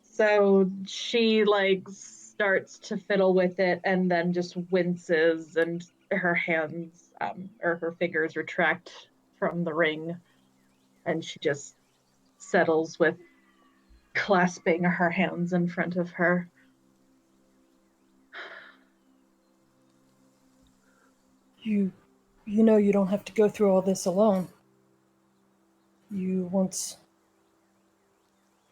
So she like starts to fiddle with it and then just winces and her hands or her fingers retract from the ring and she just settles with clasping her hands in front of her. You know you don't have to go through all this alone. You once,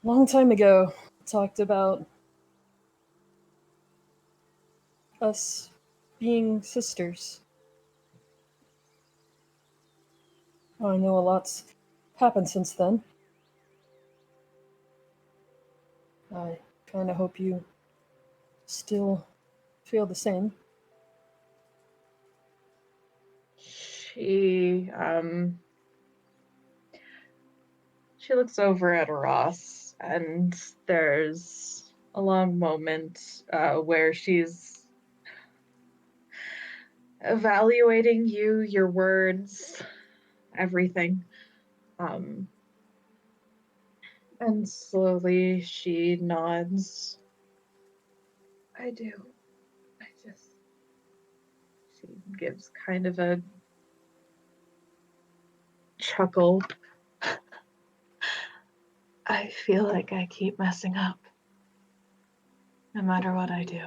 long time ago, talked about us being sisters. I know a lot's happened since then. I kind of hope you still feel the same. She looks over at Ross, and there's a long moment where she's evaluating you, your words, everything. And slowly she nods. I do. I just. She gives kind of a chuckle. I feel like I keep messing up. No matter what I do.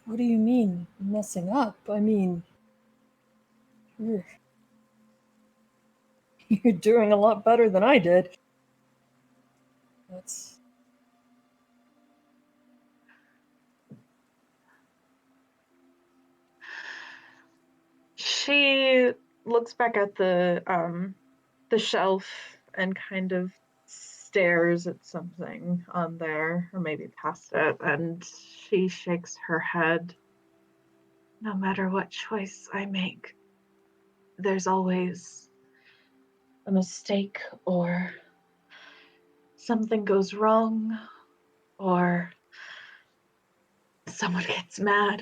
What do you mean, messing up? I mean, you're, you're doing a lot better than I did. That's... She looks back at the shelf and kind of stares at something on there, or maybe past it, and she shakes her head. No matter what choice I make, there's always a mistake, or something goes wrong, or someone gets mad.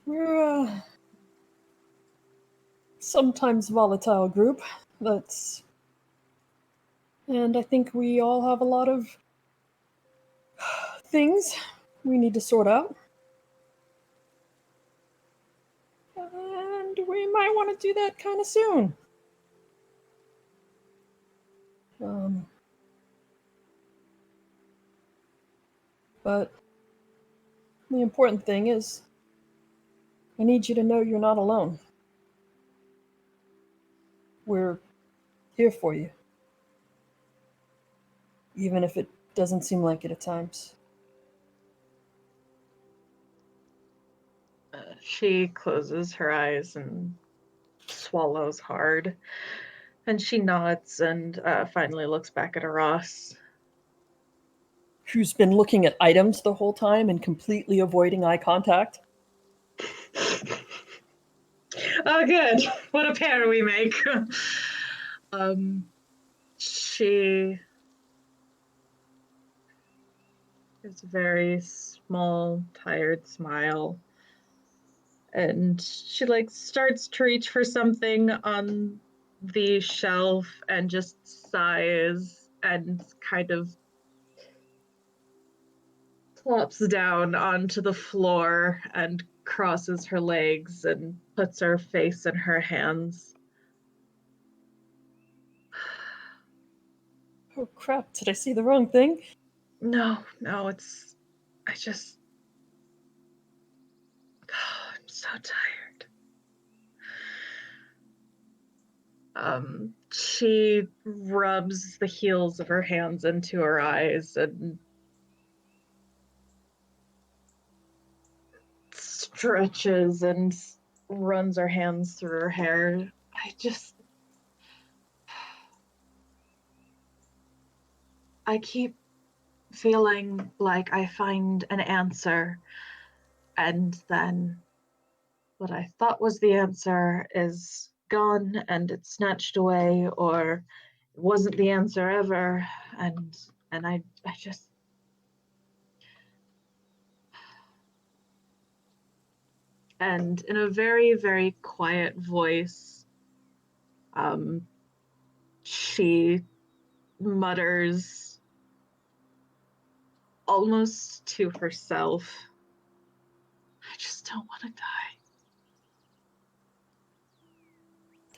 We're a sometimes volatile group. That's... And I think we all have a lot of things we need to sort out. And we might want to do that kind of soon. But the important thing is, I need you to know you're not alone. We're here for you. Even if it doesn't seem like it at times. She closes her eyes and swallows hard. And she nods and finally looks back at Ross. Who's been looking at items the whole time and completely avoiding eye contact. Oh, good. What a pair we make. She has a very small, tired smile. And she starts to reach for something on the shelf and just sighs and kind of plops down onto the floor and crosses her legs and puts her face in her hands. Oh crap, did I see the wrong thing? No, I'm so tired. She rubs the heels of her hands into her eyes and stretches and runs her hands through her hair. I keep feeling like I find an answer, and then what I thought was the answer is gone and it's snatched away, or it wasn't the answer ever, and I just and in a very, very quiet voice, she mutters almost to herself, I just don't want to die.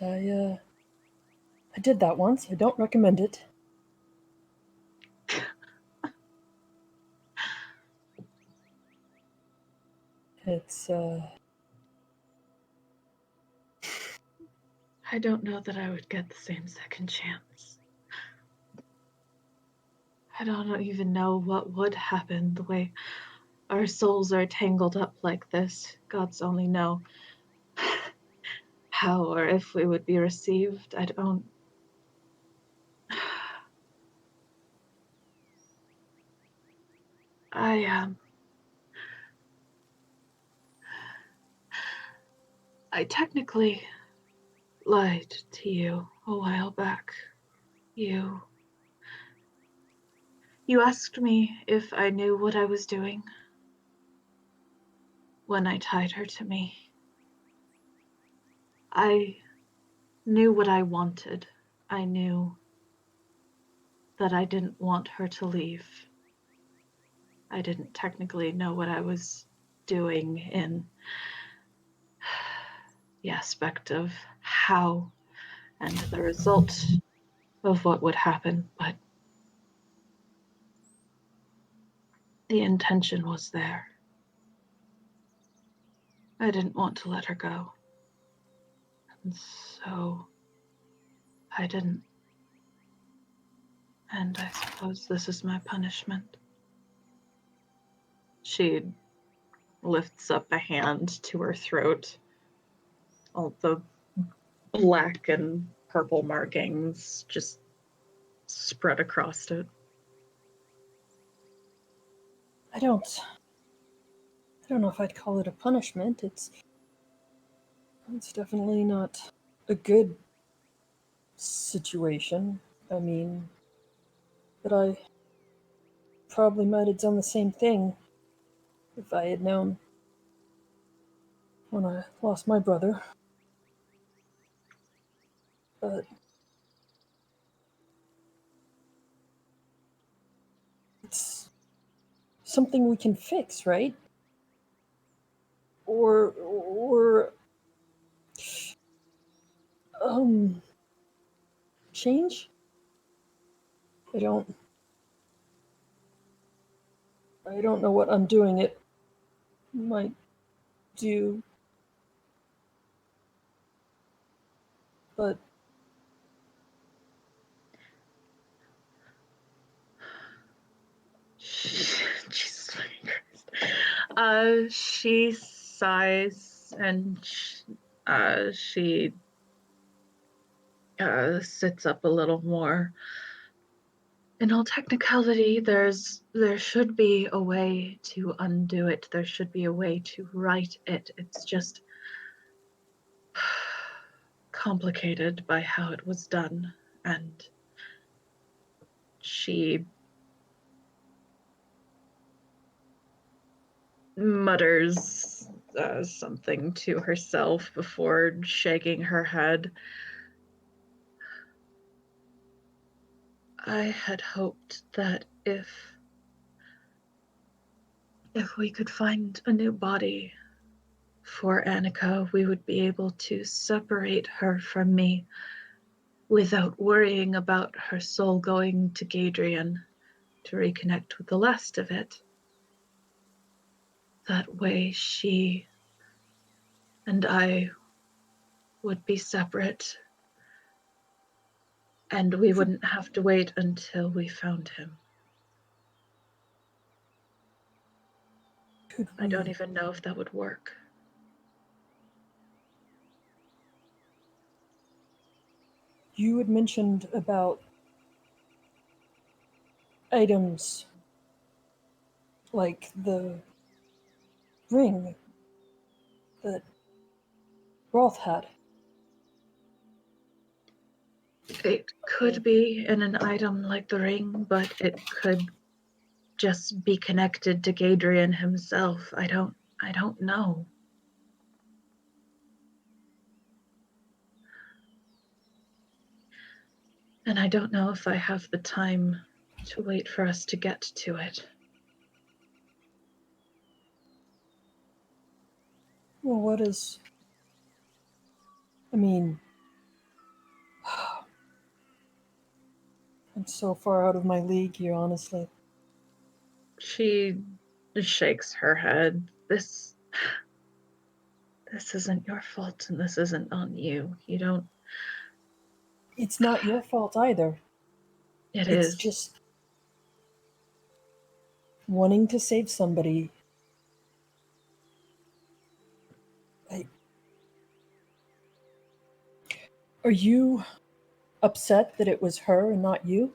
I did that once. I don't recommend it. It's, I don't know that I would get the same second chance. I don't even know what would happen the way our souls are tangled up like this. Gods only know how or if we would be received. I don't. I technically lied to you a while back. You asked me if I knew what I was doing when I tied her to me. I knew what I wanted, I knew that I didn't want her to leave. I didn't technically know what I was doing in the aspect of how and the result of what would happen, but the intention was there. I didn't want to let her go. And so I didn't. And I suppose this is my punishment. She lifts up a hand to her throat. All the black and purple markings just spread across it. I don't know if I'd call it a punishment. It's definitely not a good situation. I mean, but I probably might have done the same thing if I had known when I lost my brother. But it's something we can fix, right? Or change? I don't know what undoing it might do, but Jesus fucking Christ. She sighs and she sits up a little more. In all technicality, there should be a way to undo it. There should be a way to right it. It's just complicated by how it was done. And she mutters something to herself before shaking her head. I had hoped that if we could find a new body for Annika, we would be able to separate her from me without worrying about her soul going to Gadrian to reconnect with the last of it. That way she and I would be separate, and we wouldn't have to wait until we found him. I don't even know if that would work. You had mentioned about items like the ring that Roth had. It could be in an item like the ring, but it could just be connected to Gadrian himself. I don't know. And I don't know if I have the time to wait for us to get to it. Well, what is... I mean... I'm so far out of my league here, honestly. She shakes her head. This isn't your fault, and this isn't on you. You don't... It's not your fault either. It's It's just wanting to save somebody. Are you upset that it was her and not you?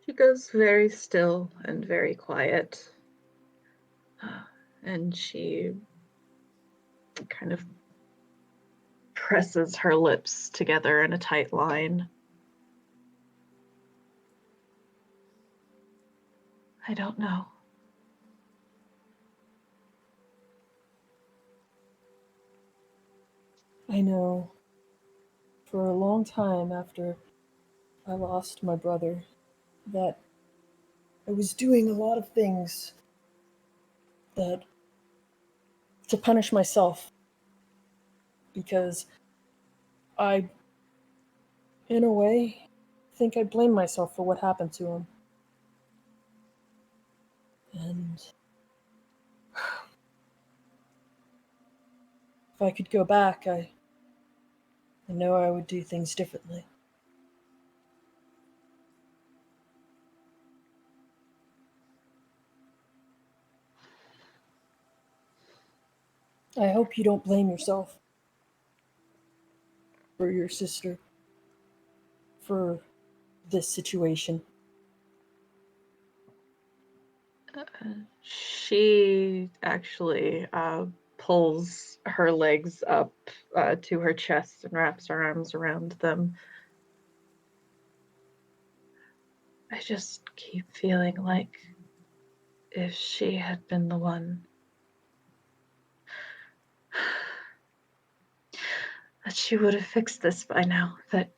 She goes very still and very quiet. And she kind of presses her lips together in a tight line. I don't know. I know for a long time after I lost my brother that I was doing a lot of things that to punish myself because I, in a way, think I blame myself for what happened to him. And if I could go back, I know I would do things differently. I hope you don't blame yourself for your sister for this situation. She actually pulls her legs up to her chest and wraps her arms around them. I just keep feeling like if she had been the one, that she would have fixed this by now. That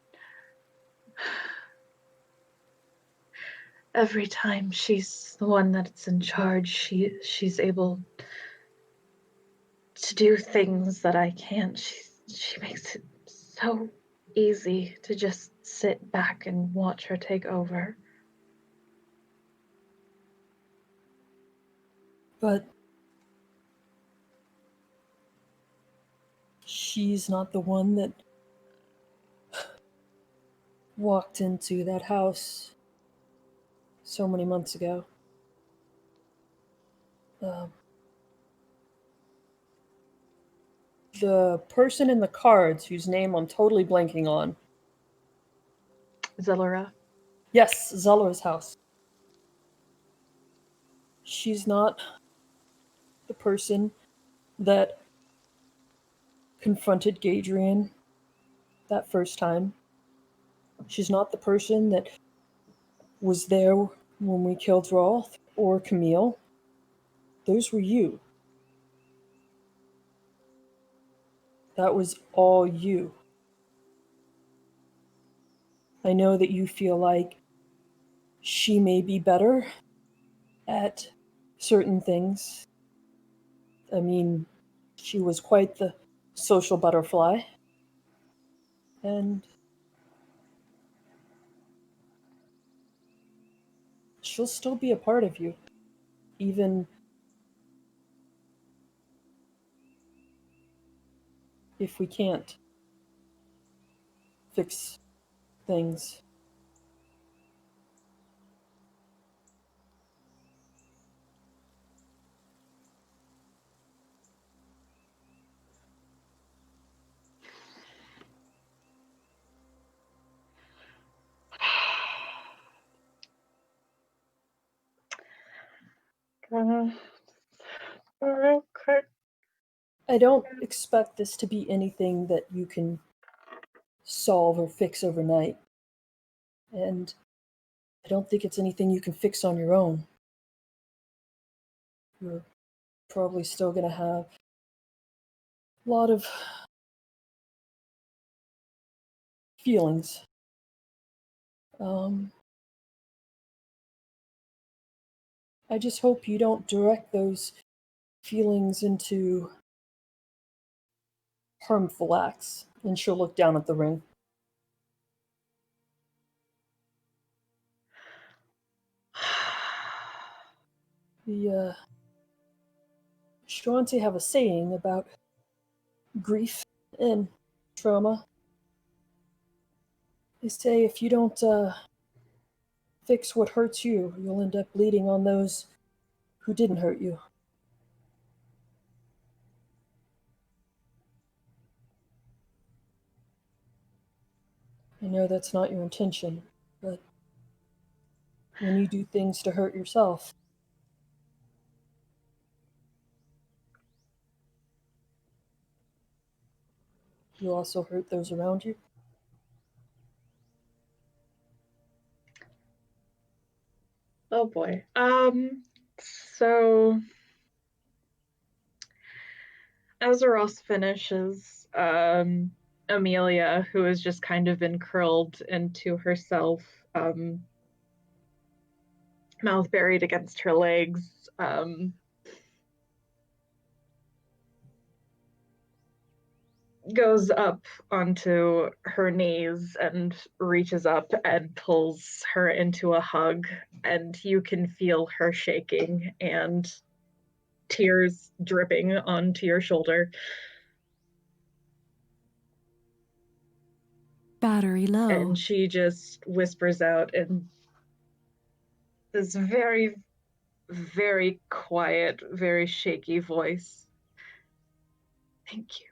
every time she's the one that's in charge, she's able to do things that I can't. She makes it so easy to just sit back and watch her take over. But she's not the one that walked into that house so many months ago. The person in the cards whose name I'm totally blanking on. Zellara. Yes, Zellara's house. She's not the person that confronted Gadrian that first time. She's not the person that was there when we killed Rolf or Camille. Those were you. That was all you. I know that you feel like she may be better at certain things. I mean, she was quite the social butterfly. And she'll still be a part of you, even if we can't fix things. Real quick. I don't expect this to be anything that you can solve or fix overnight. And I don't think it's anything you can fix on your own. You're probably still going to have a lot of feelings. I just hope you don't direct those feelings into harmful acts. And she'll look down at the ring. The Shwanti have a saying about grief and trauma. They say if you don't fix what hurts you, you'll end up bleeding on those who didn't hurt you. I know that's not your intention, but when you do things to hurt yourself, you also hurt those around you. Oh boy. So Azeroth finishes Amelia, who has just kind of been curled into herself, mouth buried against her legs. Goes up onto her knees and reaches up and pulls her into a hug, and you can feel her shaking and tears dripping onto your shoulder. Battery low. And she just whispers out in this very, very quiet, very shaky voice, "Thank you."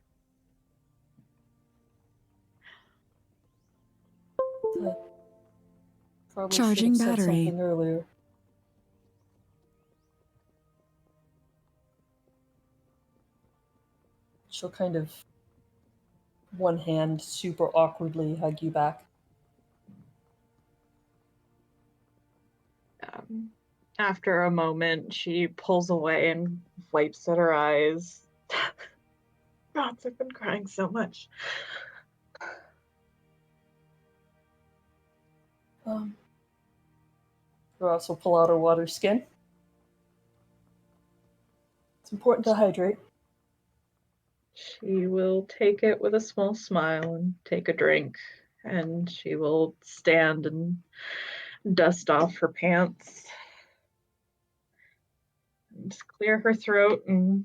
Probably Charging should have said battery. something earlier. She'll kind of one hand super awkwardly hug you back. After a moment, she pulls away and wipes at her eyes. God, I've been crying so much. Ross will pull out her water skin. It's important to hydrate. She will take it with a small smile and take a drink, and she will stand and dust off her pants and just clear her throat and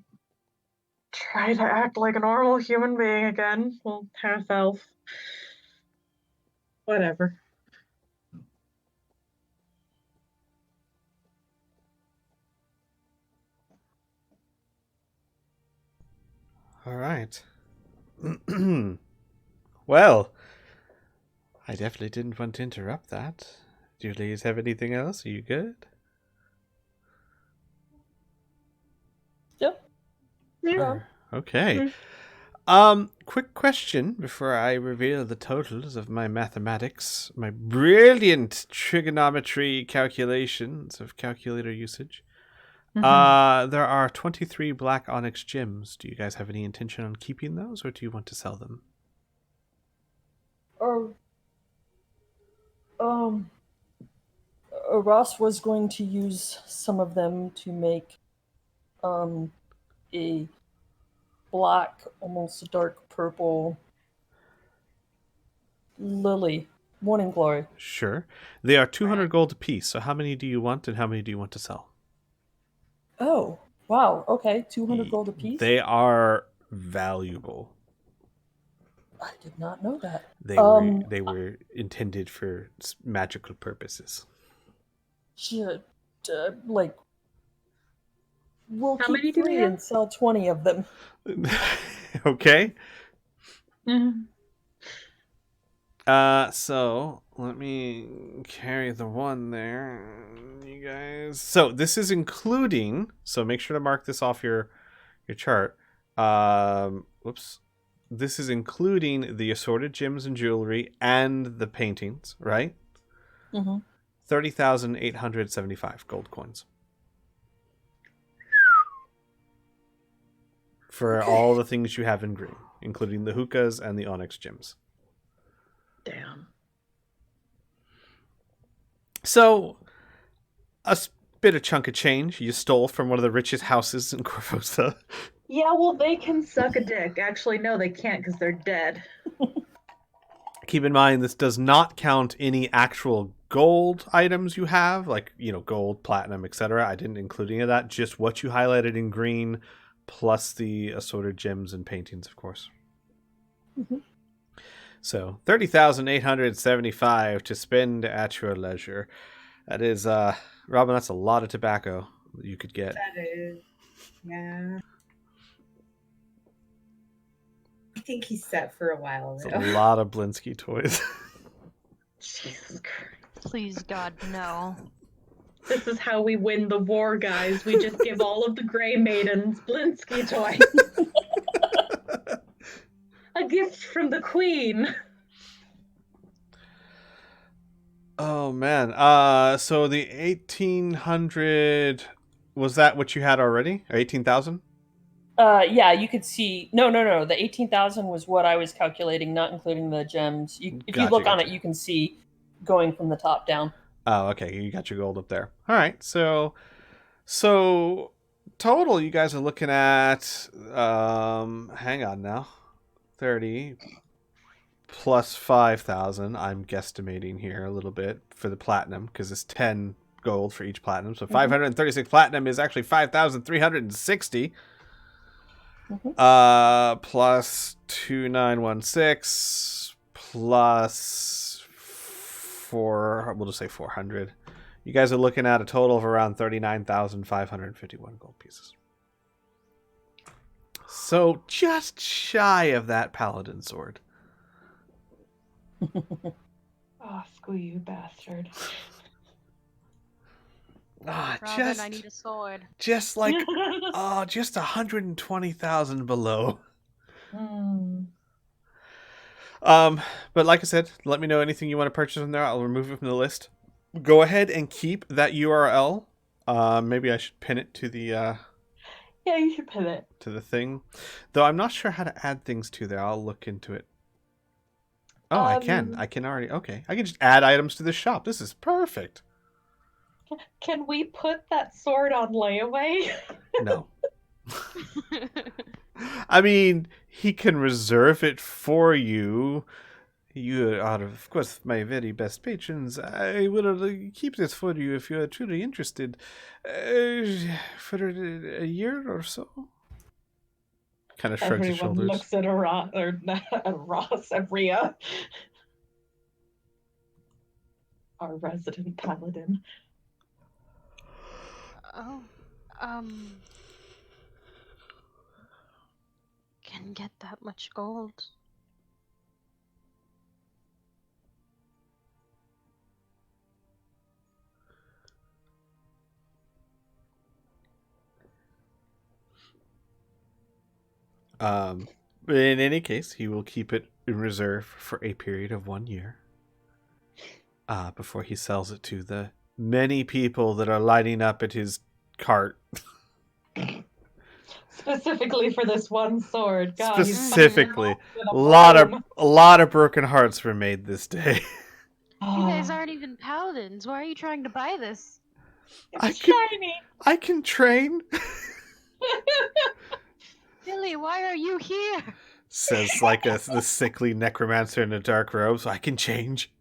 try to act like a normal human being again. Well, half elf. Whatever. All right. Well, I definitely didn't want to interrupt that. Do you ladies have anything else? Are you good? Yep. Sure. Okay. Quick question before I reveal the totals of my mathematics, my brilliant trigonometry calculations of calculator usage. There are 23 black onyx gems. Do you guys have any intention on keeping those, or do you want to sell them? Ross was going to use some of them to make a black, almost dark purple lily. Morning glory. Sure. They are 200 gold apiece, so how many do you want, and how many do you want to sell? Oh, wow. Okay, 200 gold apiece? They are valuable. I did not know that. They were intended for magical purposes. We'll How keep many do we 3 have? and sell 20 of them. Okay. So let me carry the one there, you guys. So this is including. So make sure to mark this off your chart. Whoops. This is including the assorted gems and jewelry and the paintings, right? 30,875 gold coins. For all the things you have in green, including the hookahs and the onyx gems. Damn. So, a bit of chunk of change you stole from one of the richest houses in Corvosa. Yeah, well, they can suck a dick. Actually, no, they can't because they're dead. Keep in mind, this does not count any actual gold items you have, like, gold, platinum, etc. I didn't include any of that, just what you highlighted in green, plus the assorted gems and paintings, of course. So, 30,875 to spend at your leisure. That is, Robin, that's a lot of tobacco you could get. That is, yeah. I think he's set for a while It's now. a lot of Blinsky toys. Jesus Christ. Please, God, no. This is how we win the war, guys. We just give all of the Grey Maidens Blinsky toys. A gift from the Queen. Oh, man. So the 1,800... Was that what you had already? Or 18,000? Yeah, you could see. No. The 18,000 was what I was calculating, not including the gems. If you Gotcha, look on gotcha. it, you can see going from the top down. Oh, okay. You got your gold up there. All right. So total, you guys are looking at. Hang on now. 30 plus 5,000. I'm guesstimating here a little bit for the platinum because it's 10 gold for each platinum. So 536 platinum is actually 5,360. Plus 2,916 plus 4. We'll just say 400. You guys are looking at a total of around 39,551 gold pieces. So just shy of that paladin sword. Oh, screw you, bastard. Robin, I need a sword. Just like, just 120,000 below. But like I said, let me know anything you want to purchase from there. I'll remove it from the list. Go ahead and keep that URL. Maybe I should pin it to the Yeah, you should pin it to the thing. Though I'm not sure how to add things to there. I'll look into it. Oh, I can. I can already. Okay, I can just add items to the shop. This is perfect. Can we put that sword on layaway? No. I mean, he can reserve it for you. You are, of course, my very best patrons. I will keep this for you if you are truly interested. For a year or so. Kind of shrugs his Everyone shoulders. looks at Ross, or not at Ross, at Rhea. Our resident paladin. Oh, can get that much gold. In any case, he will keep it in reserve for a period of 1 year. Before he sells it to the many people that are lining up at his cart. Specifically for this one sword. God, Specifically, a lot of broken hearts were made this day. You guys aren't even paladins. Why are you trying to buy this? It's shiny. I can train. Billy, why are you here? Says like the sickly necromancer in a dark robe, so I can change.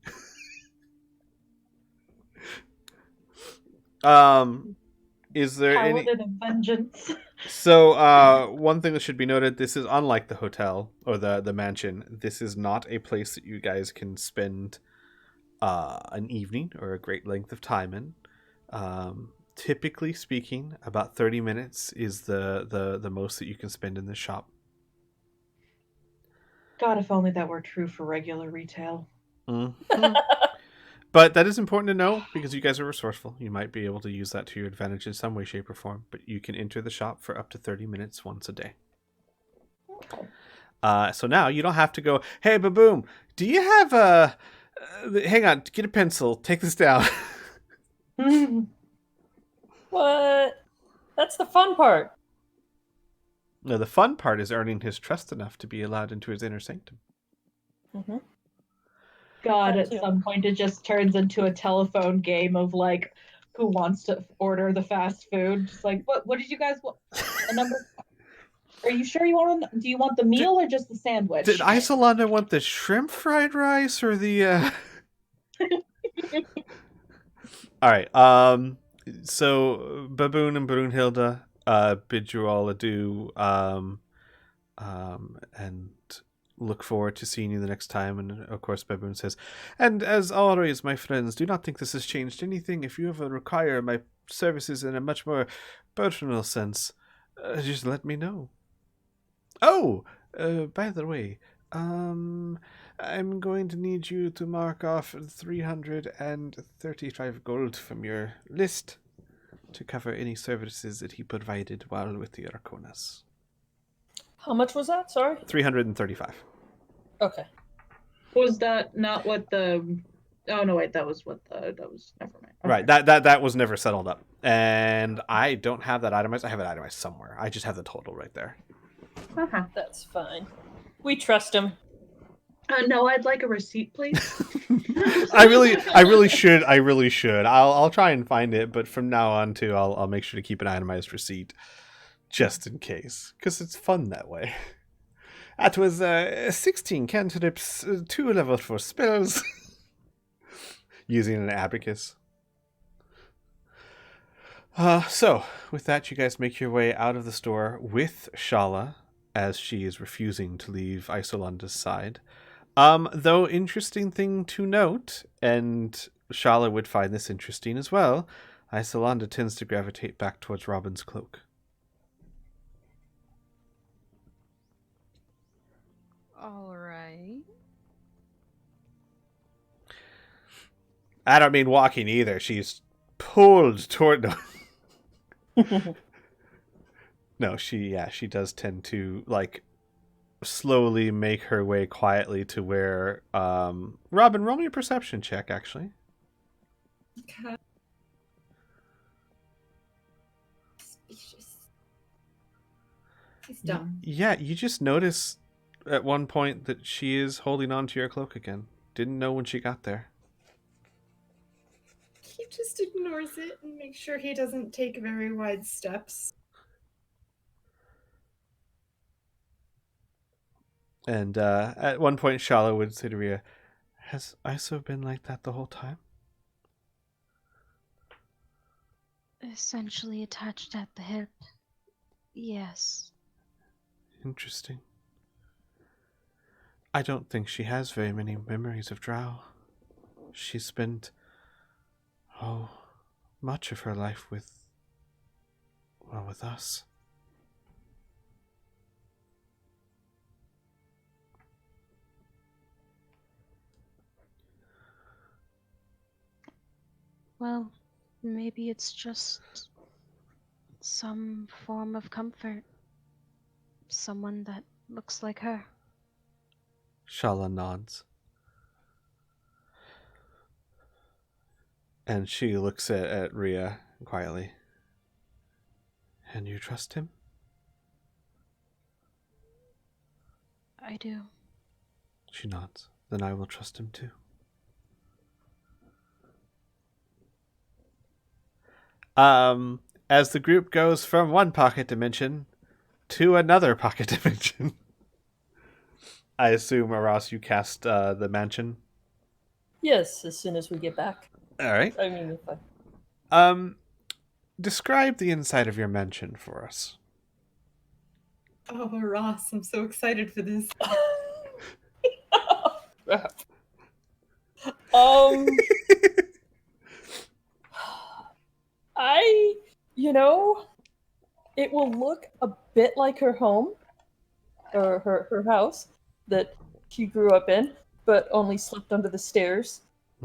Is there Paladin of vengeance. So, one thing that should be noted, this is unlike the hotel or the mansion. This is not a place that you guys can spend an evening or a great length of time in. Typically speaking, about 30 minutes is the most that you can spend in the shop. God, if only that were true for regular retail. Mm-hmm. But that is important to know because you guys are resourceful. You might be able to use that to your advantage in some way, shape, or form. But you can enter the shop for up to 30 minutes once a day. Okay. So now you don't have to go, hey, Baboom, do you have a... hang on, get a pencil. Take this down. What? That's the fun part. No, the fun part is earning his trust enough to be allowed into his inner sanctum. Mm-hmm. God, at some point it just turns into a telephone game of like, who wants to order the fast food? Just like, what did you guys want? A number? Are you sure you want? Do you want the meal or just the sandwich? Did Isolanda want the shrimp fried rice or the? All right. So Baboon and Brunhilde bid you all adieu. And look forward to seeing you the next time. And of course, Baboon says, and as always, my friends, do not think this has changed anything. If you ever require my services in a much more personal sense, just let me know. Oh, by the way, I'm going to need you to mark off 335 gold from your list to cover any services that he provided while with the Arconas. How much was that? Sorry? 335. Okay. Was that not what the Oh no, wait, that was never mind. Okay. Right, that was never settled up. And I don't have that itemized. I have it itemized somewhere. I just have the total right there. Uh-huh. That's fine. We trust him. No, I'd like a receipt, please. I really should. I'll try and find it, but from now on too, I'll make sure to keep an itemized receipt, just in case, because it's fun that way. That was 16 cantrips, 2 level 4 spells, using an abacus. So, with that, you guys make your way out of the store with Shala, as she is refusing to leave Isolanda's side. Though interesting thing to note, and Shala would find this interesting as well, Isolanda tends to gravitate back towards Robin's cloak. Alright. I don't mean walking either. She's pulled toward. No, she does tend to slowly make her way quietly to where Robin, roll me a perception check, actually. Okay. Suspicious. He's dumb. Yeah, you just notice at one point that she is holding on to your cloak again. Didn't know when she got there. He just ignores it and makes sure he doesn't take very wide steps. And at one point, Shala would say to Rhea, "Has Iso been like that the whole time?" Essentially attached at the hip. Yes. Interesting. I don't think she has very many memories of Drow. She spent, much of her life with us. Well, maybe it's just some form of comfort. Someone that looks like her. Shala nods. And she looks at Rhea quietly. And you trust him? I do. She nods. Then I will trust him too. As the group goes from one pocket dimension to another pocket dimension. I assume, Aras, you cast the mansion? Yes, as soon as we get back. Alright. I mean, if I... Describe the inside of your mansion for us. Oh, Ross, I'm so excited for this. It will look a bit like her home, or her house that she grew up in, but only slept under the stairs.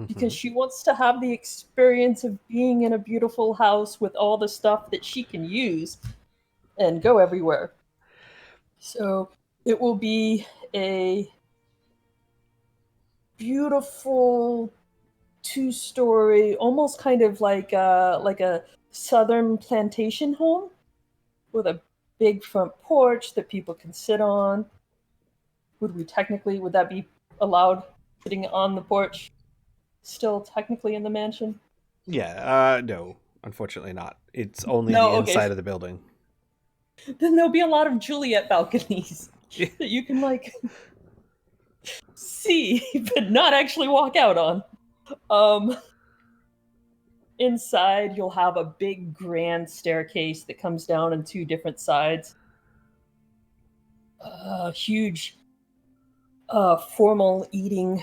Because she wants to have the experience of being in a beautiful house with all the stuff that she can use and go everywhere. So it will be a beautiful 2-story, almost kind of like a southern plantation home with a big front porch that people can sit on. Would that be allowed, sitting on the porch? Still technically in the mansion? Yeah, no, unfortunately not. It's only No, the okay. inside of the building. Then there'll be a lot of Juliet balconies that you can see, but not actually walk out on. Inside, you'll have a big grand staircase that comes down on 2 different sides. A huge formal eating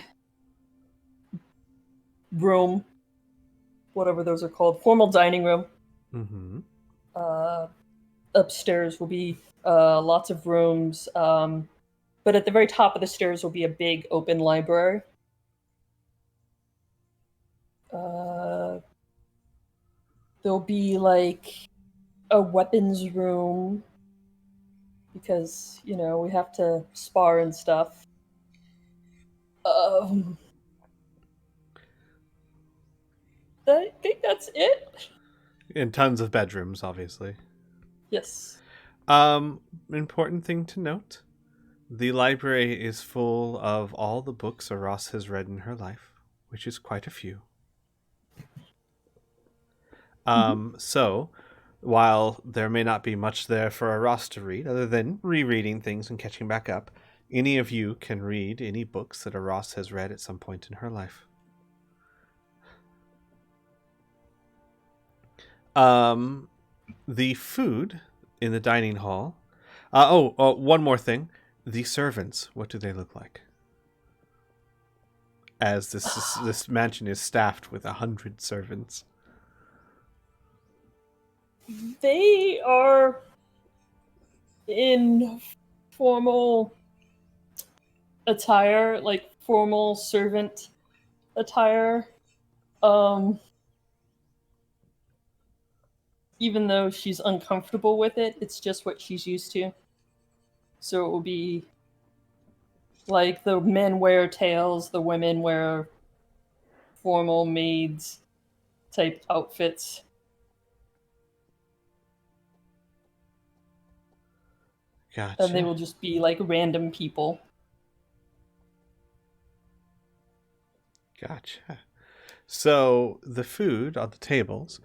room, whatever those are called, formal dining room. Mm-hmm. Upstairs will be lots of rooms, but at the very top of the stairs will be a big open library. There'll be a weapons room because we have to spar and stuff. I think that's it. And tons of bedrooms, obviously. Yes. Important thing to note. The library is full of all the books Aras has read in her life, which is quite a few. So, while there may not be much there for Aras to read, other than rereading things and catching back up, any of you can read any books that Aras has read at some point in her life. The food in the dining hall. One more thing. The servants, what do they look like? As this mansion is staffed with 100 servants. They are in formal attire, like formal servant attire. Even though she's uncomfortable with it, it's just what she's used to. So it will be like the men wear tails, the women wear formal maids type outfits. Gotcha. And they will just be like random people. Gotcha. So the food on the tables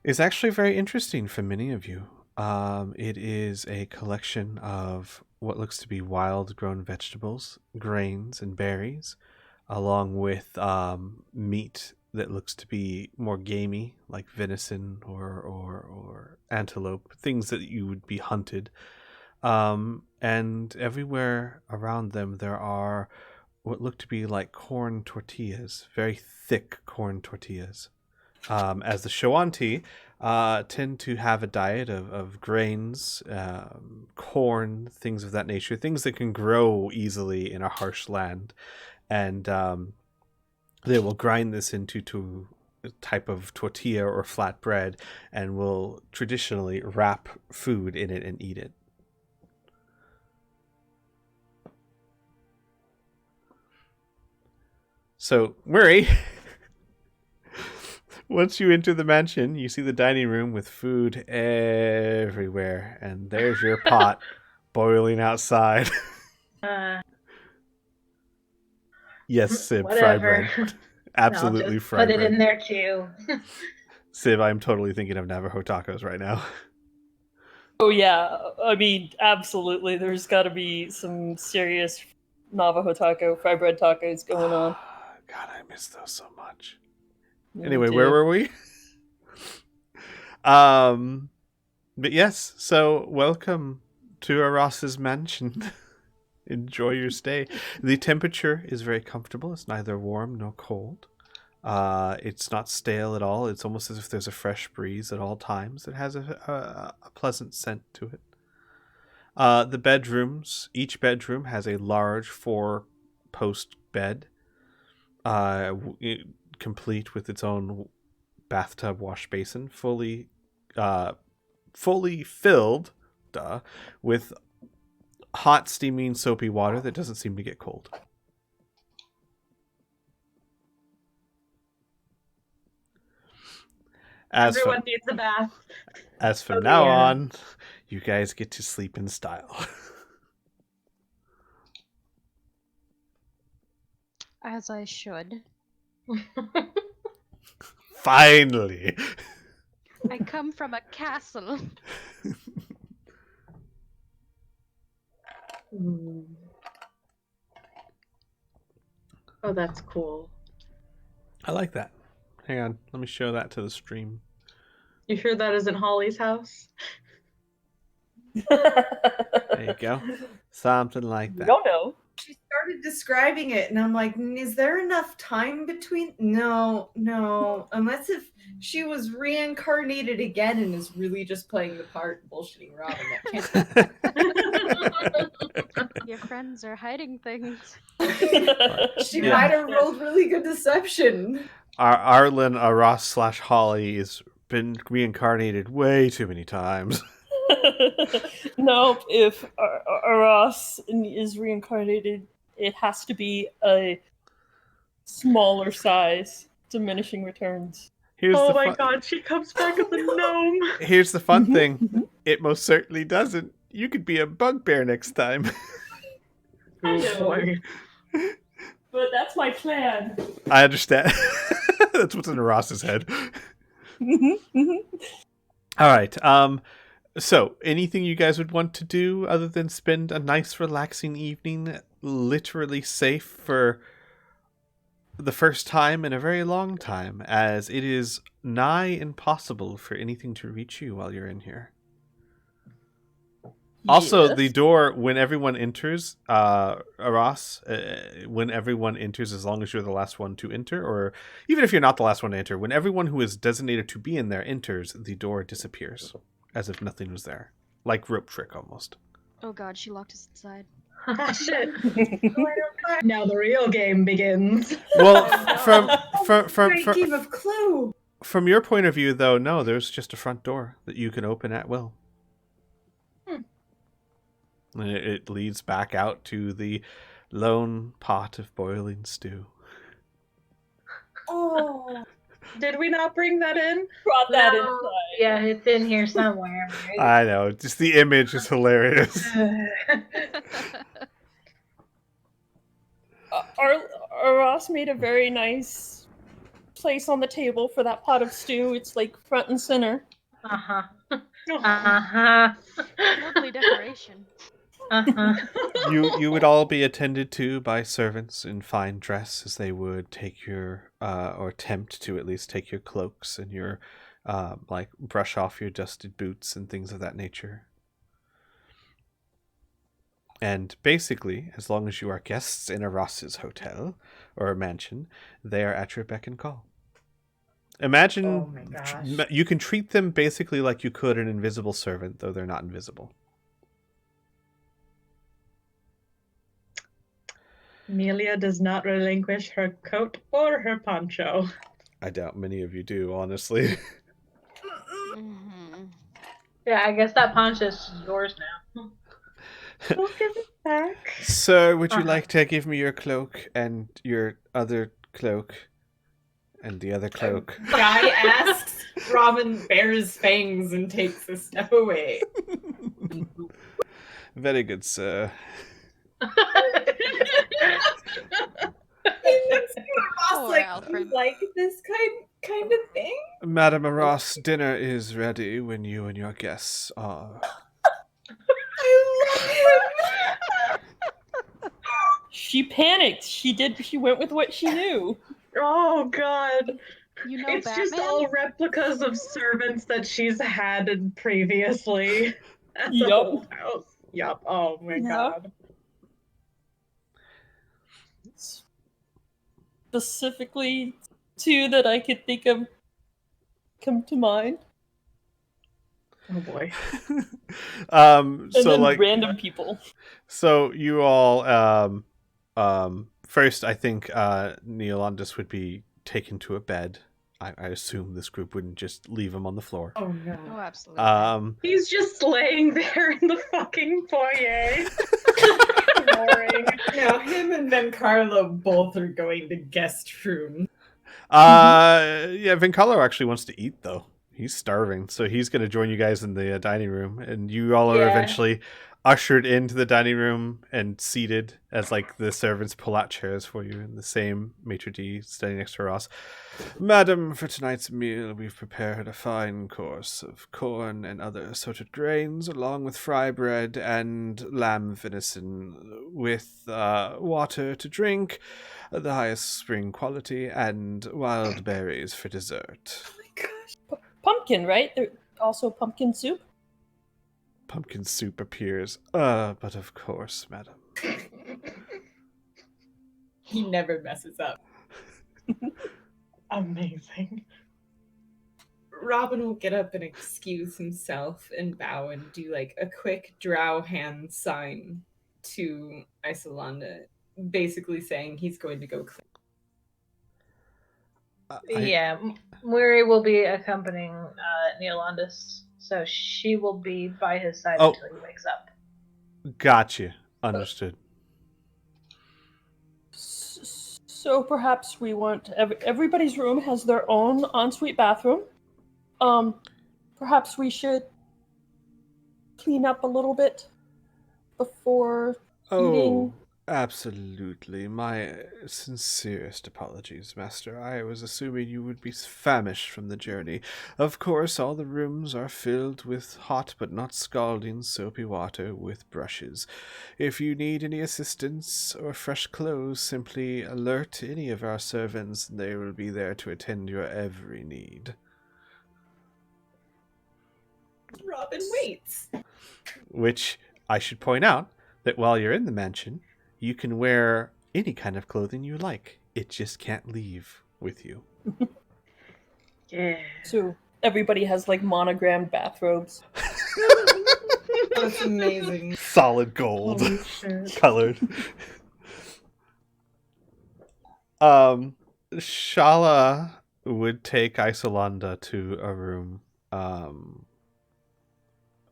is actually very interesting for many of you. It is a collection of what looks to be wild grown vegetables, grains, and berries, along with meat that looks to be more gamey, like venison or antelope, things that you would be hunted. And everywhere around them there are what look to be like corn tortillas, very thick corn tortillas. As the Shoanti tend to have a diet of grains, corn, things of that nature, things that can grow easily in a harsh land. And they will grind this into a type of tortilla or flat bread and will traditionally wrap food in it and eat it. So, Murray, once you enter the mansion, you see the dining room with food everywhere, and there's your pot boiling outside. Yes, Sib, fry Whatever. bread. Absolutely I'll just fry put bread. it in there too. Sib, I'm totally thinking of Navajo tacos right now. Oh yeah, I mean, absolutely. There's got to be some serious Navajo taco, fried bread tacos going on. God, I miss those so much. Me Anyway, too. where were we? But yes, so welcome to Aras's mansion. Enjoy your stay. The temperature is very comfortable. It's neither warm nor cold. It's not stale at all. It's almost as if there's a fresh breeze at all times. It has a pleasant scent to it. The bedrooms, each bedroom has a large 4-post bed, complete with its own bathtub wash basin, fully filled with hot, steaming, soapy water that doesn't seem to get cold. Everyone needs a bath. As from Oh, now yeah. on, you guys get to sleep in style. As I should. Finally. I come from a castle. Oh, that's cool. I like that. Hang on, let me show that to the stream. You sure that isn't Holly's house? There you go. Something like that. Don't know. She started describing it, and I'm like, is there enough time between? No. Unless if she was reincarnated again and is really just playing the part bullshitting Robin. That can't Your friends are hiding things. She Yeah. might have rolled really good deception. Arlen, Aras / Holly has been reincarnated way too many times. Nope, if Aras is reincarnated, it has to be a smaller size, diminishing returns. Here's Oh the my fun- god, she comes back as a gnome. Here's the fun thing. It most certainly doesn't. You could be a bugbear next time. I Oh know. boy. But that's my plan. I understand. That's what's in Ross's head. All right. So, anything you guys would want to do other than spend a nice, relaxing evening, literally safe for the first time in a very long time, as it is nigh impossible for anything to reach you while you're in here. Also, the Yes. door, when everyone enters, Aras, when everyone enters, as long as you're the last one to enter, or even if you're not the last one to enter, when everyone who is designated to be in there enters, the door disappears, as if nothing was there. Like rope trick, almost. Oh god, she locked us inside. Ah, shit. Now the real game begins. Well, Great game of Clue. from your point of view, though, no, there's just a front door that you can open at will. And it leads back out to the lone pot of boiling stew. Oh. Did we not bring that in? Brought that No. inside. Yeah, it's in here somewhere, right? I know, just the image is hilarious. Ross made a very nice place on the table for that pot of stew. It's like front and center. Uh-huh. Oh. Uh-huh. Lovely decoration. Uh-huh. You would all be attended to by servants in fine dress, as they would take your or attempt to at least take your cloaks and your like brush off your dusted boots and things of that nature. And basically, as long as you are guests in a Ross's hotel or a mansion, they are at your beck and call. Imagine Oh my gosh. you can treat them basically like you could an invisible servant, though they're not invisible. Amelia does not relinquish her coat or her poncho. I doubt many of you do, honestly. Mm-hmm. Yeah, I guess that poncho's yours now. We'll give it back. Sir, would you Uh-huh. like to give me your cloak and your other cloak and the other cloak? Guy asks, Robin bares fangs and takes a step away. Very good, sir. Poor like, Alfred. like this kind of thing. Madam Ross, dinner is ready when you and your guests are. I She panicked. She went with what she knew. Oh god. You know It's Batman? just all replicas of servants that she's had previously at the Yup. whole house. Yup. Oh my Yeah. god. Specifically, two that I could think of come to mind. Oh boy. And So then like random people. so you all first I think Neolandus would be taken to a bed. I assume this group wouldn't just leave him on the floor. Oh no. Oh, absolutely. He's just laying there in the fucking foyer. Boring. No, him and Ben Carlo both are going to guest room. Yeah, Vincalo actually wants to eat though. He's starving, so he's going to join you guys in the dining room, and you all are Yeah. eventually ushered into the dining room and seated as like the servants pull out chairs for you, and the same maitre d' standing next to Ross. Madam, for tonight's meal, we've prepared a fine course of corn and other assorted grains, along with fry bread and lamb venison, with water to drink, the highest spring quality, and wild berries for dessert. Oh my gosh. Pumpkin, right? There also pumpkin soup. Pumpkin soup appears. But of course, madam. He never messes up. Amazing. Robin will get up and excuse himself and bow and do like a quick drow hand sign to Isolanda, basically saying he's going to go clean. Yeah, Muri will be accompanying Neolandus, so she will be by his side Oh. until he wakes up. Gotcha. Understood. So So perhaps we want everybody's room has their own ensuite bathroom. Perhaps we should clean up a little bit before eating. Oh, absolutely. My sincerest apologies, Master. I was assuming you would be famished from the journey. Of course, all the rooms are filled with hot but not scalding soapy water with brushes. If you need any assistance or fresh clothes, simply alert any of our servants, and they will be there to attend your every need. Robin waits. Which, I should point out, that while you're in the mansion, you can wear any kind of clothing you like. It just can't leave with you. Yeah. So everybody has like monogrammed bathrobes. That's amazing. Solid gold Holy shit. colored. Shala would take Isolanda to a room.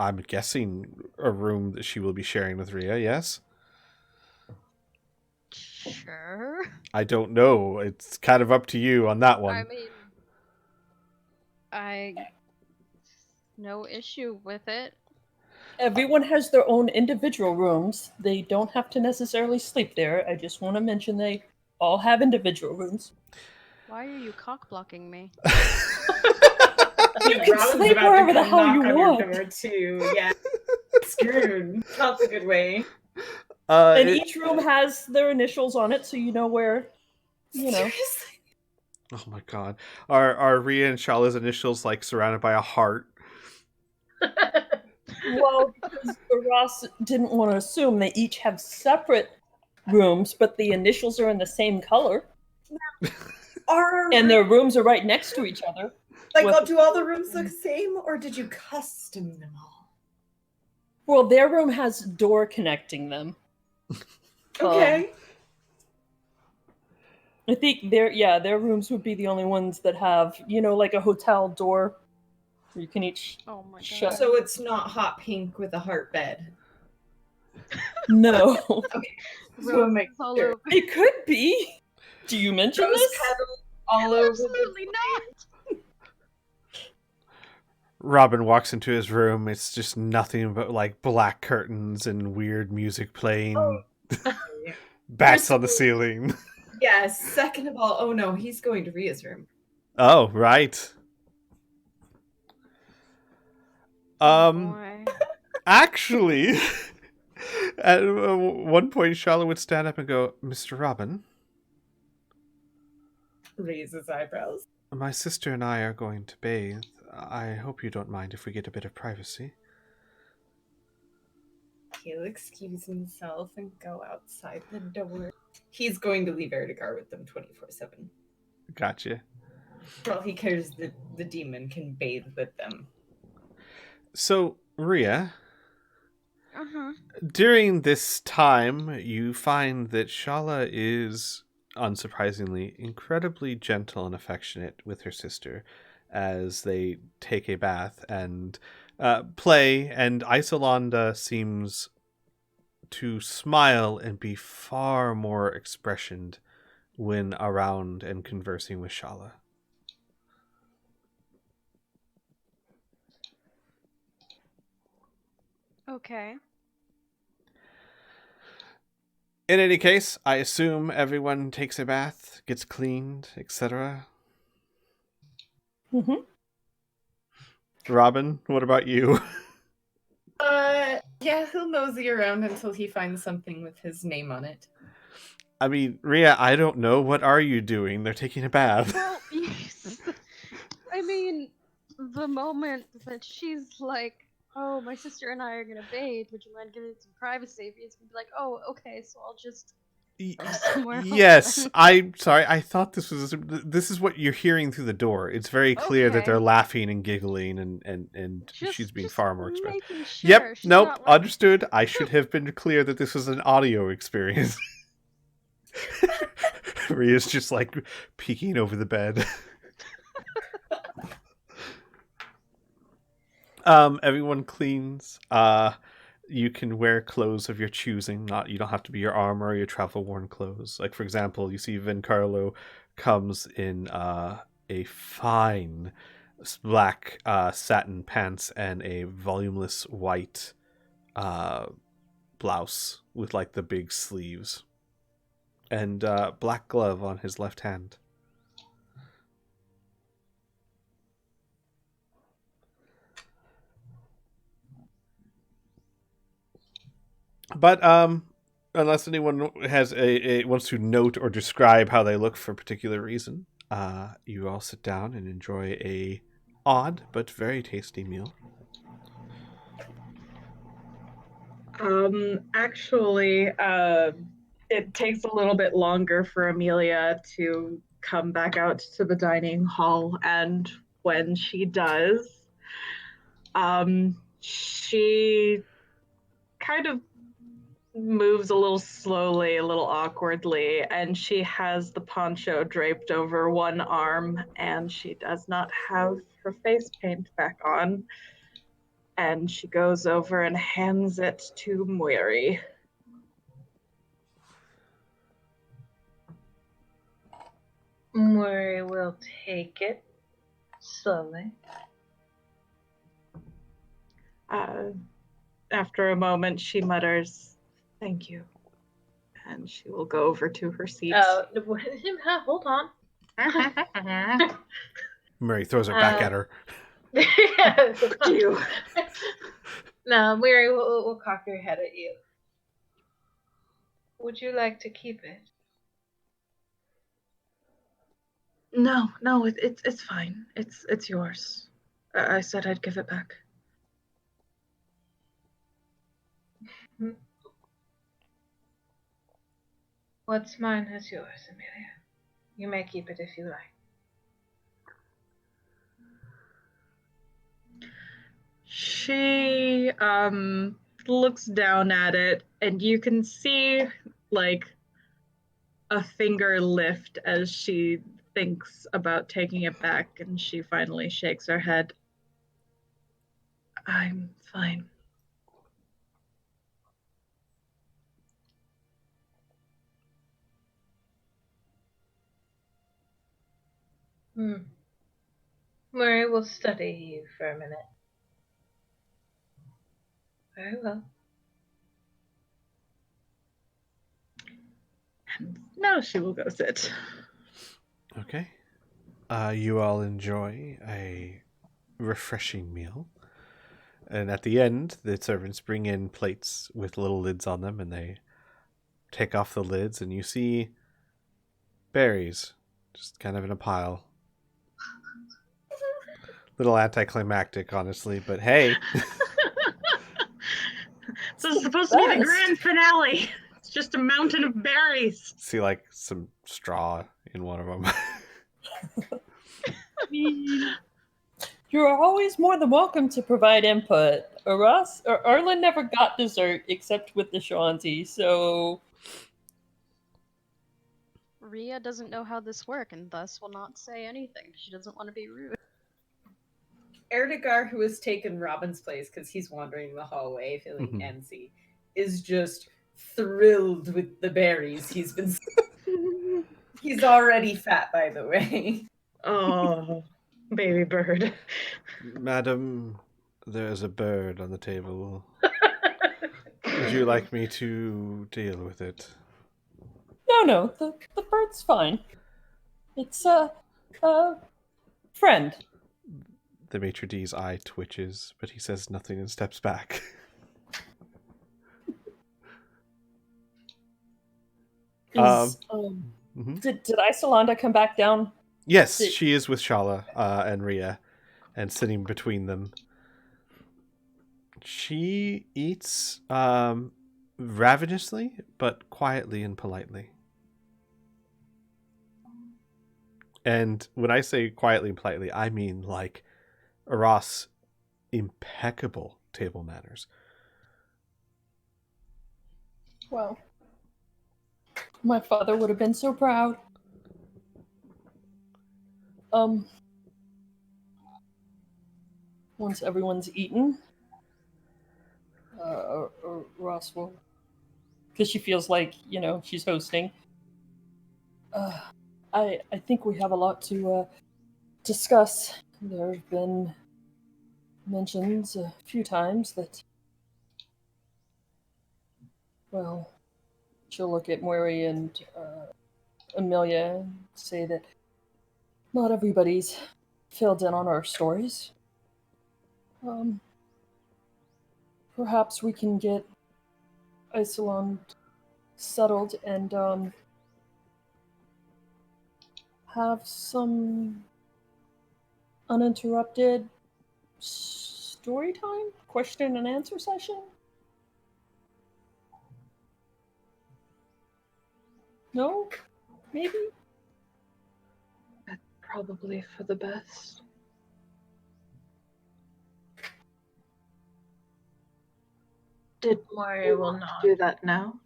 I'm guessing a room that she will be sharing with Rhea, yes? Sure. I don't know. It's kind of up to you on that one. I mean, I no issue with it. Everyone has their own individual rooms. They don't have to necessarily sleep there. I just want to mention they all have individual rooms. Why are you cock blocking me? You can Robin's sleep about to wherever the come hell knock you on want. your door too. Yeah. Screwed. Not the good way. And each room has their initials on it, so you know where, Seriously? Oh my god. Are Rhea and Shala's initials like surrounded by a heart? Well, because Ross didn't want to assume they each have separate rooms, but the initials are in the same color, and their rooms are right next to each other. Do all the rooms look the same, or did you custom them all? Well, their room has door connecting them. Okay. I think their rooms would be the only ones that have, like a hotel door where you can each Oh my god. shut. So it's not hot pink with a heart bed. No. Roses all over. It could be. Do you mention Rose this? petals all over. Absolutely not. Robin walks into his room. It's just nothing but like black curtains and weird music playing. Bats on the ceiling. Yes. Second of all, oh no, he's going to Rhea's room. Oh, right. Boy. Actually, at one point, Charlotte would stand up and go, Mr. Robin, Raise his eyebrows. my sister and I are going to bathe. I hope you don't mind if we get a bit of privacy. He'll excuse himself and go outside the door. He's going to leave Erdegar with them 24/7. Gotcha. For all he cares, the demon can bathe with them. So, Rhea, Uh-huh. during this time, you find that Shala is, unsurprisingly, incredibly gentle and affectionate with her sister as they take a bath and play, and Isolanda seems to smile and be far more expressioned when around and conversing with Shala. Okay. In any case, I assume everyone takes a bath, gets cleaned, etc. Mm-hmm. Robin, what about you? Yeah, he'll nosy around until he finds something with his name on it. I mean, Rhea, I don't know. What are you doing? They're taking a bath. Well, yes. I mean, the moment that she's like, oh, my sister and I are gonna bathe, would you mind giving me some privacy? He's gonna be like, oh, okay, so I'll just go somewhere else Yes, then." I'm sorry. I thought this is what you're hearing through the door. It's very clear that Okay. they're laughing and giggling, and she's being Just far more expressive. making sure Yep, she's nope, not like- understood. I should have been clear that this was an audio experience. Rhea's just like peeking over the bed. Everyone cleans. you can wear clothes of your choosing. You don't have to be your armor or your travel worn clothes. Like, for example, you see Vincarlo comes in a fine black satin pants and a volumeless white blouse with like the big sleeves, and black glove on his left hand. But unless anyone has wants to note or describe how they look for a particular reason, you all sit down and enjoy a odd but very tasty meal. Actually, it takes a little bit longer for Amelia to come back out to the dining hall, and when she does, she kind of moves a little slowly, a little awkwardly, and she has the poncho draped over one arm, and she does not have her face paint back on. And she goes over and hands it to Moiri. Moiri will take it slowly. After a moment, she mutters, "Thank you." And she will go over to her seat. Hold on. Murray throws her back at her. Fuck you. No, Moiri will cock her head at you. Would you like to keep it? No, it's fine. It's yours. I said I'd give it back. What's mine is yours, Amelia. You may keep it if you like. She looks down at it, and you can see like a finger lift as she thinks about taking it back, and she finally shakes her head. I'm fine. Murray will study you for a minute. Very well. And now she will go sit. Okay. You all enjoy a refreshing meal. And at the end, the servants bring in plates with little lids on them, and they take off the lids, and you see berries just kind of in a pile. Little anticlimactic, honestly, but hey. This is supposed to be the grand finale. It's just a mountain of berries. See, like, some straw in one of them. You're always more than welcome to provide input. Ross or Arlen never got dessert except with the Shanti, so Rhea doesn't know how this works and thus will not say anything. She doesn't want to be rude. Erdegar, who has taken Robin's place because he's wandering the hallway feeling antsy, is just thrilled with the berries he's been. He's already fat, by the way. Oh, baby bird. Madam, there's a bird on the table. Would you like me to deal with it? no, the bird's fine. It's a friend. The maitre d's' eye twitches, but he says nothing and steps back. Did Isolanda come back down? Yes, she is with Shala and Rhea, and sitting between them. She eats ravenously, but quietly and politely. And when I say quietly and politely, I mean like Ross, impeccable table manners. Well, my father would have been so proud. Once everyone's eaten, Ross will, because she feels like, she's hosting. I think we have a lot to discuss. There have been mentions a few times that, well, she'll look at Mori and Amelia and say that not everybody's filled in on our stories. Perhaps we can get Isolon settled and have some uninterrupted story time? Question and answer session? No? Maybe? Probably for the best. Did Mori you will want not. to do that now?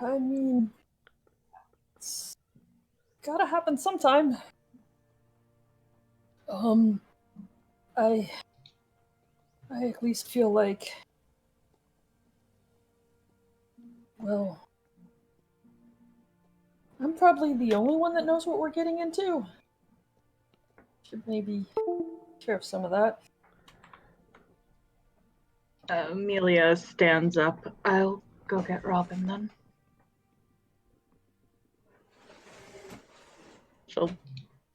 I mean, it's gotta happen sometime. I at least feel like, well, I'm probably the only one that knows what we're getting into. Should maybe share some of that. Amelia stands up. I'll go get Robin then. She'll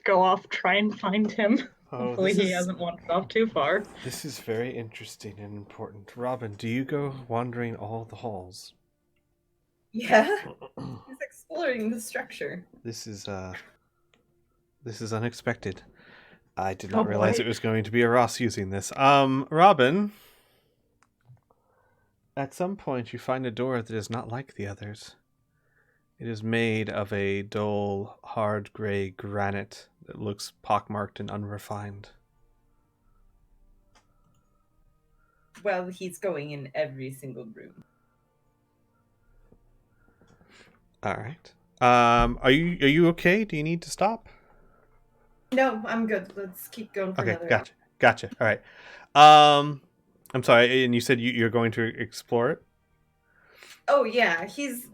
go off, try and find him. Hopefully he hasn't wandered off too far. This is very interesting and important. Robin, do you go wandering all the halls? Yeah. He's exploring the structure. This is unexpected. I did not Oh, realize boy. it was going to be a Ross using this. Robin, at some point you find a door that is not like the others. It is made of a dull, hard gray granite that looks pockmarked and unrefined. Well, he's going in every single room. All right. Are you okay? Do you need to stop? No, I'm good. Let's keep going for Okay, another hour. gotcha. All right. I'm sorry, and you said you're going to explore it? Oh yeah, he's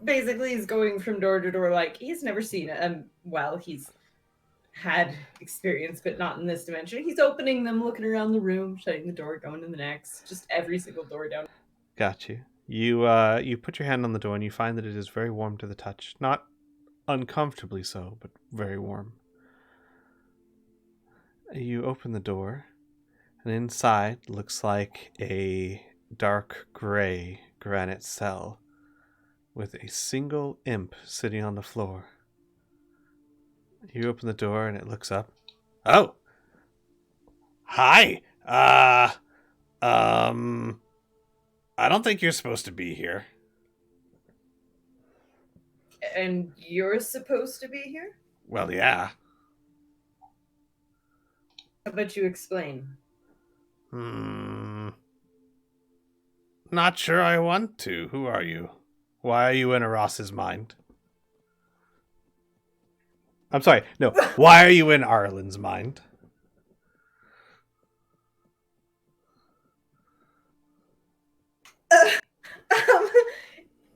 going from door to door like he's never seen it. Well, he's had experience, but not in this dimension. He's opening them, looking around the room, shutting the door, going to the next, just every single door down. Got you. You put your hand on the door and you find that it is very warm to the touch. Not uncomfortably so, but very warm. You open the door, and inside looks like a dark gray granite cell with a single imp sitting on the floor. You open the door and it looks up. Oh! Hi! I don't think you're supposed to be here. And you're supposed to be here? Well, yeah. How about you explain? Not sure I want to. Who are you? Why are you in Ross's mind? I'm sorry, no. Why are you in Arlen's mind?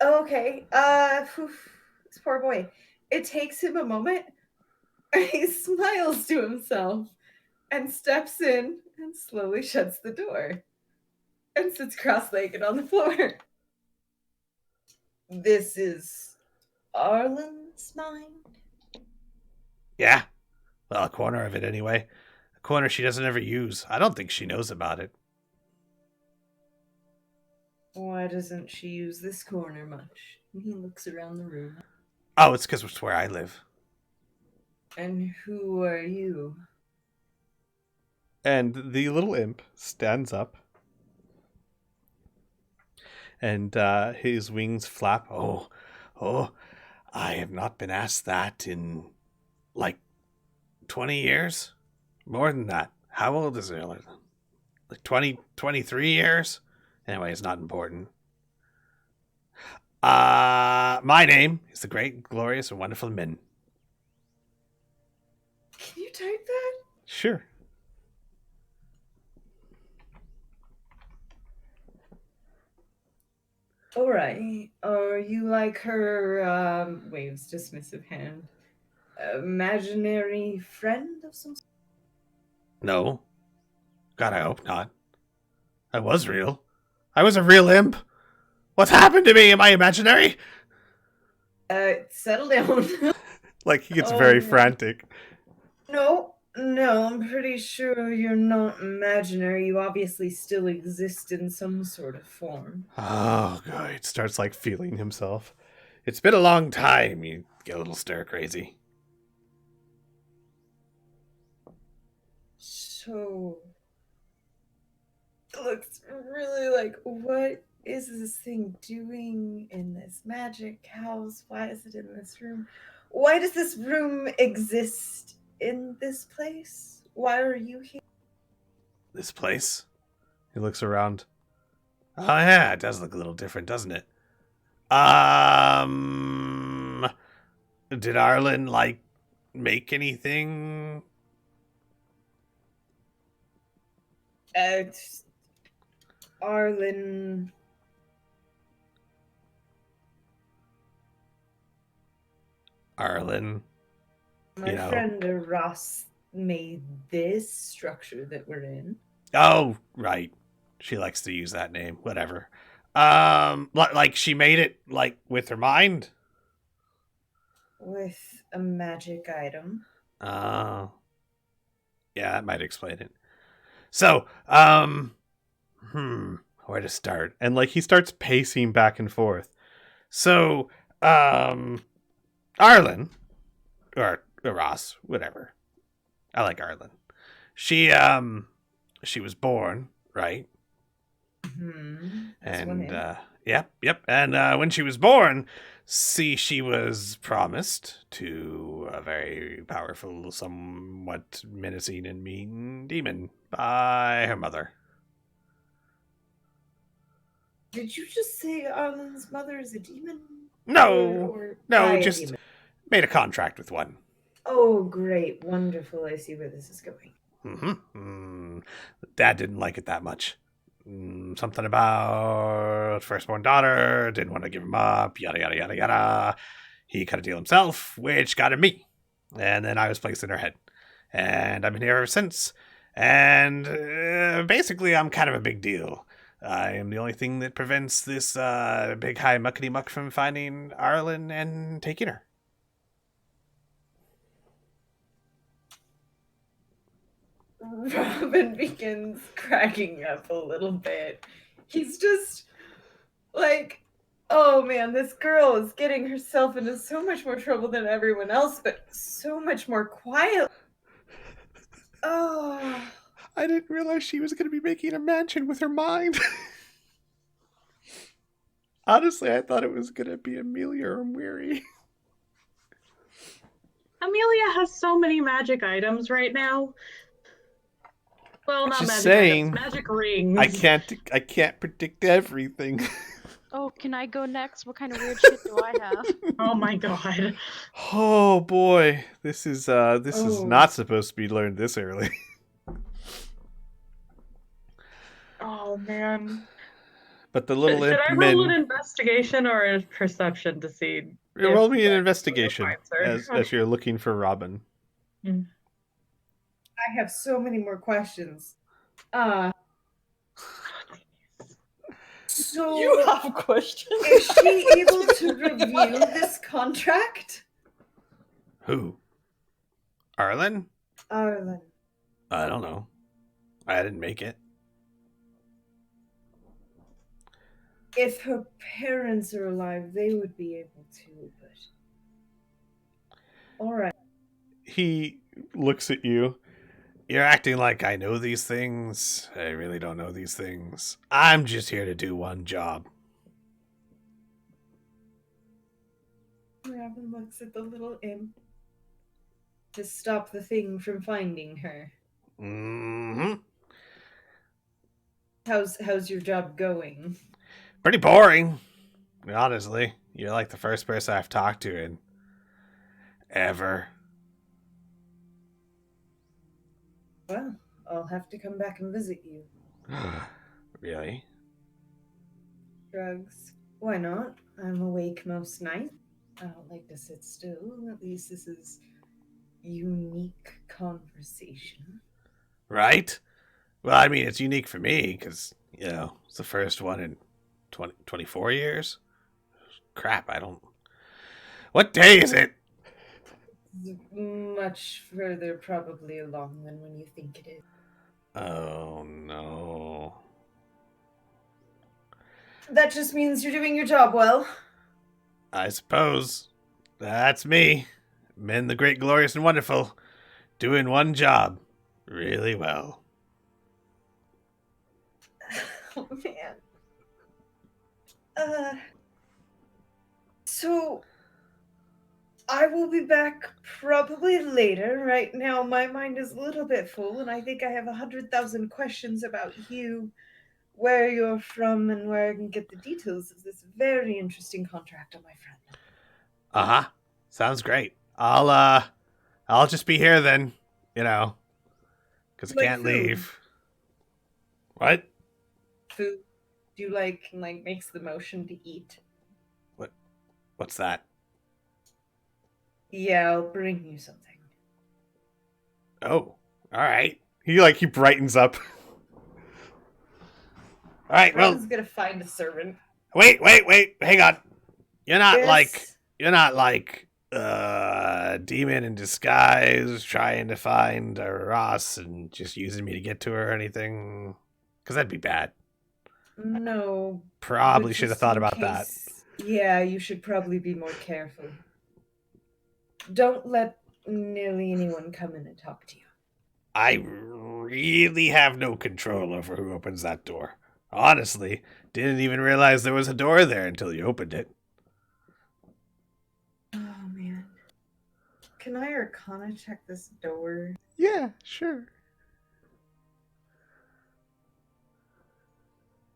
Okay. This poor boy. It takes him a moment. He smiles to himself and steps in and slowly shuts the door and sits cross-legged on the floor. This is Arlen's mind? Yeah. Well, a corner of it anyway. A corner she doesn't ever use. I don't think she knows about it. Why doesn't she use this corner much? He looks around the room. Oh, it's because it's where I live. And who are you? And the little imp stands up. And his wings flap. Oh, I have not been asked that in, like, 20 years? More than that. How old is it? Like 20, 23 years? Anyway, it's not important. My name is the great, glorious, and wonderful Min. Can you type that? Sure. All right. Are you like her, waves dismissive hand, imaginary friend of some sort? No. God, I hope not. I was real. I was a real imp. What's happened to me? Am I imaginary? Settle down. Like, he gets Oh, very man. frantic. No, I'm pretty sure you're not imaginary. You obviously still exist in some sort of form. Oh, God. Starts, like, feeling himself. It's been a long time. You get a little stir crazy. So, it looks really like, what is this thing doing in this magic house? Why is it in this room? Why does this room exist in this place? Why are you here? This place? He looks around. Oh, yeah. It does look a little different, doesn't it? Did Arlen, like, make anything? Arlen. Arlen. My You know. friend Ross made this structure that we're in. Oh, right. She likes to use that name. Whatever. Like she made it, like, with her mind? With a magic item. Yeah, that might explain it. So, where to start? And, like, he starts pacing back and forth. So, Arlen, or Ross, whatever. I like Arlen. She was born, right? That's one And, name. yep. And, when she was born, she was promised to a very powerful, somewhat menacing and mean demon by her mother. Did you just say Arlen's mother is a demon? No, by a just demon? made a contract with one. Oh, great. Wonderful. I see where this is going. Dad didn't like it that much. Something about firstborn daughter, didn't want to give him up, yada, yada, yada, yada. He cut a deal himself, which got him me. And then I was placed in her head. And I've been here ever since. And basically, I'm kind of a big deal. I am the only thing that prevents this big high muckety muck from finding Arlen and taking her. Robin begins cracking up a little bit. He's just like, oh man, this girl is getting herself into so much more trouble than everyone else, but so much more quiet. Oh. I didn't realize she was going to be making a mansion with her mind. Honestly, I thought it was going to be Amelia or Weary. Amelia has so many magic items right now. Well, not Just magic saying, items, magic rings. I can't predict everything. Oh, can I go next? What kind of weird shit do I have? Oh my god. Oh boy, this is not supposed to be learned this early. Oh man. But the little Should imp I roll an men investigation or a perception to see? roll me an if investigation finds her? as you're looking for Robin. I have so many more questions. So You have questions. is she able to review this contract? Who? Arlen? Arlen. I don't know. I didn't make it. If her parents are alive, they would be able to, but alright. He looks at you. You're acting like I know these things. I really don't know these things. I'm just here to do one job. Robin looks at the little imp to stop the thing from finding her. Mm-hmm. How's your job going? Pretty boring. Honestly. You're like the first person I've talked to in ever. Well, I'll have to come back and visit you. Really? Drugs. Why not? I'm awake most nights. I don't like to sit still. At least this is unique conversation. Right? Well, I mean, it's unique for me because, it's the first one in 24 years. Crap, I don't... What day is it? Much further probably along than when you think it is. Oh, no. That just means you're doing your job well. I suppose. That's me. Men the Great, Glorious, and Wonderful. Doing one job. Really well. Oh, man. So I will be back probably later. Right now, my mind is a little bit full, and I think I have 100,000 questions about you, where you're from, and where I can get the details of this very interesting contract on my friend. Uh-huh. Sounds great. I'll just be here then, because I Like can't food. leave. What? Food. Do you like makes the motion to eat? What's that? Yeah, I'll bring you something. Oh, all right. He brightens up. All right, well, Robin's gonna find a servant. wait, hang on. You're not Yes. demon in disguise trying to find a Ross and just using me to get to her or anything? Because that'd be bad. No. Probably but should have just thought in about that. case- Yeah, you should probably be more careful. Don't let nearly anyone come in and talk to you. I really have no control over who opens that door. Honestly, didn't even realize there was a door there until you opened it. Oh, man. Can I Arcana check this door? Yeah, sure.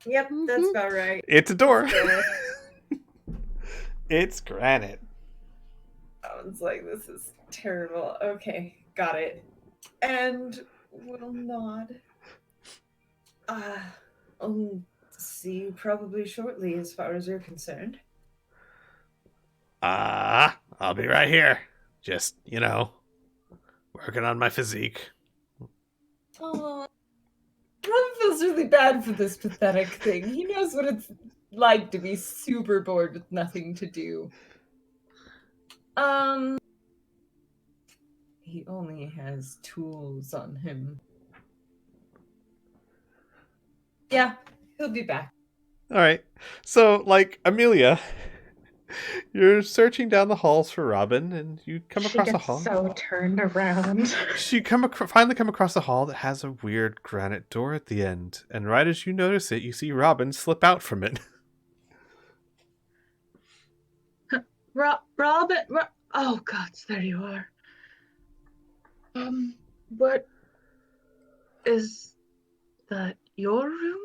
Yep, that's about right. It's a door. Door. It's granite. Sounds like this is terrible. Okay, got it. And will nod. I'll see you probably shortly as far as you're concerned. I'll be right here. Just, working on my physique. Oh, Ron feels really bad for this pathetic thing. He knows what it's like to be super bored with nothing to do. He only has tools on him. Yeah, he'll be back. All right. So, Amelia, you're searching down the halls for Robin, and you come She across a gets hall. so turned around. She finally come across a hall that has a weird granite door at the end, and right as you notice it, you see Robin slip out from it. Robin, oh God, there you are. What is that? Your room?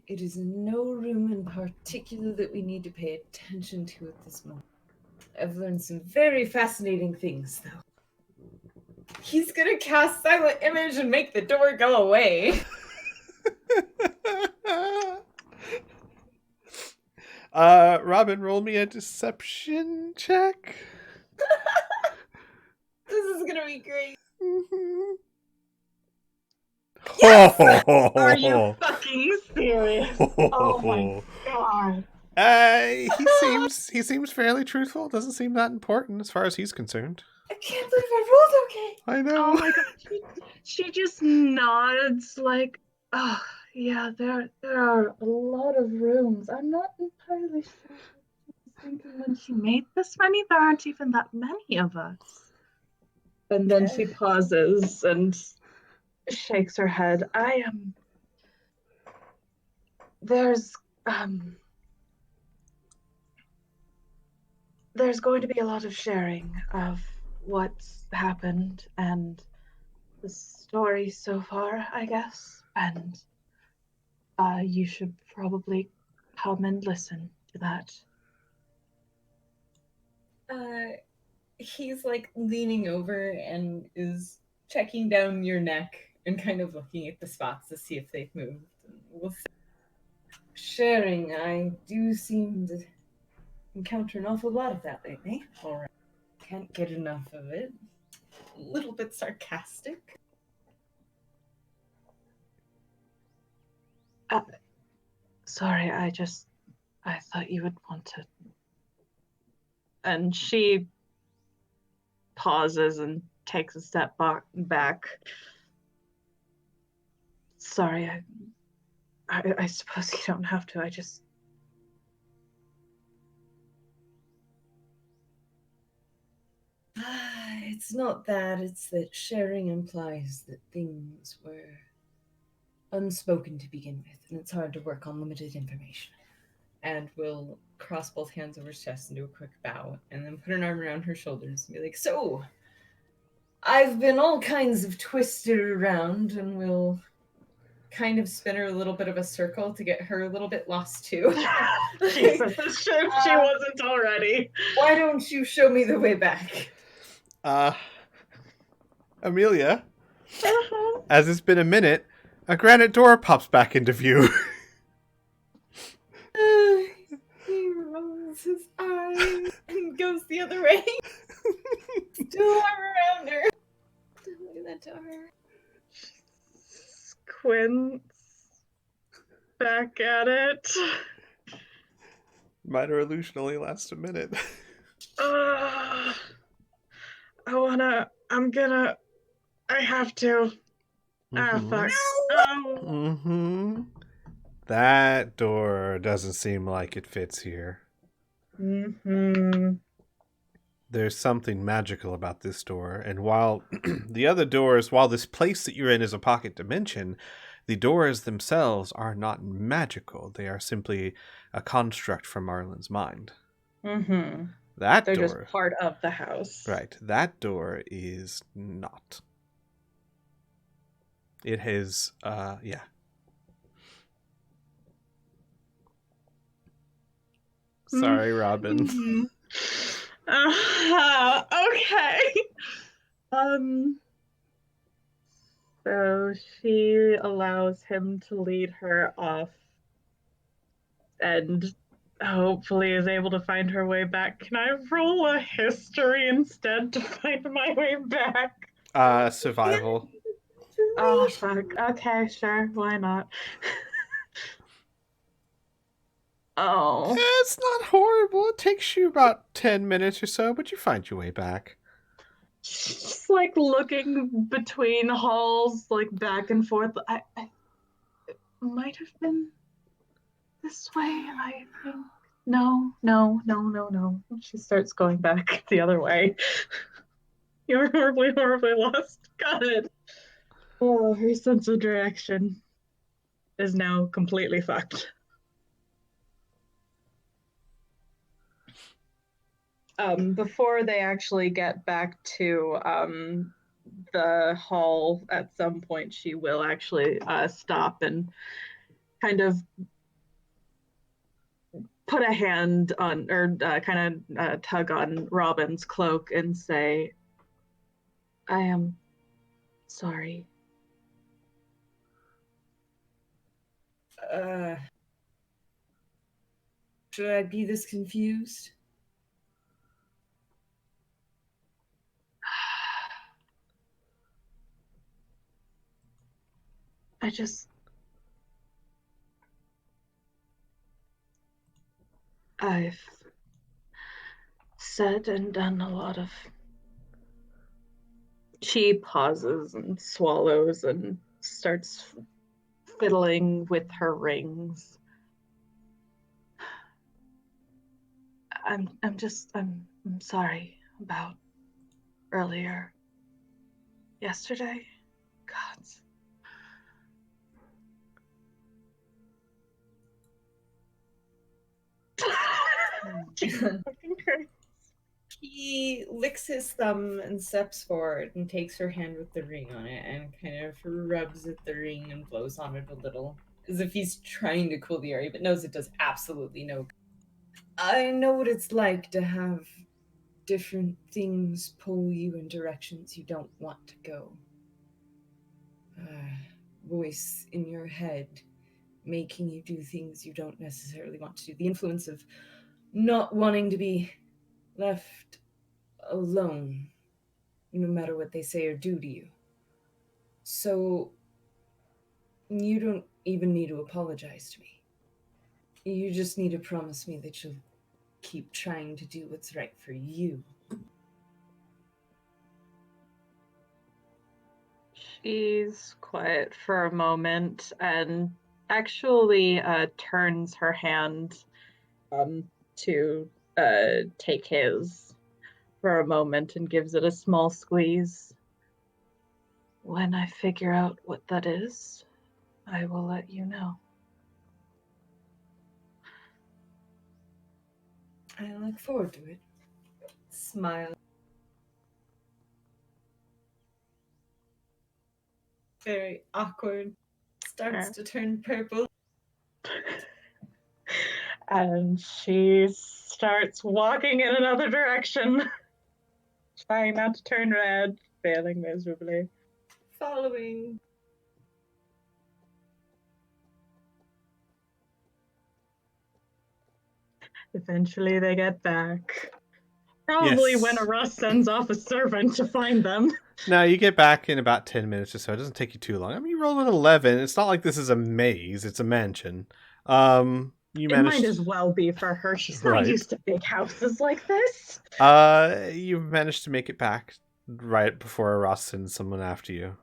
It is no room in particular that we need to pay attention to at this moment. I've learned some very fascinating things, though. He's gonna cast Silent Image and make the door go away. Robin, roll me a deception check. This is gonna be great. Yes! Are you fucking serious? Oh my God. He seems fairly truthful. Doesn't seem that important as far as he's concerned. I can't believe I rolled okay. I know. Oh my God. She just nods like, oh yeah, there are a lot of rooms. I'm not entirely sure what she was thinking when she made this many. There aren't even that many of us. And then she pauses and shakes her head. There's going to be a lot of sharing of what's happened and the story so far, I guess. And you should probably come and listen to that. He's leaning over and is checking down your neck and kind of looking at the spots to see if they've moved. sharing. I do seem to encounter an awful lot of that lately. Alright. Can't get enough of it. A little bit sarcastic. Sorry, I thought you would want to. And she pauses and takes a step back. Sorry, I suppose you don't have to. It's not that, it's that sharing implies that things were unspoken to begin with, and it's hard to work on limited information. And we'll cross both hands over his chest and do a quick bow, and then put an arm around her shoulders and be like, so, I've been all kinds of twisted around, and we'll kind of spin her a little bit of a circle to get her a little bit lost too. Jesus, if she wasn't already. Why don't you show me the way back? Amelia, as it's been a minute, a granite door pops back into view. He rolls his eyes and goes the other way. Still arm around her. Look at that door. Squints back at it. Minor illusion only lasts a minute. I have to. Fuck. Mm-hmm. That door doesn't seem like it fits here. Mm-hmm. There's something magical about this door, and while the other doors, while this place that you're in is a pocket dimension, the doors themselves are not magical. They are simply a construct from Marlin's mind. Mm-hmm. That They're door, just part of the house. right, that door is not. It has, yeah. Sorry, Robin. Mm-hmm. Okay. So she allows him to lead her off and hopefully is able to find her way back. Can I roll a history instead to find my way back? Survival. Oh, fuck. Okay, sure. Why not? Oh. It's not horrible. It takes you about 10 minutes or so, but you find your way back. Just like looking between halls, like back and forth. I it might have been this way, I think. No. She starts going back the other way. You're horribly, horribly lost. God. Oh, her sense of direction is now completely fucked. Before they actually get back to the hall, at some point she will actually stop and kind of put a hand on, or kind of tug on Robin's cloak and say, I am sorry. Should I be this confused? I've said and done a lot of. She pauses and swallows and starts fiddling with her rings. I'm sorry about earlier. Yesterday. God. He licks his thumb and steps forward and takes her hand with the ring on it and kind of rubs at the ring and blows on it a little, as if he's trying to cool the area, but knows it does absolutely no good. I know what it's like to have different things pull you in directions you don't want to go. Voice in your head making you do things you don't necessarily want to do. The influence of not wanting to be left alone, no matter what they say or do to you. So you don't even need to apologize to me. You just need to promise me that you'll keep trying to do what's right for you. She's quiet for a moment and actually turns her hand to take his for a moment and gives it a small squeeze. When I figure out what that is, I will let you know. I look forward to it. Smile. Very awkward. Starts to turn purple. And she starts walking in another direction, trying not to turn red, failing miserably. Following. Eventually they get back. Probably Yes. when Russ sends off a servant to find them. Now you get back in about 10 minutes or so. It doesn't take you too long. I mean, you rolled an 11. It's not like this is a maze. It's a mansion. You It managed. might as well be for her. She's Right. not used to big houses like this. You managed to make it back right before Ross sends someone after you.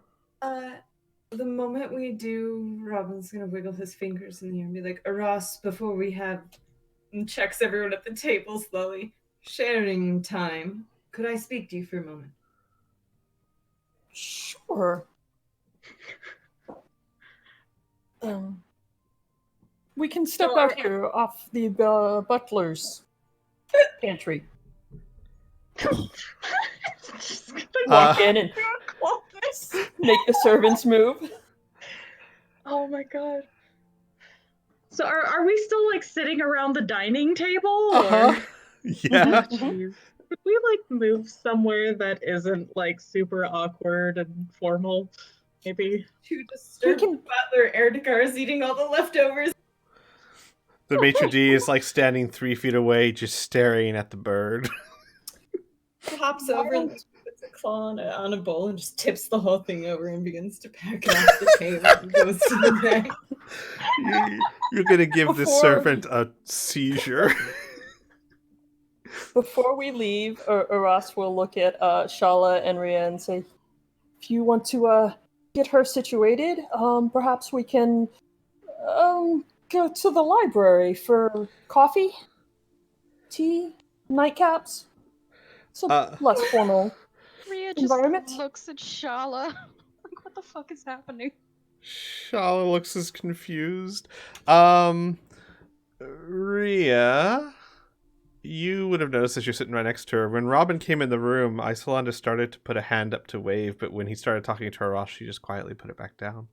The moment we do, Robin's gonna wiggle his fingers in the air and be like, Ross, before we have, and checks everyone at the table slowly. Sharing time. Could I speak to you for a moment? Sure. We can step out here off the butler's pantry. Walk in and make the servants move. Oh my god. So are we still like sitting around the dining table? Or? Yeah. Jeez. Could we like move somewhere that isn't like super awkward and formal? Maybe. To disturb butler, Erdikar is eating all the leftovers. The maitre d' is like standing 3 feet away, just staring at the bird. Hops over and puts a claw on a bowl and just tips the whole thing over and begins to pack it off the table and goes to the bag. You're gonna give this servant a seizure. Before we leave, Ross will look at Shala and Rhea and say, if you want to get her situated, perhaps we can go to the library for coffee, tea, nightcaps. Some less formal Rhea environment. just looks at Shala. Like, what the fuck is happening? Shala looks as confused. Rhea, you would have noticed as you're sitting right next to her. When Robin came in the room, Isolanda started to put a hand up to wave, but when he started talking to her, Ross, she just quietly put it back down.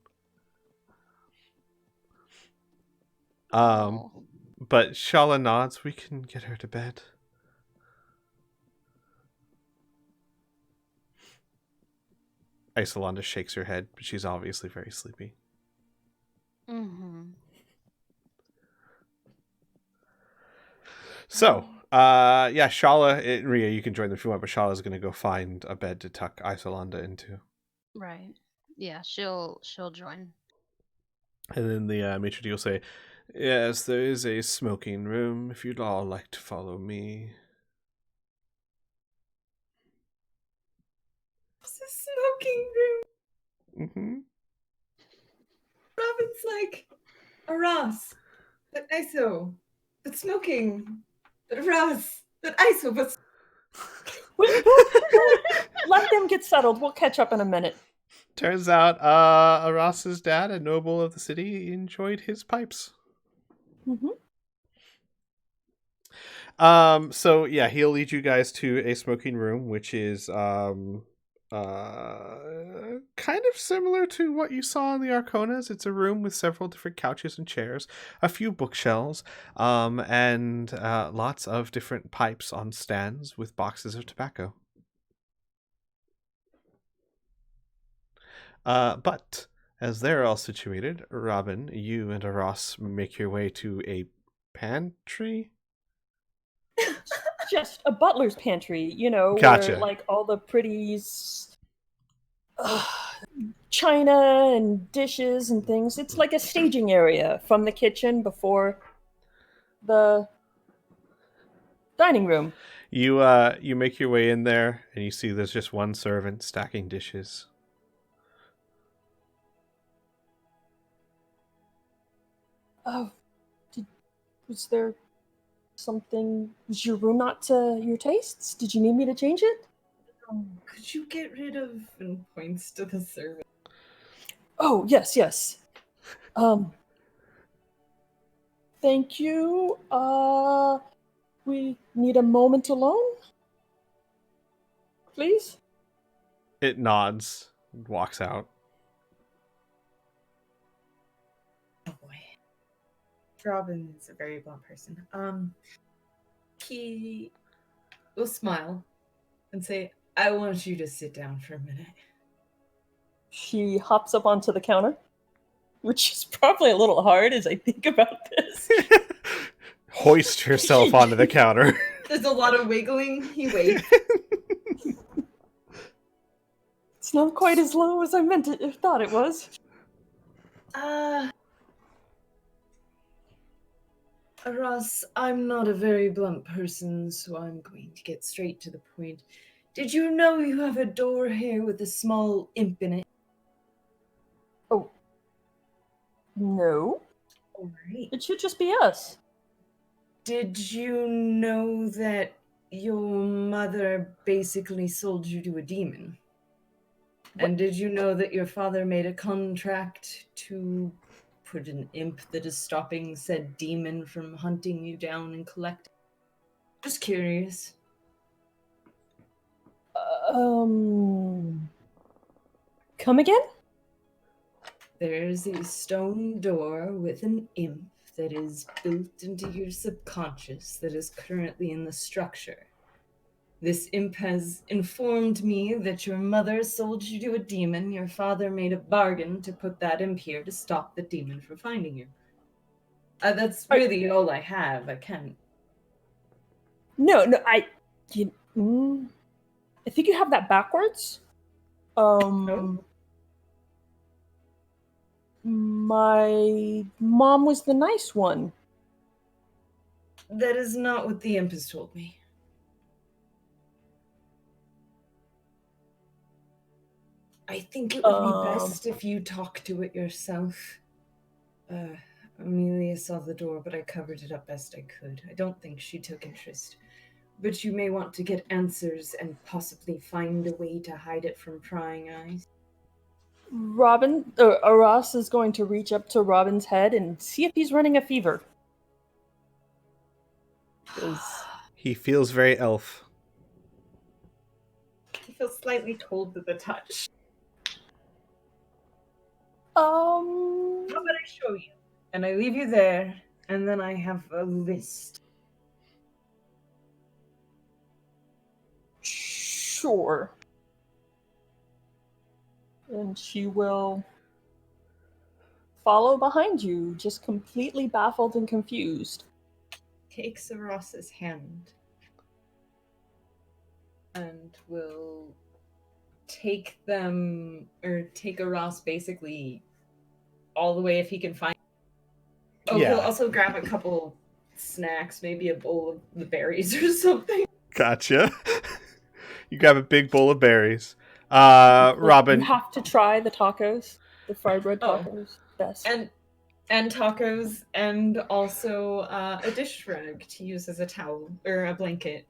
But Shala nods. We can get her to bed. Isolanda shakes her head, but she's obviously very sleepy. Mm-hmm. So, yeah, Shala, Rhea, you can join them if you want, but Shala's going to go find a bed to tuck Isolanda into. Right. Yeah, she'll join. And then the maitre d' will say, yes, there is a smoking room if you'd all like to follow me. It's a smoking room. Mm-hmm. Robin's like, Ross, but ISO, but smoking, but Ross, but ISO, but... Let them get settled. We'll catch up in a minute. Turns out Ross's dad, a noble of the city, enjoyed his pipes. Mm-hmm. So yeah, he'll lead you guys to a smoking room, which is kind of similar to what you saw in the Arconas. It's a room with several different couches and chairs, a few bookshelves, and lots of different pipes on stands with boxes of tobacco. But As they're all situated, Robin, you and Aras make your way to a pantry? Just a butler's pantry, you know, Gotcha. where like all the pretty china and dishes and things. It's like a staging area from the kitchen before the dining room. You make your way in there, and you see there's just one servant stacking dishes. Oh, was there something? Was your room not to your tastes? Did you need me to change it? Could you get rid of, and points to the servant. Oh, yes, yes. Thank you. We need a moment alone? Please? It nods and walks out. Oh boy. Robin's a very blunt person. He will smile and say, I want you to sit down for a minute. She hops up onto the counter, which is probably a little hard as I think about this. Hoist herself onto the counter. There's a lot of wiggling. He waits. It's not quite as low as I thought it was. Ross, I'm not a very blunt person, so I'm going to get straight to the point. Did you know you have a door here with a small imp in it? Oh. No. All right. It should just be us. Did you know that your mother basically sold you to a demon? What? And did you know that your father made a contract to put an imp that is stopping said demon from hunting you down and collecting? Just curious. Come again? There's a stone door with an imp that is built into your subconscious that is currently in the structure. This imp has informed me that your mother sold you to a demon. Your father made a bargain to put that imp here to stop the demon from finding you. That's really all I have. I can't. No, I think you have that backwards. Oh. My mom was the nice one. That is not what the imp has told me. I think it would be best if you talk to it yourself. Amelia saw the door, but I covered it up best I could. I don't think she took interest. But you may want to get answers and possibly find a way to hide it from prying eyes. Aras is going to reach up to Robin's head and see if he's running a fever. He feels very elf. He feels slightly cold to the touch. How about I show you? And I leave you there, and then I have a list. Sure. And she will follow behind you, just completely baffled and confused. Takes Aras's hand and will take Aras basically all the way if he can find. Oh, yeah. He'll also grab a couple snacks, maybe a bowl of the berries or something. Gotcha. You grab a big bowl of berries. Robin, you have to try the tacos, the fried bread tacos. Best. And tacos, and also a dish rag to use as a towel or a blanket.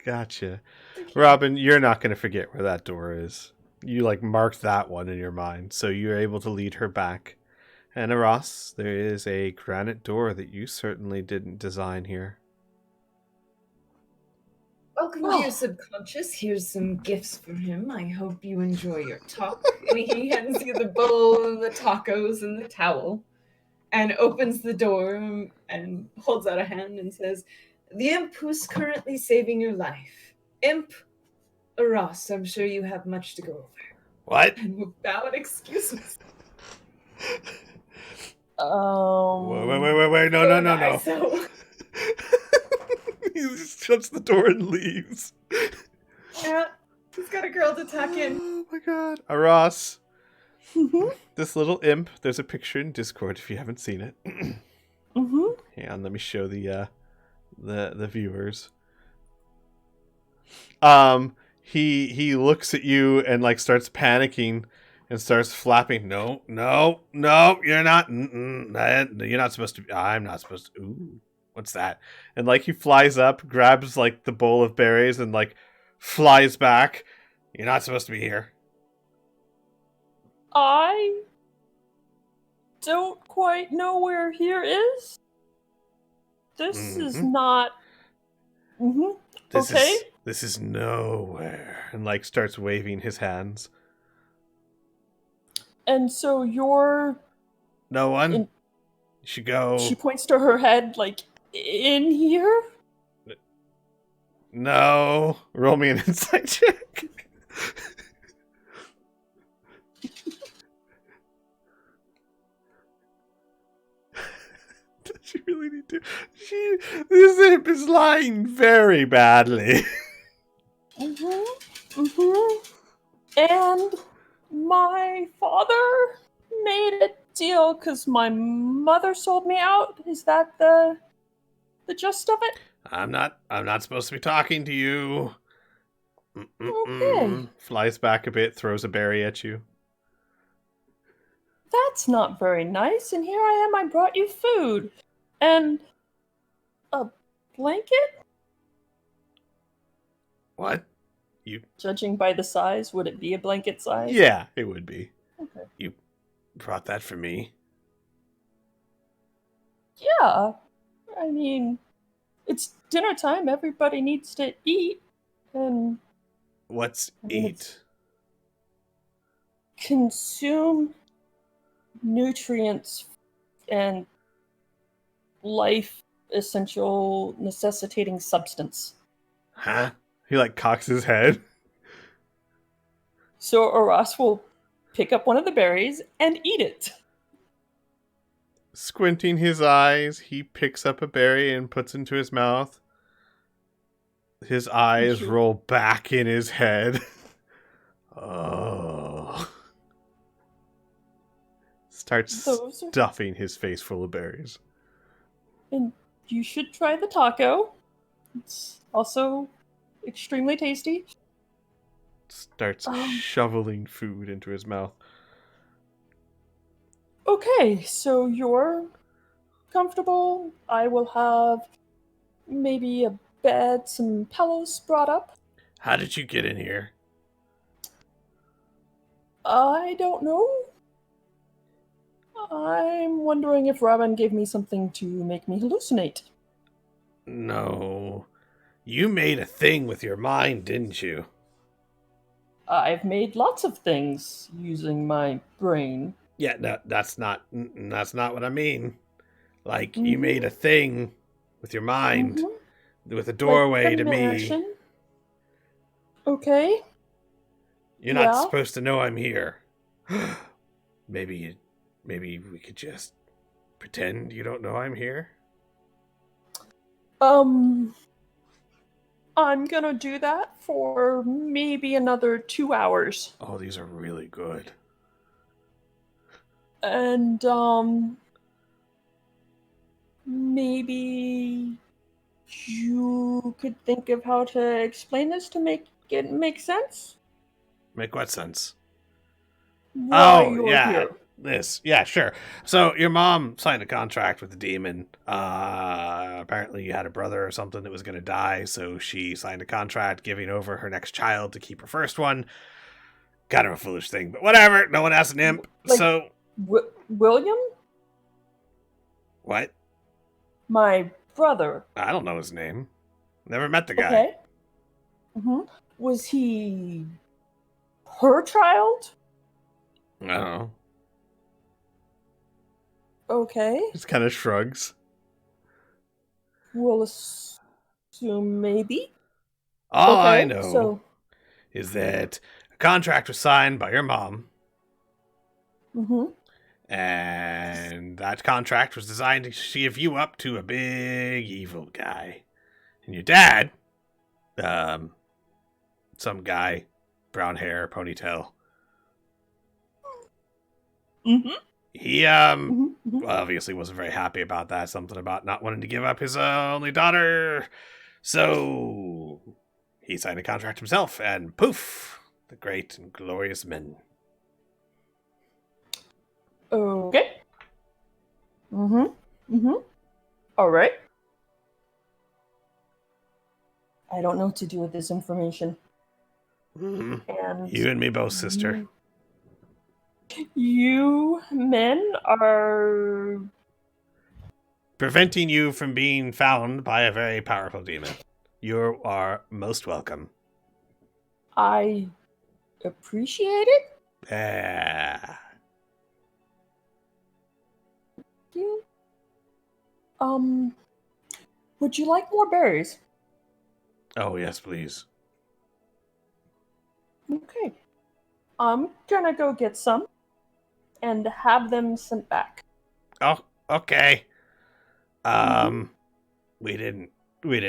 Gotcha. Okay. Robin, you're not going to forget where that door is. You marked that one in your mind, so you're able to lead her back. And Aras, there is a granite door that you certainly didn't design here. Welcome to your subconscious. Here's some gifts for him. I hope you enjoy your talk. And he hands you the bowl and the tacos and the towel and opens the door and holds out a hand and says, the imp who's currently saving your life. Imp Aras, I'm sure you have much to go over. What? And we'll bow and excuse me. Wait. No. So He just shuts the door and leaves. yeah, he's got a girl to tuck in. Oh my god. Aras, Mm-hmm. this little imp, there's a picture in Discord if you haven't seen it. Mm-hmm. Hang on, let me show the viewers. He looks at you and like starts panicking and starts flapping. No, you're not. You're not supposed to be. I'm not supposed to. Ooh, what's that? And like he flies up, grabs like the bowl of berries, and like flies back. You're not supposed to be here. I don't quite know where here is. This is Mhm. not. Mm-hmm. Okay. This is nowhere. And like starts waving his hands. And so you're. No one. In- You should go. She points to her head, like, in here? No. Roll me an insight check. Does she really need to? This imp is lying very badly. Mm-hmm. Mm-hmm. And my father made a deal because my mother sold me out. Is that the gist of it? I'm not supposed to be talking to you. Okay. Flies back a bit, throws a berry at you. That's not very nice. And here I am, I brought you food. And a blanket? What? Judging by the size, would it be a blanket size? Yeah, it would be. Okay. You brought that for me. Yeah. I mean, it's dinner time. Everybody needs to eat. And What's I mean, eat? consume nutrients and life essential necessitating substance. Huh? He like cocks his head. So Aras will pick up one of the berries and eat it. Squinting his eyes, he picks up a berry and puts into his mouth. His eyes Sure. roll back in his head. Oh. Starts Those are- stuffing his face full of berries. And you should try the taco. It's also extremely tasty. Starts Um. shoveling food into his mouth. Okay, so you're comfortable. I will have maybe a bed, some pillows brought up. How did you get in here? I don't know. I'm wondering if Robin gave me something to make me hallucinate. No. You made a thing with your mind, didn't you? I've made lots of things using my brain. Yeah, no, that's not what I mean. Like, you made a thing with your mind, with a doorway Like to the me. mansion. Okay. You're not Yeah. supposed to know I'm here. Maybe we could just pretend you don't know I'm here. I'm gonna do that for maybe another 2 hours. Oh, these are really good. And, maybe you could think of how to explain this to make it make sense? Make what sense? Why you're yeah. here. This. Yeah, sure. So your mom signed a contract with the demon. Apparently you had a brother or something that was going to die, so she signed a contract giving over her next child to keep her first one. Kind of a foolish thing, but whatever. No one asked an imp. Like- So William? what? My brother. I don't know his name. Never met the guy. Okay. Was he her child? I don't know. Okay. Just kind of shrugs. We'll assume maybe. All okay, I know So, is that a contract was signed by your mom, And that contract was designed to give you up to a big evil guy. And your dad, some guy, brown hair, ponytail. Mm-hmm. He Mm-hmm. Mm-hmm. obviously wasn't very happy about that. Something about not wanting to give up his only daughter. So he signed a contract himself, and poof, the great and glorious men. Okay. Mm-hmm. Mm-hmm. All right. I don't know what to do with this information. Mhm. And You and me both, sister. You men are... Preventing you from being found by a very powerful demon. You are most welcome. I appreciate it. Yeah. You... Would you like more berries? Oh, yes, please. Okay. I'm gonna go get some and have them sent back. Oh, okay. We didn't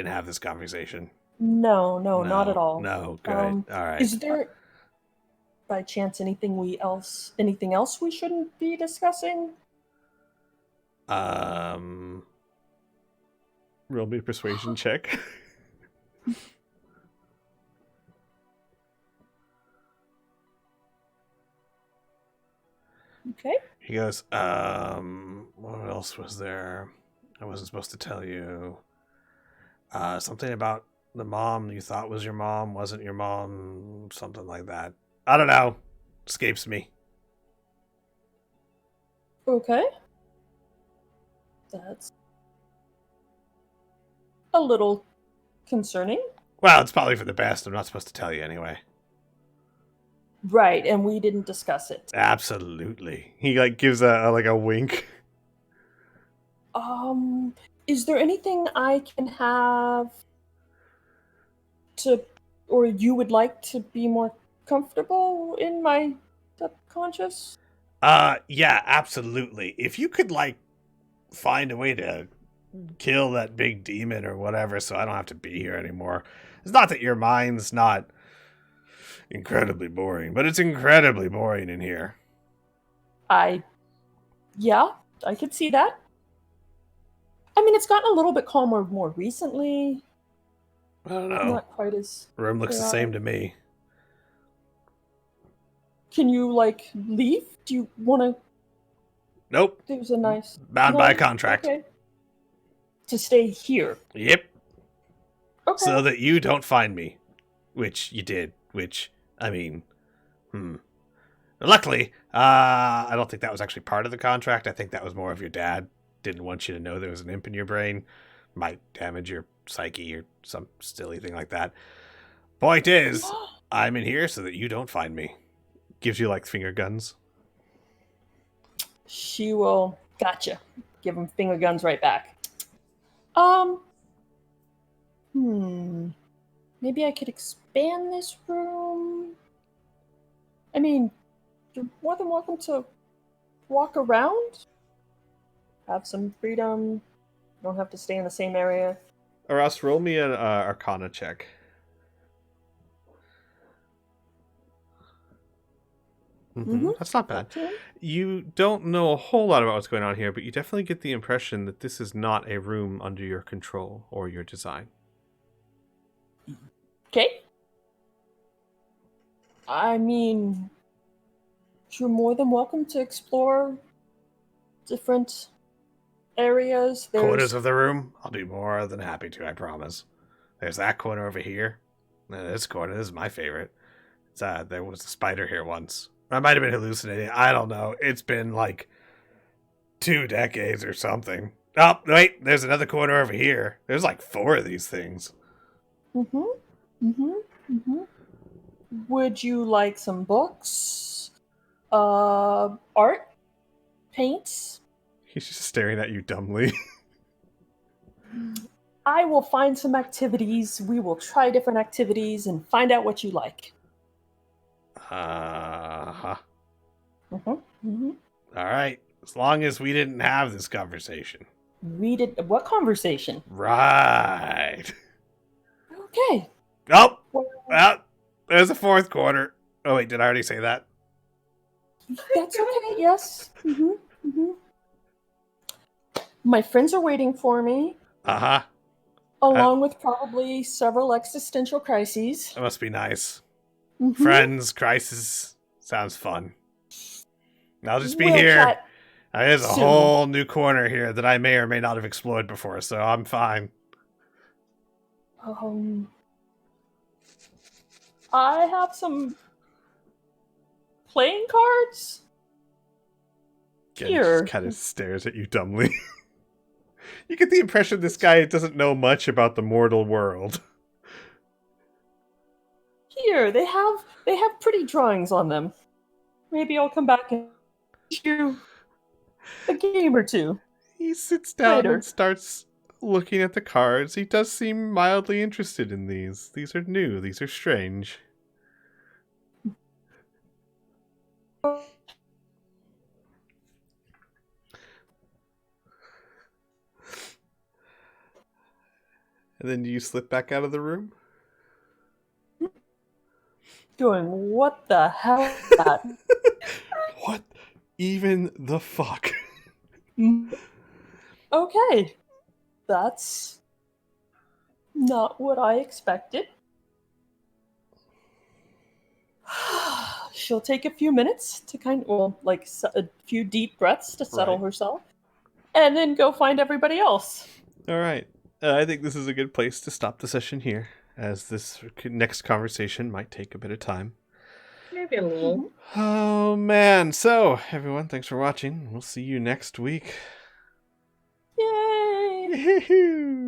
have this conversation. No, not at all. No, good. All right. Is there, by chance, anything else we shouldn't be discussing? Roll me a persuasion check. Okay. He goes, what else was there? I wasn't supposed to tell you. Something about the mom you thought was your mom wasn't your mom, something like that. I don't know. Escapes me. Okay. That's a little concerning. Well, it's probably for the best. I'm not supposed to tell you anyway. Right, and we didn't discuss it. Absolutely. He like gives a wink. Is there anything I can have to, or you would like to be more comfortable in my subconscious? Yeah, absolutely. If you could like find a way to kill that big demon or whatever so I don't have to be here anymore. It's not that your mind's not incredibly boring, but it's incredibly boring in here. Yeah, I could see that. I mean, it's gotten a little bit calmer more recently. I don't know. Not quite as... Room looks the same to me. Can you, like, leave? Do you want to... Nope. There's a nice... Bound by a contract. Okay. To stay here? Yep. Okay. So that you don't find me. Which you did. I mean... Luckily, I don't think that was actually part of the contract. I think that was more of your dad didn't want you to know there was an imp in your brain. Might damage your psyche or some silly thing like that. Point is, I'm in here so that you don't find me. Gives you, like, finger guns. She will... Gotcha. Give him finger guns right back. Maybe I could expand this room? I mean, you're more than welcome to walk around. Have some freedom. You don't have to stay in the same area. Aras, roll me an Arcana check. That's not bad. Okay. You don't know a whole lot about what's going on here, but you definitely get the impression that this is not a room under your control or your design. Okay. I mean, you're more than welcome to explore different areas. Corners of the room? I'll be more than happy to, I promise. There's that corner over here. This corner, this is my favorite. There was a spider here once. I might have been hallucinating. I don't know. It's been like 2 decades or something. Oh, wait, there's another corner over here. There's like 4 of these things. Would you like some books? Art? Paints? He's just staring at you dumbly. I will find some activities. We will try different activities and find out what you like. Uh-huh. All All right. As long as we didn't have this conversation. We did what conversation? Right. Okay. Oh, Well, well, there's a fourth quarter. Oh, wait, did I already say that? that's okay. Yes. My friends are waiting for me, Uh-huh. along with probably several existential crises. That must be nice. Mhm. Friends, crisis. Sounds fun. I'll just be We'll here. chat There's a soon. whole new corner here that I may or may not have explored before, so I'm fine. I have some playing cards here. Just kind of stares at you dumbly. You get the impression this guy doesn't know much about the mortal world. Here, they have pretty drawings on them. Maybe I'll come back and teach you a game or two. He sits down Later. and starts looking at the cards. He does seem mildly interested in these. These are new. These are strange. And then you slip back out of the room? Going, what the hell is that? What even the fuck? Okay. That's not what I expected. She'll take a few minutes to a few deep breaths to settle Right. herself, and then go find everybody else. All right. I think this is a good place to stop the session here, as this next conversation might take a bit of time. Maybe a little. Oh, man. So, everyone, thanks for watching. We'll see you next week. Yay! Yahoo!